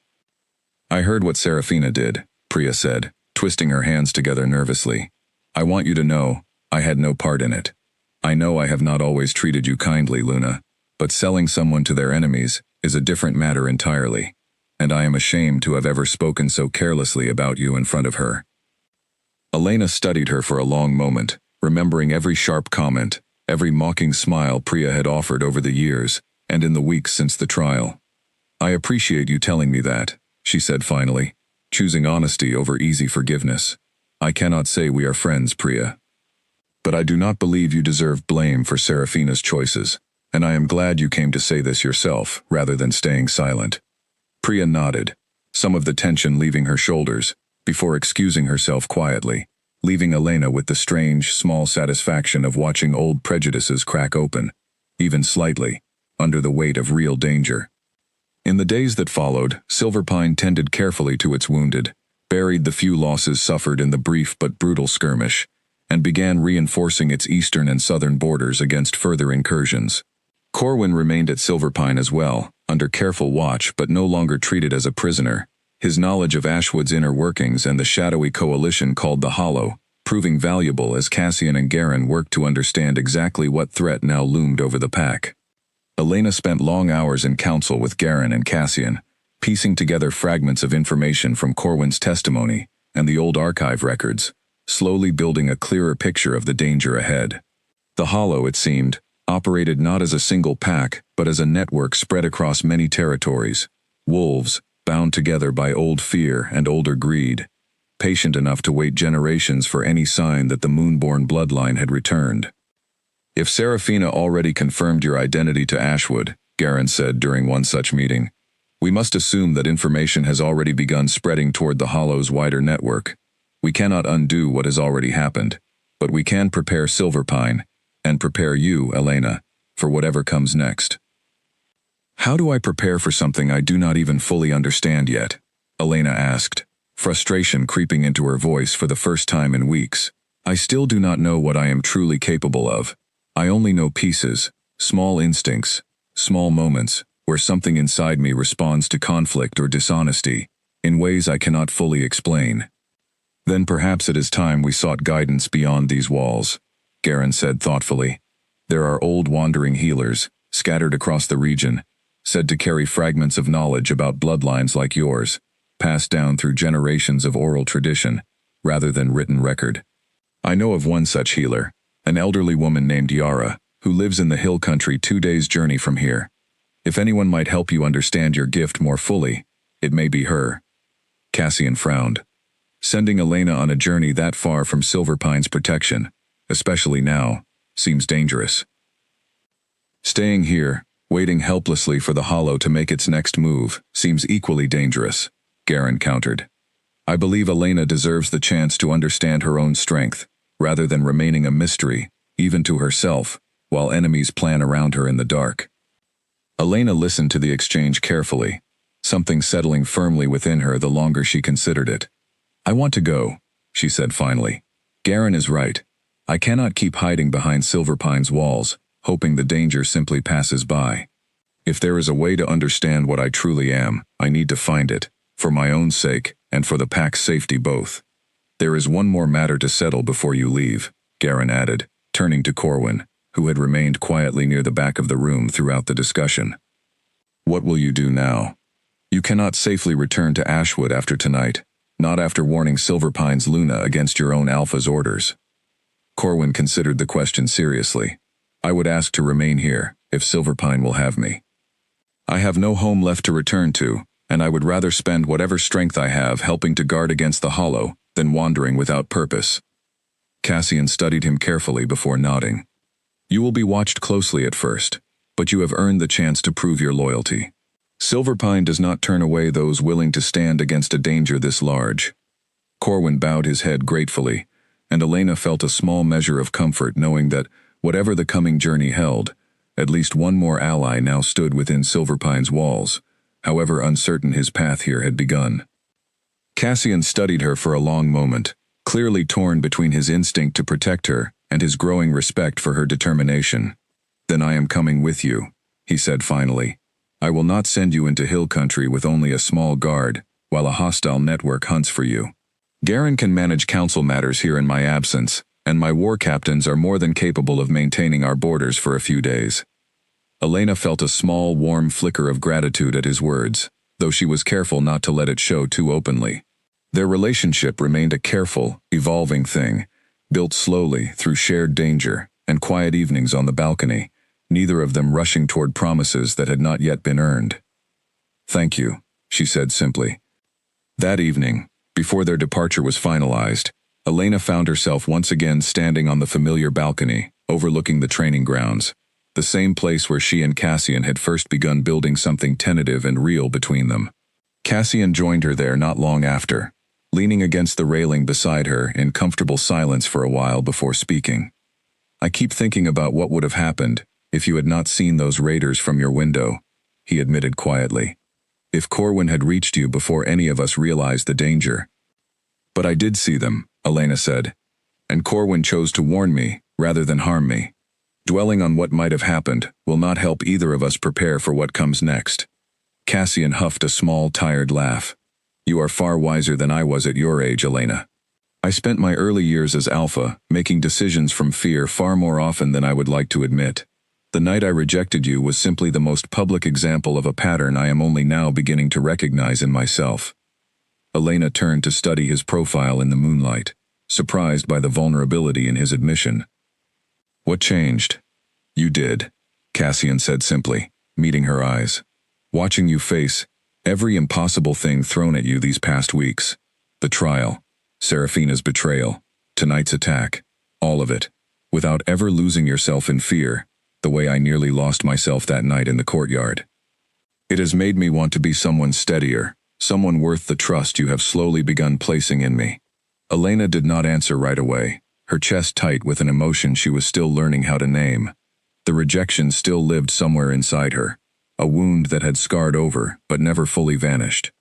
"I heard what Seraphina did," Priya said, twisting her hands together nervously. "I want you to know, I had no part in it. I know I have not always treated you kindly, Luna, but selling someone to their enemies is a different matter entirely, and I am ashamed to have ever spoken so carelessly about you in front of her." Elena studied her for a long moment, remembering every sharp comment, every mocking smile Priya had offered over the years, and in the weeks since the trial. "I appreciate you telling me that," she said finally, choosing honesty over easy forgiveness. "I cannot say we are friends, Priya. But I do not believe you deserve blame for Seraphina's choices, and I am glad you came to say this yourself, rather than staying silent." Priya nodded, some of the tension leaving her shoulders, before excusing herself quietly, leaving Elena with the strange, small satisfaction of watching old prejudices crack open, even slightly, under the weight of real danger. In the days that followed, Silverpine tended carefully to its wounded, buried the few losses suffered in the brief but brutal skirmish, and began reinforcing its eastern and southern borders against further incursions. Corwin remained at Silverpine as well, under careful watch but no longer treated as a prisoner, his knowledge of Ashwood's inner workings and the shadowy coalition called the Hollow, proving valuable as Cassian and Garen worked to understand exactly what threat now loomed over the pack. Elena spent long hours in council with Garen and Cassian, piecing together fragments of information from Corwin's testimony and the old archive records, slowly building a clearer picture of the danger ahead. The Hollow, it seemed, operated not as a single pack, but as a network spread across many territories, wolves, bound together by old fear and older greed, patient enough to wait generations for any sign that the Moonborn bloodline had returned. If Serafina already confirmed your identity to Ashwood, Garen said during one such meeting, we must assume that information has already begun spreading toward the Hollow's wider network. We cannot undo what has already happened, but we can prepare Silverpine, and prepare you, Elena, for whatever comes next. How do I prepare for something I do not even fully understand yet? Elena asked, frustration creeping into her voice for the first time in weeks. I still do not know what I am truly capable of. I only know pieces, small instincts, small moments, where something inside me responds to conflict or dishonesty, in ways I cannot fully explain. Then perhaps it is time we sought guidance beyond these walls, Garen said thoughtfully. There are old wandering healers, scattered across the region, said to carry fragments of knowledge about bloodlines like yours, passed down through generations of oral tradition, rather than written record. I know of one such healer, an elderly woman named Yara, who lives in the hill country 2 days' journey from here. If anyone might help you understand your gift more fully, it may be her. Cassian frowned. Sending Elena on a journey that far from Silverpine's protection, especially now, seems dangerous. Staying here, waiting helplessly for the Hollow to make its next move, seems equally dangerous, Garen countered. I believe Elena deserves the chance to understand her own strength, rather than remaining a mystery, even to herself, while enemies plan around her in the dark. Elena listened to the exchange carefully, something settling firmly within her the longer she considered it. I want to go, she said finally. Garen is right. I cannot keep hiding behind Silverpine's walls, hoping the danger simply passes by. If there is a way to understand what I truly am, I need to find it, for my own sake, and for the pack's safety both. There is one more matter to settle before you leave, Garen added, turning to Corwin, who had remained quietly near the back of the room throughout the discussion. What will you do now? You cannot safely return to Ashwood after tonight, not after warning Silverpine's Luna against your own Alpha's orders. Corwin considered the question seriously. I would ask to remain here, if Silverpine will have me. I have no home left to return to, and I would rather spend whatever strength I have helping to guard against the Hollow than wandering without purpose. Cassian studied him carefully before nodding. You will be watched closely at first, but you have earned the chance to prove your loyalty. Silverpine does not turn away those willing to stand against a danger this large. Corwin bowed his head gratefully, and Elena felt a small measure of comfort knowing that, whatever the coming journey held, at least one more ally now stood within Silverpine's walls, however uncertain his path here had begun. Cassian studied her for a long moment, clearly torn between his instinct to protect her and his growing respect for her determination. Then I am coming with you, he said finally. I will not send you into hill country with only a small guard, while a hostile network hunts for you. Garen can manage council matters here in my absence, and my war captains are more than capable of maintaining our borders for a few days. Elena felt a small, warm flicker of gratitude at his words, though she was careful not to let it show too openly. Their relationship remained a careful, evolving thing, built slowly through shared danger and quiet evenings on the balcony, neither of them rushing toward promises that had not yet been earned. Thank you, she said simply. That evening, before their departure was finalized, Elena found herself once again standing on the familiar balcony, overlooking the training grounds, the same place where she and Cassian had first begun building something tentative and real between them. Cassian joined her there not long after, leaning against the railing beside her in comfortable silence for a while before speaking. "I keep thinking about what would have happened if you had not seen those raiders from your window," he admitted quietly. "If Corwin had reached you before any of us realized the danger." "But I did see them," Elena said. "And Corwin chose to warn me rather than harm me. Dwelling on what might have happened will not help either of us prepare for what comes next." Cassian huffed a small, tired laugh. "You are far wiser than I was at your age, Elena. I spent my early years as alpha, making decisions from fear far more often than I would like to admit. The night I rejected you was simply the most public example of a pattern I am only now beginning to recognize in myself." Elena turned to study his profile in the moonlight, surprised by the vulnerability in his admission. "What changed?" "You did," Cassian said simply, meeting her eyes. "Watching you face every impossible thing thrown at you these past weeks. The trial, Serafina's betrayal, tonight's attack, all of it, without ever losing yourself in fear, the way I nearly lost myself that night in the courtyard. It has made me want to be someone steadier, someone worth the trust you have slowly begun placing in me." Elena did not answer right away, her chest tight with an emotion she was still learning how to name. The rejection still lived somewhere inside her, a wound that had scarred over but never fully vanished.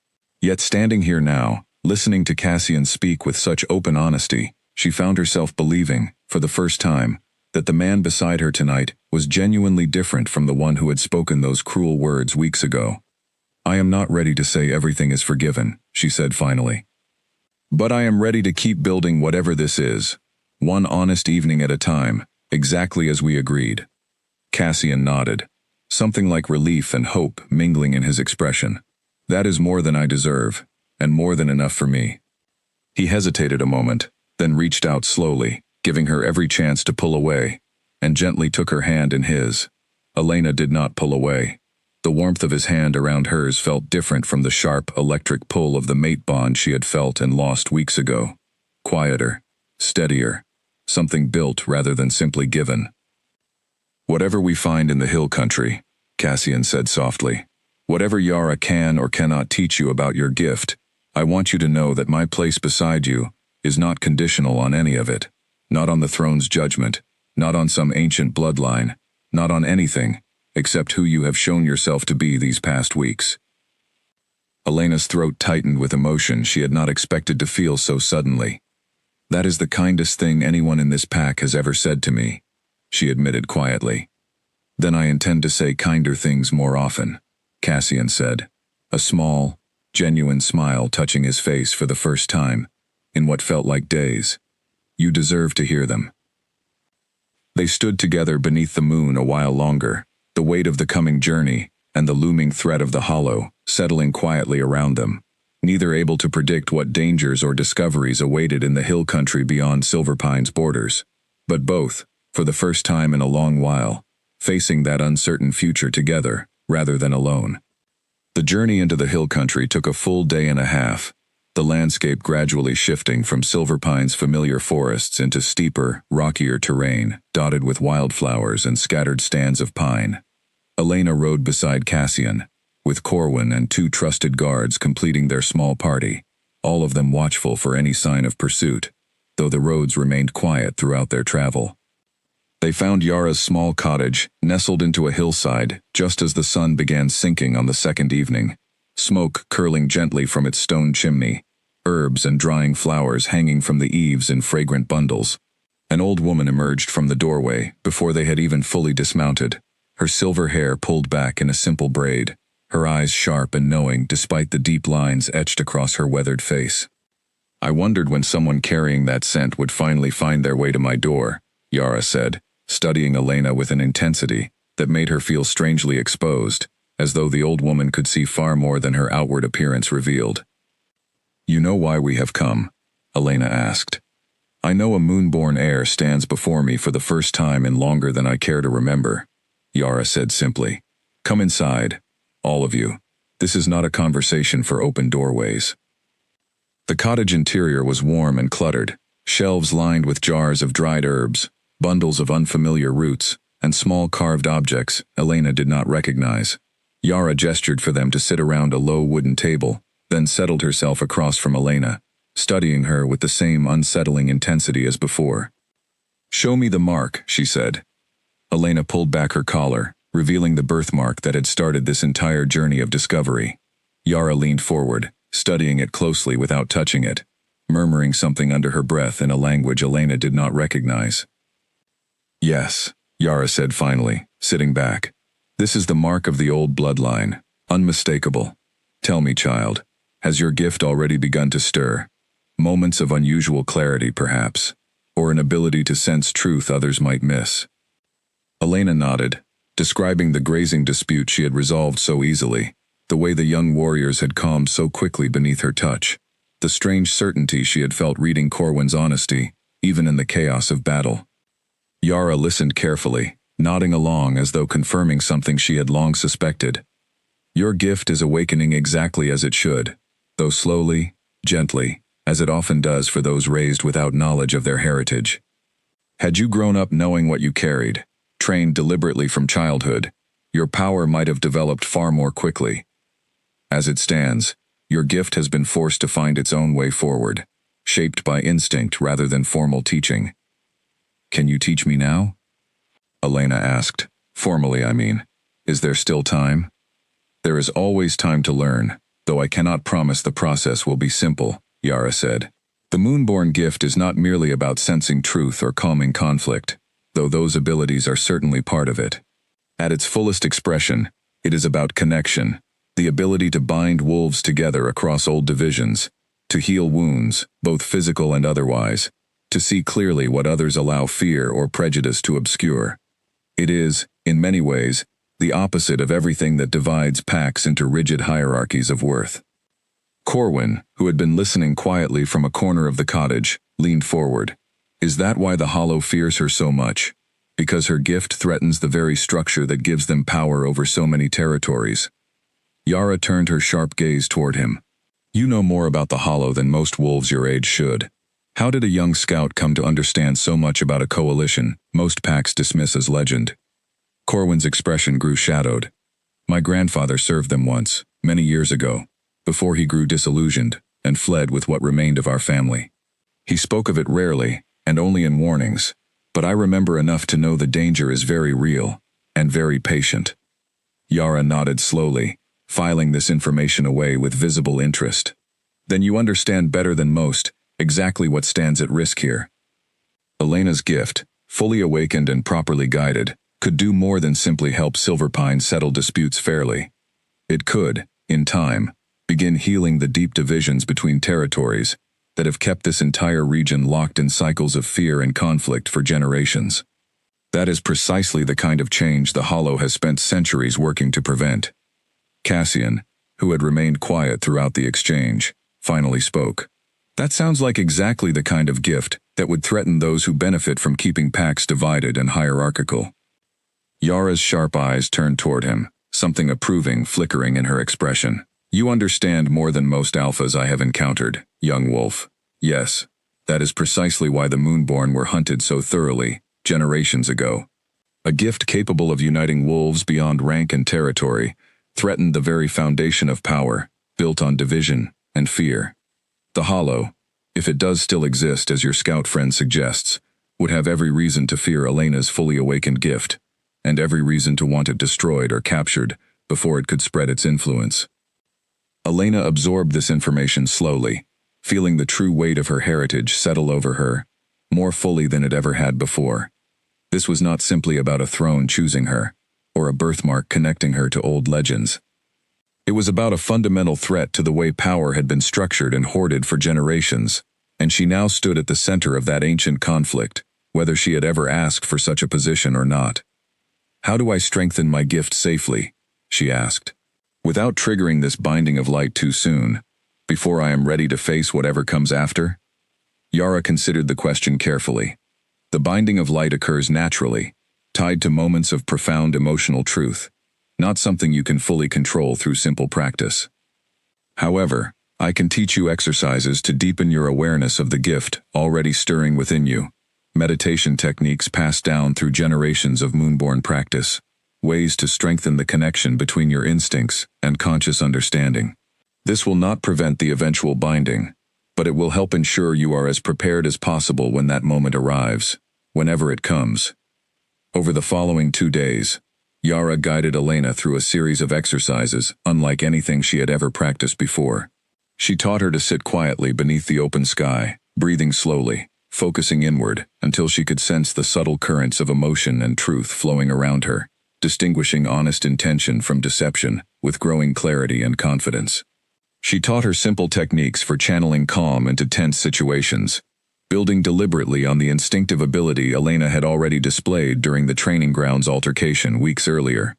Yet standing here now, listening to Cassian speak with such open honesty, she found herself believing, for the first time, that the man beside her tonight was genuinely different from the one who had spoken those cruel words weeks ago. "I am not ready to say everything is forgiven," she said finally. "But I am ready to keep building whatever this is, one honest evening at a time, exactly as we agreed." Cassian nodded, something like relief and hope mingling in his expression. "That is more than I deserve, and more than enough for me." He hesitated a moment, then reached out slowly, giving her every chance to pull away, and gently took her hand in his. Elena did not pull away. The warmth of his hand around hers felt different from the sharp, electric pull of the mate bond she had felt and lost weeks ago. Quieter, steadier, something built rather than simply given. "Whatever we find in the hill country," Cassian said softly, "whatever Yara can or cannot teach you about your gift, I want you to know that my place beside you is not conditional on any of it. Not on the throne's judgment, not on some ancient bloodline, not on anything, except who you have shown yourself to be these past weeks." Elena's throat tightened with emotion she had not expected to feel so suddenly. "That is the kindest thing anyone in this pack has ever said to me," she admitted quietly. "Then I intend to say kinder things more often," Cassian said, a small, genuine smile touching his face for the first time, in what felt like days. "You deserve to hear them." They stood together beneath the moon a while longer, the weight of the coming journey and the looming threat of the hollow settling quietly around them, neither able to predict what dangers or discoveries awaited in the hill country beyond Silverpine's borders, but both, for the first time in a long while, facing that uncertain future together rather than alone. The journey into the hill country took a full day and a half, the landscape gradually shifting from Silverpine's familiar forests into steeper, rockier terrain, dotted with wildflowers and scattered stands of pine. Elena rode beside Cassian, with Corwin and 2 trusted guards completing their small party, all of them watchful for any sign of pursuit, though the roads remained quiet throughout their travel. They found Yara's small cottage, nestled into a hillside, just as the sun began sinking on the second evening, smoke curling gently from its stone chimney, herbs and drying flowers hanging from the eaves in fragrant bundles. An old woman emerged from the doorway before they had even fully dismounted, her silver hair pulled back in a simple braid, her eyes sharp and knowing despite the deep lines etched across her weathered face. "I wondered when someone carrying that scent would finally find their way to my door," Yara said, studying Elena with an intensity that made her feel strangely exposed, as though the old woman could see far more than her outward appearance revealed. "You know why we have come?" Elena asked. "I know a moon-born heir stands before me for the first time in longer than I care to remember," Yara said simply. "Come inside, all of you. This is not a conversation for open doorways." The cottage interior was warm and cluttered, shelves lined with jars of dried herbs, bundles of unfamiliar roots, and small carved objects Elena did not recognize. Yara gestured for them to sit around a low wooden table, then settled herself across from Elena, studying her with the same unsettling intensity as before. "Show me the mark," she said. Elena pulled back her collar, revealing the birthmark that had started this entire journey of discovery. Yara leaned forward, studying it closely without touching it, murmuring something under her breath in a language Elena did not recognize. "Yes," Yara said finally, sitting back. "This is the mark of the old bloodline, unmistakable. Tell me, child, has your gift already begun to stir? Moments of unusual clarity, perhaps, or an ability to sense truth others might miss?" Elena nodded, describing the grazing dispute she had resolved so easily, the way the young warriors had calmed so quickly beneath her touch, the strange certainty she had felt reading Corwin's honesty, even in the chaos of battle. Yara listened carefully, nodding along as though confirming something she had long suspected. "Your gift is awakening exactly as it should, though slowly, gently, as it often does for those raised without knowledge of their heritage. Had you grown up knowing what you carried, trained deliberately from childhood, your power might have developed far more quickly. As it stands, your gift has been forced to find its own way forward, shaped by instinct rather than formal teaching." "Can you teach me now?" Elena asked. "Formally, I mean. Is there still time?" "There is always time to learn, though I cannot promise the process will be simple," Yara said. "The Moonborn gift is not merely about sensing truth or calming conflict, though those abilities are certainly part of it. At its fullest expression, it is about connection, the ability to bind wolves together across old divisions, to heal wounds, both physical and otherwise, to see clearly what others allow fear or prejudice to obscure. It is, in many ways, the opposite of everything that divides packs into rigid hierarchies of worth." Corwin, who had been listening quietly from a corner of the cottage, leaned forward. "Is that why the Hollow fears her so much? Because her gift threatens the very structure that gives them power over so many territories?" Yara turned her sharp gaze toward him. "You know more about the Hollow than most wolves your age should. How did a young scout come to understand so much about a coalition most packs dismiss as legend?" Corwin's expression grew shadowed. "My grandfather served them once, many years ago, before he grew disillusioned and fled with what remained of our family. He spoke of it rarely, and only in warnings, but I remember enough to know the danger is very real, and very patient." Yara nodded slowly, filing this information away with visible interest. "Then you understand better than most exactly what stands at risk here. Elena's gift, fully awakened and properly guided, could do more than simply help Silverpine settle disputes fairly. It could, in time, begin healing the deep divisions between territories that have kept this entire region locked in cycles of fear and conflict for generations. That is precisely the kind of change the Hollow has spent centuries working to prevent." Cassian, who had remained quiet throughout the exchange, finally spoke. "That sounds like exactly the kind of gift that would threaten those who benefit from keeping packs divided and hierarchical." Yara's sharp eyes turned toward him, something approving flickering in her expression. "You understand more than most alphas I have encountered, young wolf. Yes, that is precisely why the Moonborn were hunted so thoroughly, generations ago. A gift capable of uniting wolves beyond rank and territory threatened the very foundation of power, built on division and fear. The Hollow, if it does still exist as your scout friend suggests, would have every reason to fear Elena's fully awakened gift, and every reason to want it destroyed or captured before it could spread its influence." Elena absorbed this information slowly, feeling the true weight of her heritage settle over her, more fully than it ever had before. This was not simply about a throne choosing her, or a birthmark connecting her to old legends. It was about a fundamental threat to the way power had been structured and hoarded for generations, and she now stood at the center of that ancient conflict, whether she had ever asked for such a position or not. "How do I strengthen my gift safely?" she asked. "Without triggering this binding of light too soon, before I am ready to face whatever comes after?" Yara considered the question carefully. The binding of light occurs naturally, tied to moments of profound emotional truth, not something you can fully control through simple practice. "However, I can teach you exercises to deepen your awareness of the gift already stirring within you, meditation techniques passed down through generations of Moonborn practice, ways to strengthen the connection between your instincts and conscious understanding." This will not prevent the eventual binding, but it will help ensure you are as prepared as possible when that moment arrives, whenever it comes. Over the following 2 days, Yara guided Elena through a series of exercises unlike anything she had ever practiced before. She taught her to sit quietly beneath the open sky, breathing slowly, focusing inward until she could sense the subtle currents of emotion and truth flowing around her, distinguishing honest intention from deception with growing clarity and confidence. She taught her simple techniques for channeling calm into tense situations, building deliberately on the instinctive ability Elena had already displayed during the training grounds altercation weeks earlier.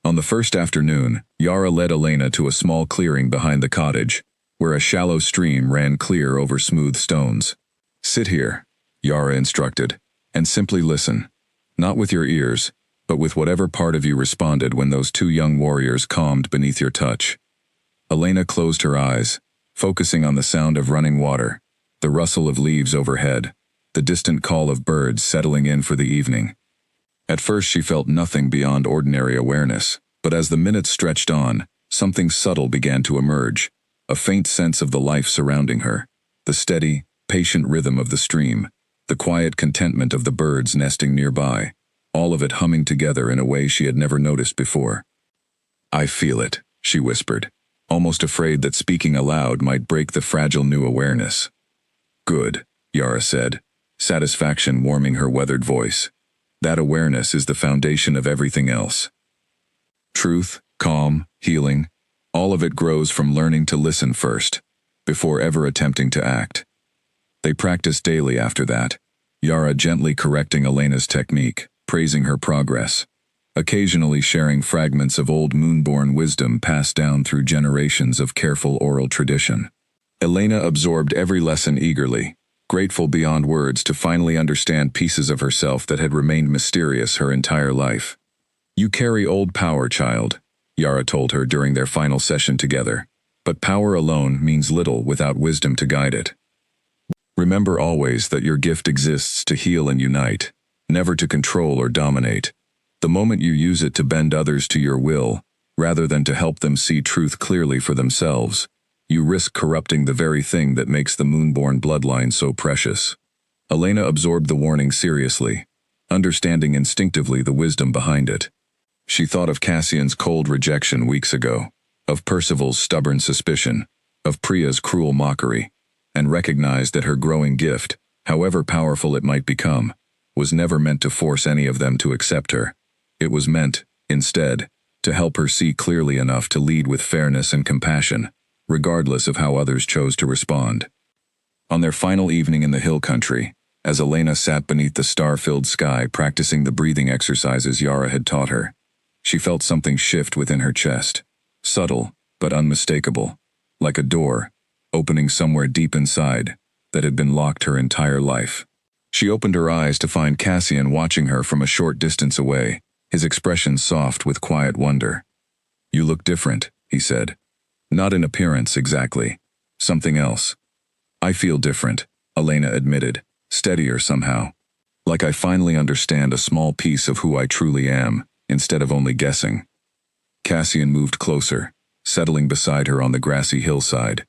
On the first afternoon, Yara led Elena to a small clearing behind the cottage, where a shallow stream ran clear over smooth stones. "Sit here," Yara instructed, "and simply listen. Not with your ears, but with whatever part of you responded when those 2 young warriors calmed beneath your touch." Elena closed her eyes, focusing on the sound of running water, the rustle of leaves overhead, the distant call of birds settling in for the evening. At first she felt nothing beyond ordinary awareness, but as the minutes stretched on, something subtle began to emerge, a faint sense of the life surrounding her, the steady, patient rhythm of the stream, the quiet contentment of the birds nesting nearby, all of it humming together in a way she had never noticed before. "I feel it," she whispered, almost afraid that speaking aloud might break the fragile new awareness. "Good," Yara said, satisfaction warming her weathered voice. "That awareness is the foundation of everything else. Truth, calm, healing, all of it grows from learning to listen first, before ever attempting to act." They practiced daily after that, Yara gently correcting Elena's technique, praising her progress, occasionally sharing fragments of old moonborn wisdom passed down through generations of careful oral tradition. Elena absorbed every lesson eagerly, grateful beyond words to finally understand pieces of herself that had remained mysterious her entire life. "You carry old power, child," Yara told her during their final session together, "but power alone means little without wisdom to guide it. Remember always that your gift exists to heal and unite, never to control or dominate. The moment you use it to bend others to your will, rather than to help them see truth clearly for themselves, you risk corrupting the very thing that makes the moonborn bloodline so precious." Elena absorbed the warning seriously, understanding instinctively the wisdom behind it. She thought of Cassian's cold rejection weeks ago, of Percival's stubborn suspicion, of Priya's cruel mockery, and recognized that her growing gift, however powerful it might become, was never meant to force any of them to accept her. It was meant, instead, to help her see clearly enough to lead with fairness and compassion, regardless of how others chose to respond. On their final evening in the hill country, as Elena sat beneath the star-filled sky practicing the breathing exercises Yara had taught her, she felt something shift within her chest, subtle but unmistakable, like a door, opening somewhere deep inside, that had been locked her entire life. She opened her eyes to find Cassian watching her from a short distance away, his expression soft with quiet wonder. "You look different," he said. "Not in appearance, exactly. Something else." "I feel different," Elena admitted, steadier somehow. "Like I finally understand a small piece of who I truly am, instead of only guessing." Cassian moved closer, settling beside her on the grassy hillside.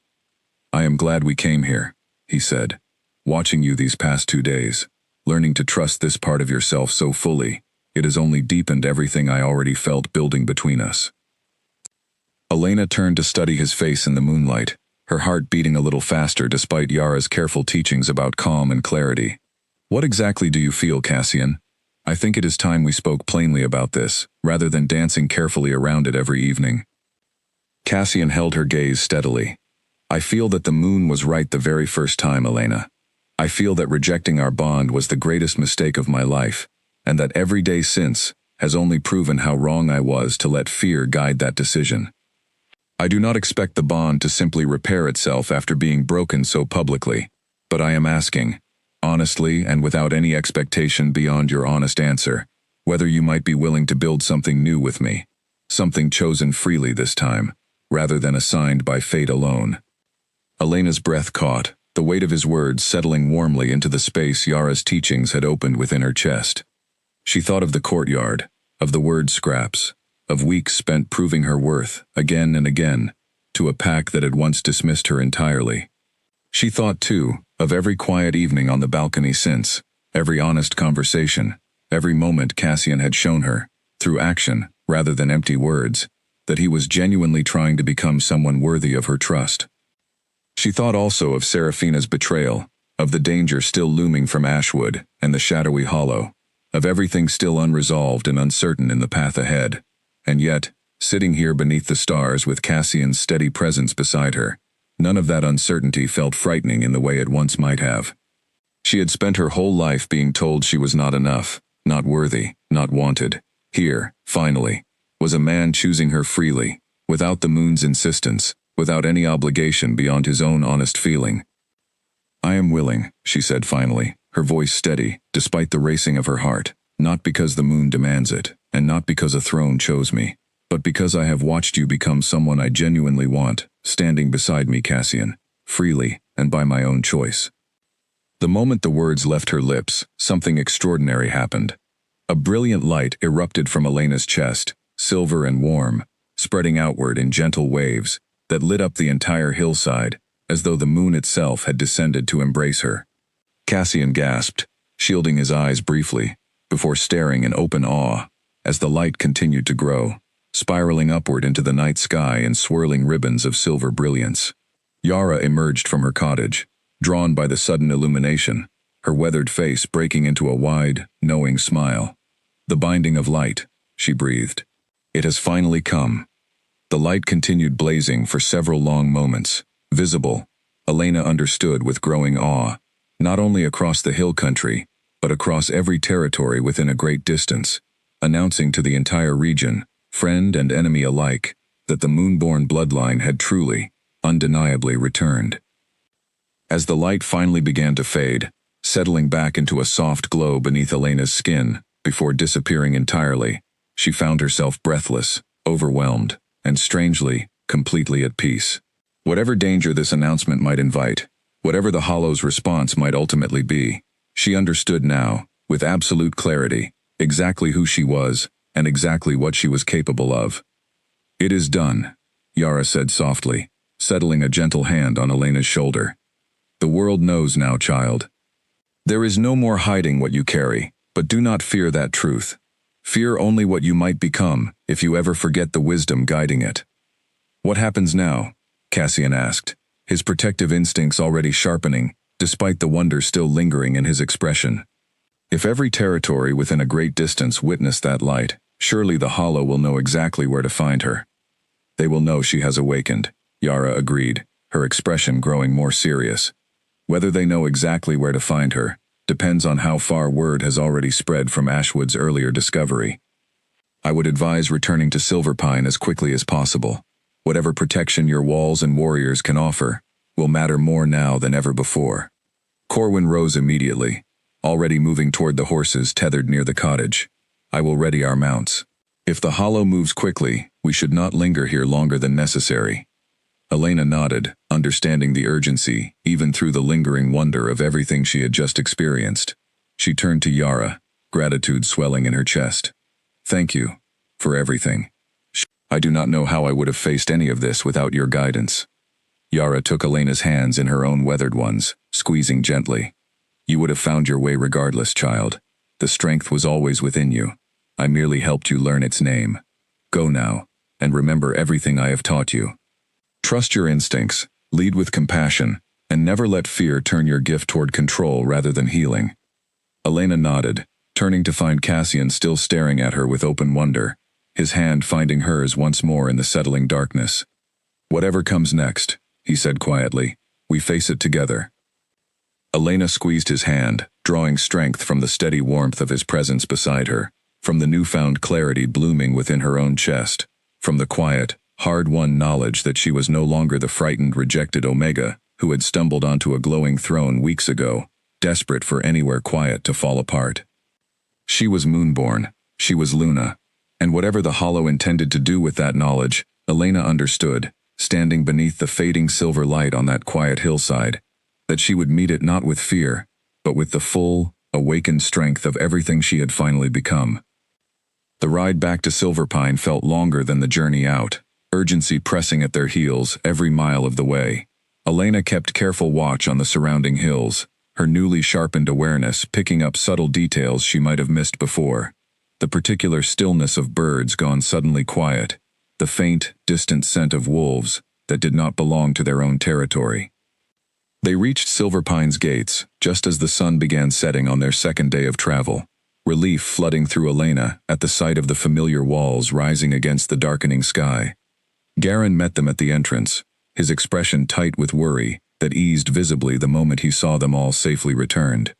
"I am glad we came here," he said. "Watching you these past 2 days, learning to trust this part of yourself so fully, it has only deepened everything I already felt building between us." Elena turned to study his face in the moonlight, her heart beating a little faster despite Yara's careful teachings about calm and clarity. "What exactly do you feel, Cassian? I think it is time we spoke plainly about this, rather than dancing carefully around it every evening." Cassian held her gaze steadily. "I feel that the moon was right the very first time, Elena. I feel that rejecting our bond was the greatest mistake of my life, and that every day since has only proven how wrong I was to let fear guide that decision. I do not expect the bond to simply repair itself after being broken so publicly, but I am asking, honestly and without any expectation beyond your honest answer, whether you might be willing to build something new with me, something chosen freely this time, rather than assigned by fate alone." Elena's breath caught, the weight of his words settling warmly into the space Yara's teachings had opened within her chest. She thought of the courtyard, of the word scraps, of weeks spent proving her worth, again and again, to a pack that had once dismissed her entirely. She thought, too, of every quiet evening on the balcony since, every honest conversation, every moment Cassian had shown her, through action rather than empty words, that he was genuinely trying to become someone worthy of her trust. She thought also of Seraphina's betrayal, of the danger still looming from Ashwood and the shadowy hollow, of everything still unresolved and uncertain in the path ahead. And yet, sitting here beneath the stars with Cassian's steady presence beside her, none of that uncertainty felt frightening in the way it once might have. She had spent her whole life being told she was not enough, not worthy, not wanted. Here, finally, was a man choosing her freely, without the moon's insistence, without any obligation beyond his own honest feeling. "I am willing," she said finally, her voice steady, despite the racing of her heart, "not because the moon demands it, and not because a throne chose me, but because I have watched you become someone I genuinely want, standing beside me, Cassian, freely, and by my own choice." The moment the words left her lips, something extraordinary happened. A brilliant light erupted from Elena's chest, silver and warm, spreading outward in gentle waves, that lit up the entire hillside, as though the moon itself had descended to embrace her. Cassian gasped, shielding his eyes briefly, before staring in open awe, as the light continued to grow, spiraling upward into the night sky in swirling ribbons of silver brilliance. Yara emerged from her cottage, drawn by the sudden illumination, her weathered face breaking into a wide, knowing smile. "The binding of light," she breathed. "It has finally come." The light continued blazing for several long moments, visible, Elena understood with growing awe, not only across the hill country, but across every territory within a great distance, announcing to the entire region, friend and enemy alike, that the moonborn bloodline had truly, undeniably returned. As the light finally began to fade, settling back into a soft glow beneath Elena's skin, before disappearing entirely, she found herself breathless, overwhelmed, and strangely, completely at peace. Whatever danger this announcement might invite, whatever the Hollow's response might ultimately be, she understood now, with absolute clarity, exactly who she was, and exactly what she was capable of. "It is done," Yara said softly, settling a gentle hand on Elena's shoulder. "The world knows now, child. There is no more hiding what you carry, but do not fear that truth. Fear only what you might become if you ever forget the wisdom guiding it." "What happens now?" Cassian asked, his protective instincts already sharpening, despite the wonder still lingering in his expression. "If every territory within a great distance witnessed that light, surely the Hollow will know exactly where to find her." "They will know she has awakened," Yara agreed, her expression growing more serious. "Whether they know exactly where to find her depends on how far word has already spread from Ashwood's earlier discovery. I would advise returning to Silverpine as quickly as possible. Whatever protection your walls and warriors can offer will matter more now than ever before." Corwin rose immediately, already moving toward the horses tethered near the cottage. "I will ready our mounts. If the Hollow moves quickly, we should not linger here longer than necessary." Elena nodded, understanding the urgency, even through the lingering wonder of everything she had just experienced. She turned to Yara, gratitude swelling in her chest. "Thank you. For everything. I do not know how I would have faced any of this without your guidance." Yara took Elena's hands in her own weathered ones, squeezing gently. "You would have found your way regardless, child. The strength was always within you. I merely helped you learn its name. Go now, and remember everything I have taught you. Trust your instincts, lead with compassion, and never let fear turn your gift toward control rather than healing." Elena nodded, turning to find Cassian still staring at her with open wonder, his hand finding hers once more in the settling darkness. "Whatever comes next," he said quietly, "we face it together." Elena squeezed his hand, drawing strength from the steady warmth of his presence beside her, from the newfound clarity blooming within her own chest, from the quiet, hard-won knowledge that she was no longer the frightened, rejected Omega who had stumbled onto a glowing throne weeks ago, desperate for anywhere quiet to fall apart. She was Moonborn, she was Luna, and whatever the Hollow intended to do with that knowledge, Elena understood, standing beneath the fading silver light on that quiet hillside, that she would meet it not with fear, but with the full, awakened strength of everything she had finally become. The ride back to Silverpine felt longer than the journey out, urgency pressing at their heels every mile of the way. Elena kept careful watch on the surrounding hills, her newly sharpened awareness picking up subtle details she might have missed before. The particular stillness of birds gone suddenly quiet, the faint, distant scent of wolves that did not belong to their own territory. They reached Silver Pine's gates just as the sun began setting on their second day of travel, relief flooding through Elena at the sight of the familiar walls rising against the darkening sky. Garin met them at the entrance, his expression tight with worry that eased visibly the moment he saw them all safely returned.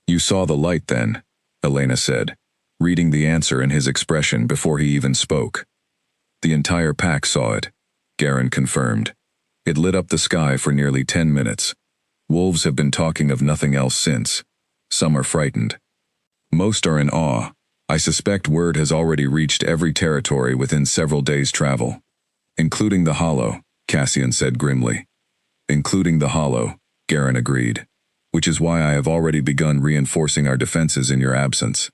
"You saw the light then," Elena said, reading the answer in his expression before he even spoke. "The entire pack saw it," Garin confirmed. "It lit up the sky for nearly 10 minutes. Wolves have been talking of nothing else since. Some are frightened. Most are in awe. I suspect word has already reached every territory within several days' travel." "Including the Hollow," Cassian said grimly. "Including the Hollow," Garin agreed. "Which is why I have already begun reinforcing our defenses in your absence.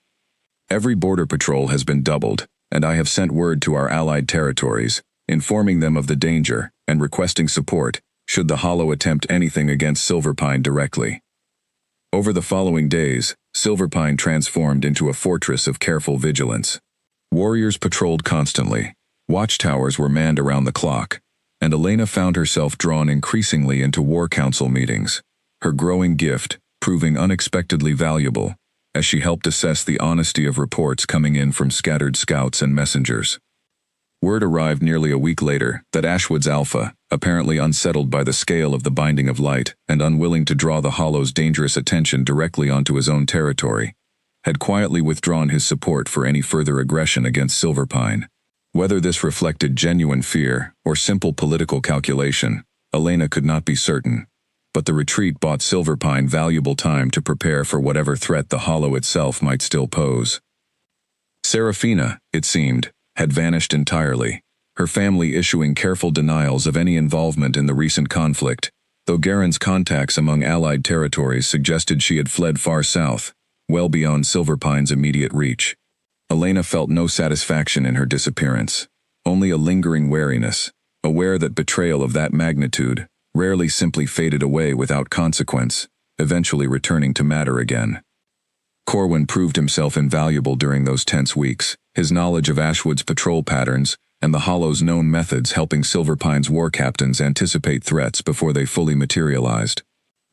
Every border patrol has been doubled, and I have sent word to our allied territories, informing them of the danger and requesting support should the Hollow attempt anything against Silverpine directly." Over the following days, Silverpine transformed into a fortress of careful vigilance. Warriors patrolled constantly, watchtowers were manned around the clock, and Elena found herself drawn increasingly into war council meetings, her growing gift proving unexpectedly valuable as she helped assess the honesty of reports coming in from scattered scouts and messengers. Word arrived nearly a week later that Ashwood's Alpha, apparently unsettled by the scale of the Binding of Light and unwilling to draw the Hollow's dangerous attention directly onto his own territory, had quietly withdrawn his support for any further aggression against Silverpine. Whether this reflected genuine fear or simple political calculation, Elena could not be certain, but the retreat bought Silverpine valuable time to prepare for whatever threat the Hollow itself might still pose. Serafina, it seemed, had vanished entirely, her family issuing careful denials of any involvement in the recent conflict, though Garin's contacts among allied territories suggested she had fled far south, well beyond Silverpine's immediate reach. Elena felt no satisfaction in her disappearance, only a lingering wariness, aware that betrayal of that magnitude rarely simply faded away without consequence, eventually returning to matter again. Corwin proved himself invaluable during those tense weeks, his knowledge of Ashwood's patrol patterns and the Hollow's known methods helping Silverpine's war captains anticipate threats before they fully materialized.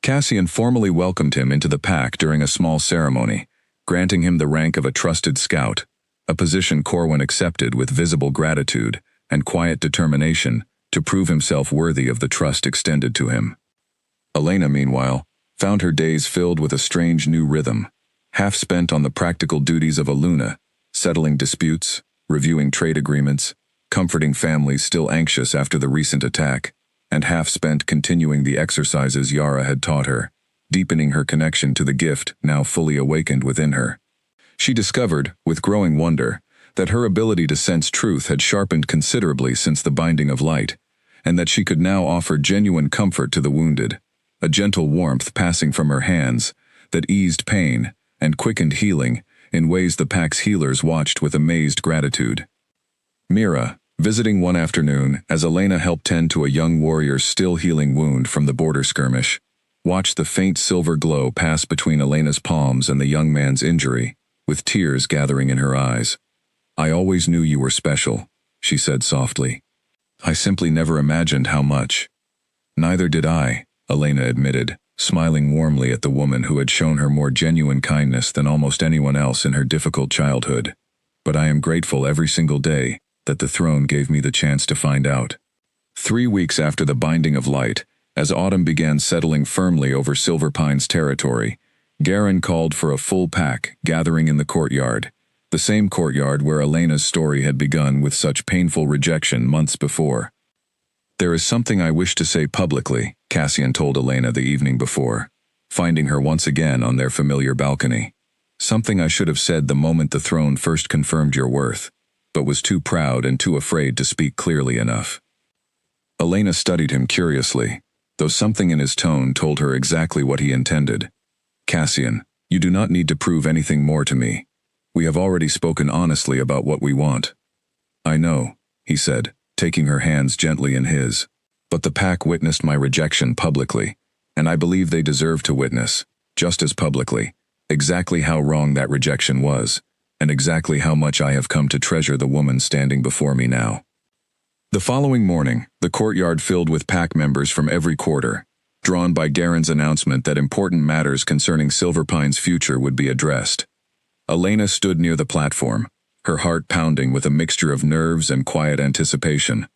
Cassian formally welcomed him into the pack during a small ceremony, granting him the rank of a trusted scout, a position Corwin accepted with visible gratitude and quiet determination to prove himself worthy of the trust extended to him. Elena, meanwhile, found her days filled with a strange new rhythm, half spent on the practical duties of a Luna, settling disputes, reviewing trade agreements, comforting families still anxious after the recent attack, and half spent continuing the exercises Yara had taught her, deepening her connection to the gift now fully awakened within her. She discovered, with growing wonder, that her ability to sense truth had sharpened considerably since the Binding of Light, and that she could now offer genuine comfort to the wounded, a gentle warmth passing from her hands that eased pain and quickened healing in ways the pack's healers watched with amazed gratitude. Mira, visiting one afternoon as Elena helped tend to a young warrior's still healing wound from the border skirmish, watched the faint silver glow pass between Elena's palms and the young man's injury, with tears gathering in her eyes. "I always knew you were special," she said softly. "I simply never imagined how much." "Neither did I," Elena admitted, smiling warmly at the woman who had shown her more genuine kindness than almost anyone else in her difficult childhood. "But I am grateful every single day that the throne gave me the chance to find out." 3 weeks after the Binding of Light, as autumn began settling firmly over Silverpine's territory, Garin called for a full pack gathering in the courtyard, the same courtyard where Elena's story had begun with such painful rejection months before. "There is something I wish to say publicly," Cassian told Elena the evening before, finding her once again on their familiar balcony. "Something I should have said the moment the throne first confirmed your worth, but was too proud and too afraid to speak clearly enough." Elena studied him curiously, though something in his tone told her exactly what he intended. "Cassian, you do not need to prove anything more to me. We have already spoken honestly about what we want." "I know," he said, taking her hands gently in his. But the pack witnessed my rejection publicly, and I believe they deserve to witness, just as publicly, exactly how wrong that rejection was, and exactly how much I have come to treasure the woman standing before me now. The following morning, the courtyard filled with pack members from every quarter, drawn by Garen's announcement that important matters concerning Silverpine's future would be addressed. Elena stood near the platform, her heart pounding with a mixture of nerves and quiet anticipation,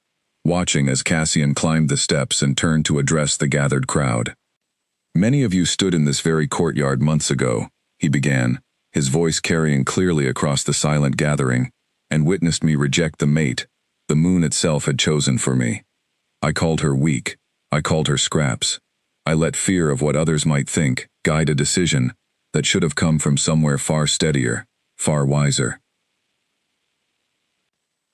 watching as Cassian climbed the steps and turned to address the gathered crowd. "Many of you stood in this very courtyard months ago," he began, his voice carrying clearly across the silent gathering, "and witnessed me reject the mate the moon itself had chosen for me. I called her weak. I called her scraps. I let fear of what others might think guide a decision that should have come from somewhere far steadier, far wiser."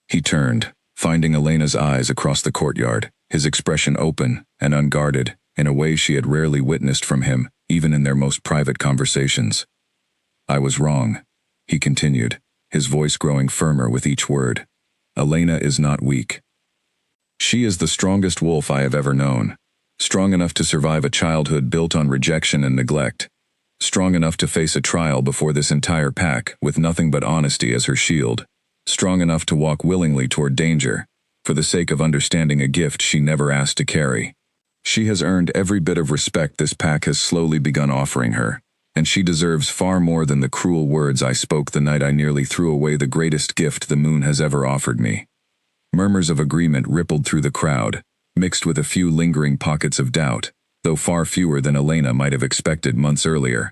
He turned, finding Elena's eyes across the courtyard, his expression open and unguarded in a way she had rarely witnessed from him, even in their most private conversations. "I was wrong," he continued, his voice growing firmer with each word. "Elena is not weak. She is the strongest wolf I have ever known, strong enough to survive a childhood built on rejection and neglect, strong enough to face a trial before this entire pack with nothing but honesty as her shield, strong enough to walk willingly toward danger, for the sake of understanding a gift she never asked to carry. She has earned every bit of respect this pack has slowly begun offering her, and she deserves far more than the cruel words I spoke the night I nearly threw away the greatest gift the moon has ever offered me." Murmurs of agreement rippled through the crowd, mixed with a few lingering pockets of doubt, though far fewer than Elena might have expected months earlier.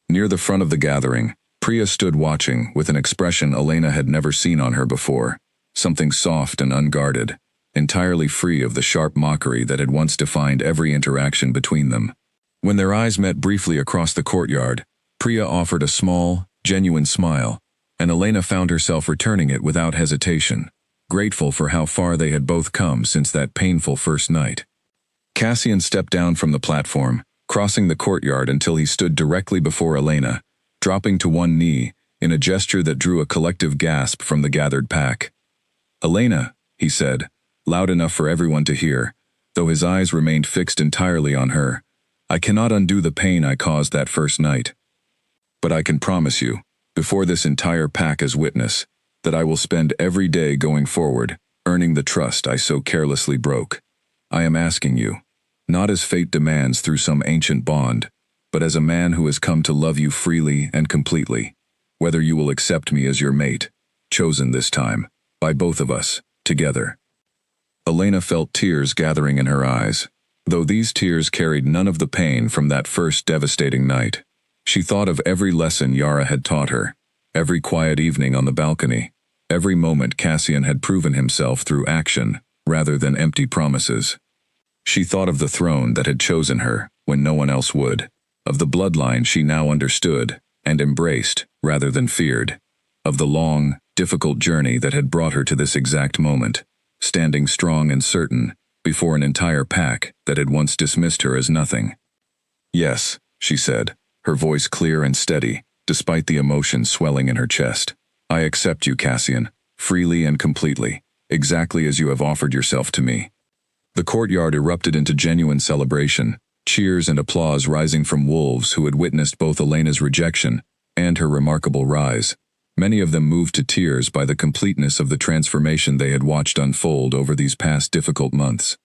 Near the front of the gathering, Priya stood watching with an expression Elena had never seen on her before, something soft and unguarded, entirely free of the sharp mockery that had once defined every interaction between them. When their eyes met briefly across the courtyard, Priya offered a small, genuine smile, and Elena found herself returning it without hesitation, grateful for how far they had both come since that painful first night. Cassian stepped down from the platform, crossing the courtyard until he stood directly before Elena, dropping to one knee in a gesture that drew a collective gasp from the gathered pack. "Elena," he said, loud enough for everyone to hear, though his eyes remained fixed entirely on her, "I cannot undo the pain I caused that first night. But I can promise you, before this entire pack as witness, that I will spend every day going forward, earning the trust I so carelessly broke. I am asking you, not as fate demands through some ancient bond, but as a man who has come to love you freely and completely, whether you will accept me as your mate, chosen this time, by both of us, together." Elena felt tears gathering in her eyes, though these tears carried none of the pain from that first devastating night. She thought of every lesson Yara had taught her, every quiet evening on the balcony, every moment Cassian had proven himself through action, rather than empty promises. She thought of the throne that had chosen her, when no one else would, of the bloodline she now understood, and embraced, rather than feared, of the long, difficult journey that had brought her to this exact moment, standing strong and certain, before an entire pack that had once dismissed her as nothing. "Yes," she said, her voice clear and steady, despite the emotion swelling in her chest. "I accept you, Cassian, freely and completely, exactly as you have offered yourself to me." The courtyard erupted into genuine celebration, cheers and applause rising from wolves who had witnessed both Elena's rejection and her remarkable rise, many of them moved to tears by the completeness of the transformation they had watched unfold over these past difficult months.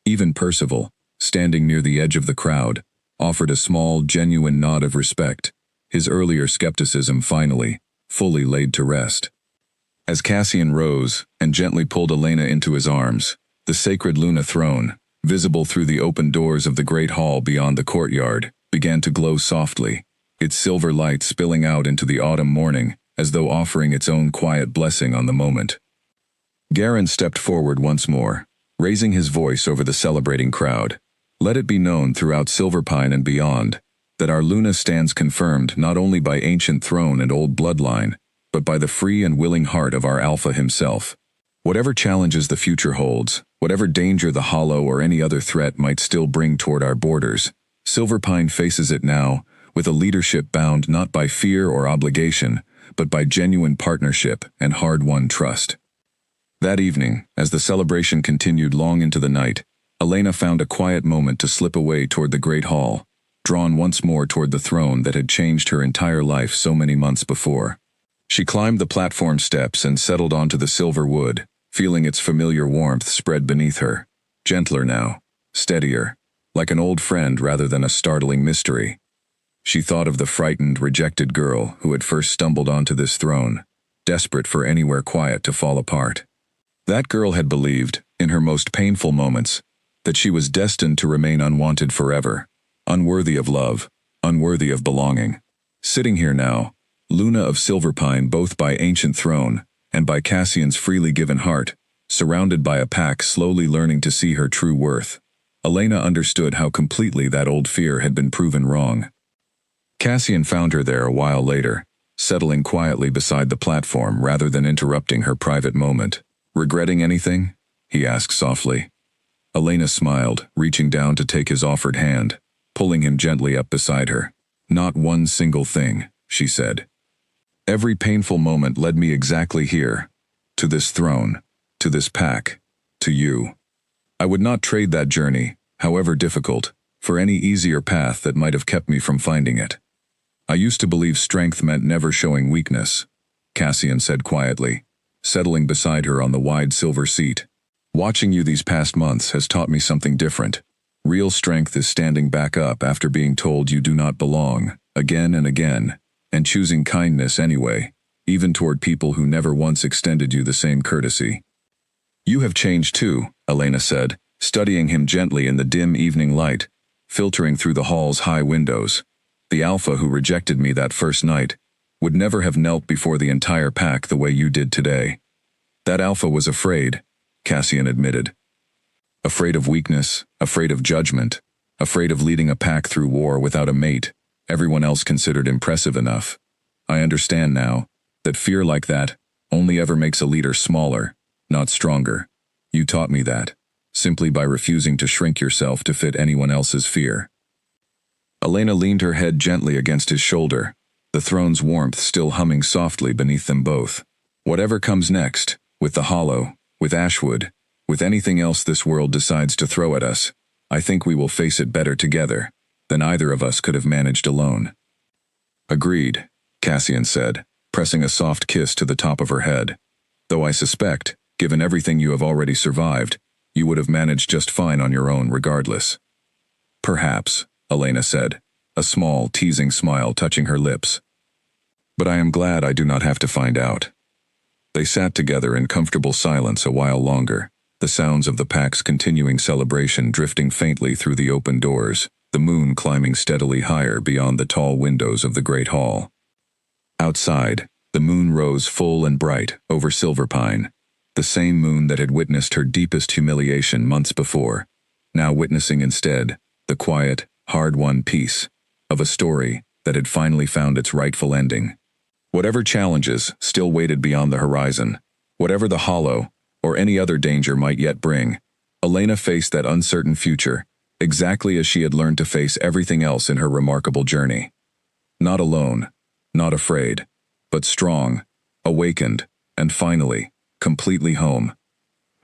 Even Percival, standing near the edge of the crowd, offered a small, genuine nod of respect, his earlier skepticism finally, fully laid to rest. As Cassian rose and gently pulled Elena into his arms, the sacred Luna throne, visible through the open doors of the great hall beyond the courtyard, began to glow softly, its silver light spilling out into the autumn morning, as though offering its own quiet blessing on the moment. Garen stepped forward once more, raising his voice over the celebrating crowd. "Let it be known throughout Silverpine and beyond, that our Luna stands confirmed not only by ancient throne and old bloodline, but by the free and willing heart of our Alpha himself. Whatever challenges the future holds, whatever danger the Hollow or any other threat might still bring toward our borders, Silverpine faces it now with a leadership bound not by fear or obligation, but by genuine partnership and hard-won trust." That evening, as the celebration continued long into the night, Elena found a quiet moment to slip away toward the great hall, drawn once more toward the throne that had changed her entire life so many months before. She climbed the platform steps and settled onto the silver wood, feeling its familiar warmth spread beneath her. Gentler now, steadier, like an old friend rather than a startling mystery. She thought of the frightened, rejected girl who had first stumbled onto this throne, desperate for anywhere quiet to fall apart. That girl had believed, in her most painful moments, that she was destined to remain unwanted forever, unworthy of love, unworthy of belonging. Sitting here now, Luna of Silverpine, both by ancient throne and by Cassian's freely given heart, surrounded by a pack slowly learning to see her true worth, Elena understood how completely that old fear had been proven wrong. Cassian found her there a while later, settling quietly beside the platform rather than interrupting her private moment. "Regretting anything?" he asked softly. Elena smiled, reaching down to take his offered hand, pulling him gently up beside her. "Not one single thing," she said. "Every painful moment led me exactly here, to this throne, to this pack, to you. I would not trade that journey, however difficult, for any easier path that might have kept me from finding it. I used to believe strength meant never showing weakness," Cassian said quietly, settling beside her on the wide silver seat. "Watching you these past months has taught me something different. Real strength is standing back up after being told you do not belong, again and again, and choosing kindness anyway, even toward people who never once extended you the same courtesy." "You have changed too," Elena said, studying him gently in the dim evening light, filtering through the hall's high windows. "The alpha who rejected me that first night would never have knelt before the entire pack the way you did today. That alpha was afraid," Cassian admitted. "Afraid of weakness, afraid of judgment, afraid of leading a pack through war without a mate everyone else considered impressive enough. I understand now that fear like that only ever makes a leader smaller, not stronger. You taught me that, simply by refusing to shrink yourself to fit anyone else's fear." Elena leaned her head gently against his shoulder, the throne's warmth still humming softly beneath them both. "Whatever comes next, with the Hollow, with Ashwood, with anything else this world decides to throw at us, I think we will face it better together than either of us could have managed alone." "Agreed," Cassian said, pressing a soft kiss to the top of her head. "Though I suspect, given everything you have already survived, you would have managed just fine on your own regardless." "Perhaps," Elena said, a small, teasing smile touching her lips. "But I am glad I do not have to find out." They sat together in comfortable silence a while longer, the sounds of the pack's continuing celebration drifting faintly through the open doors, the moon climbing steadily higher beyond the tall windows of the great hall. Outside, the moon rose full and bright over Silverpine, the same moon that had witnessed her deepest humiliation months before, now witnessing instead the quiet, hard-won peace of a story that had finally found its rightful ending. Whatever challenges still waited beyond the horizon, whatever the Hollow or any other danger might yet bring, Elena faced that uncertain future exactly as she had learned to face everything else in her remarkable journey. Not alone, not afraid, but strong, awakened, and finally, completely home.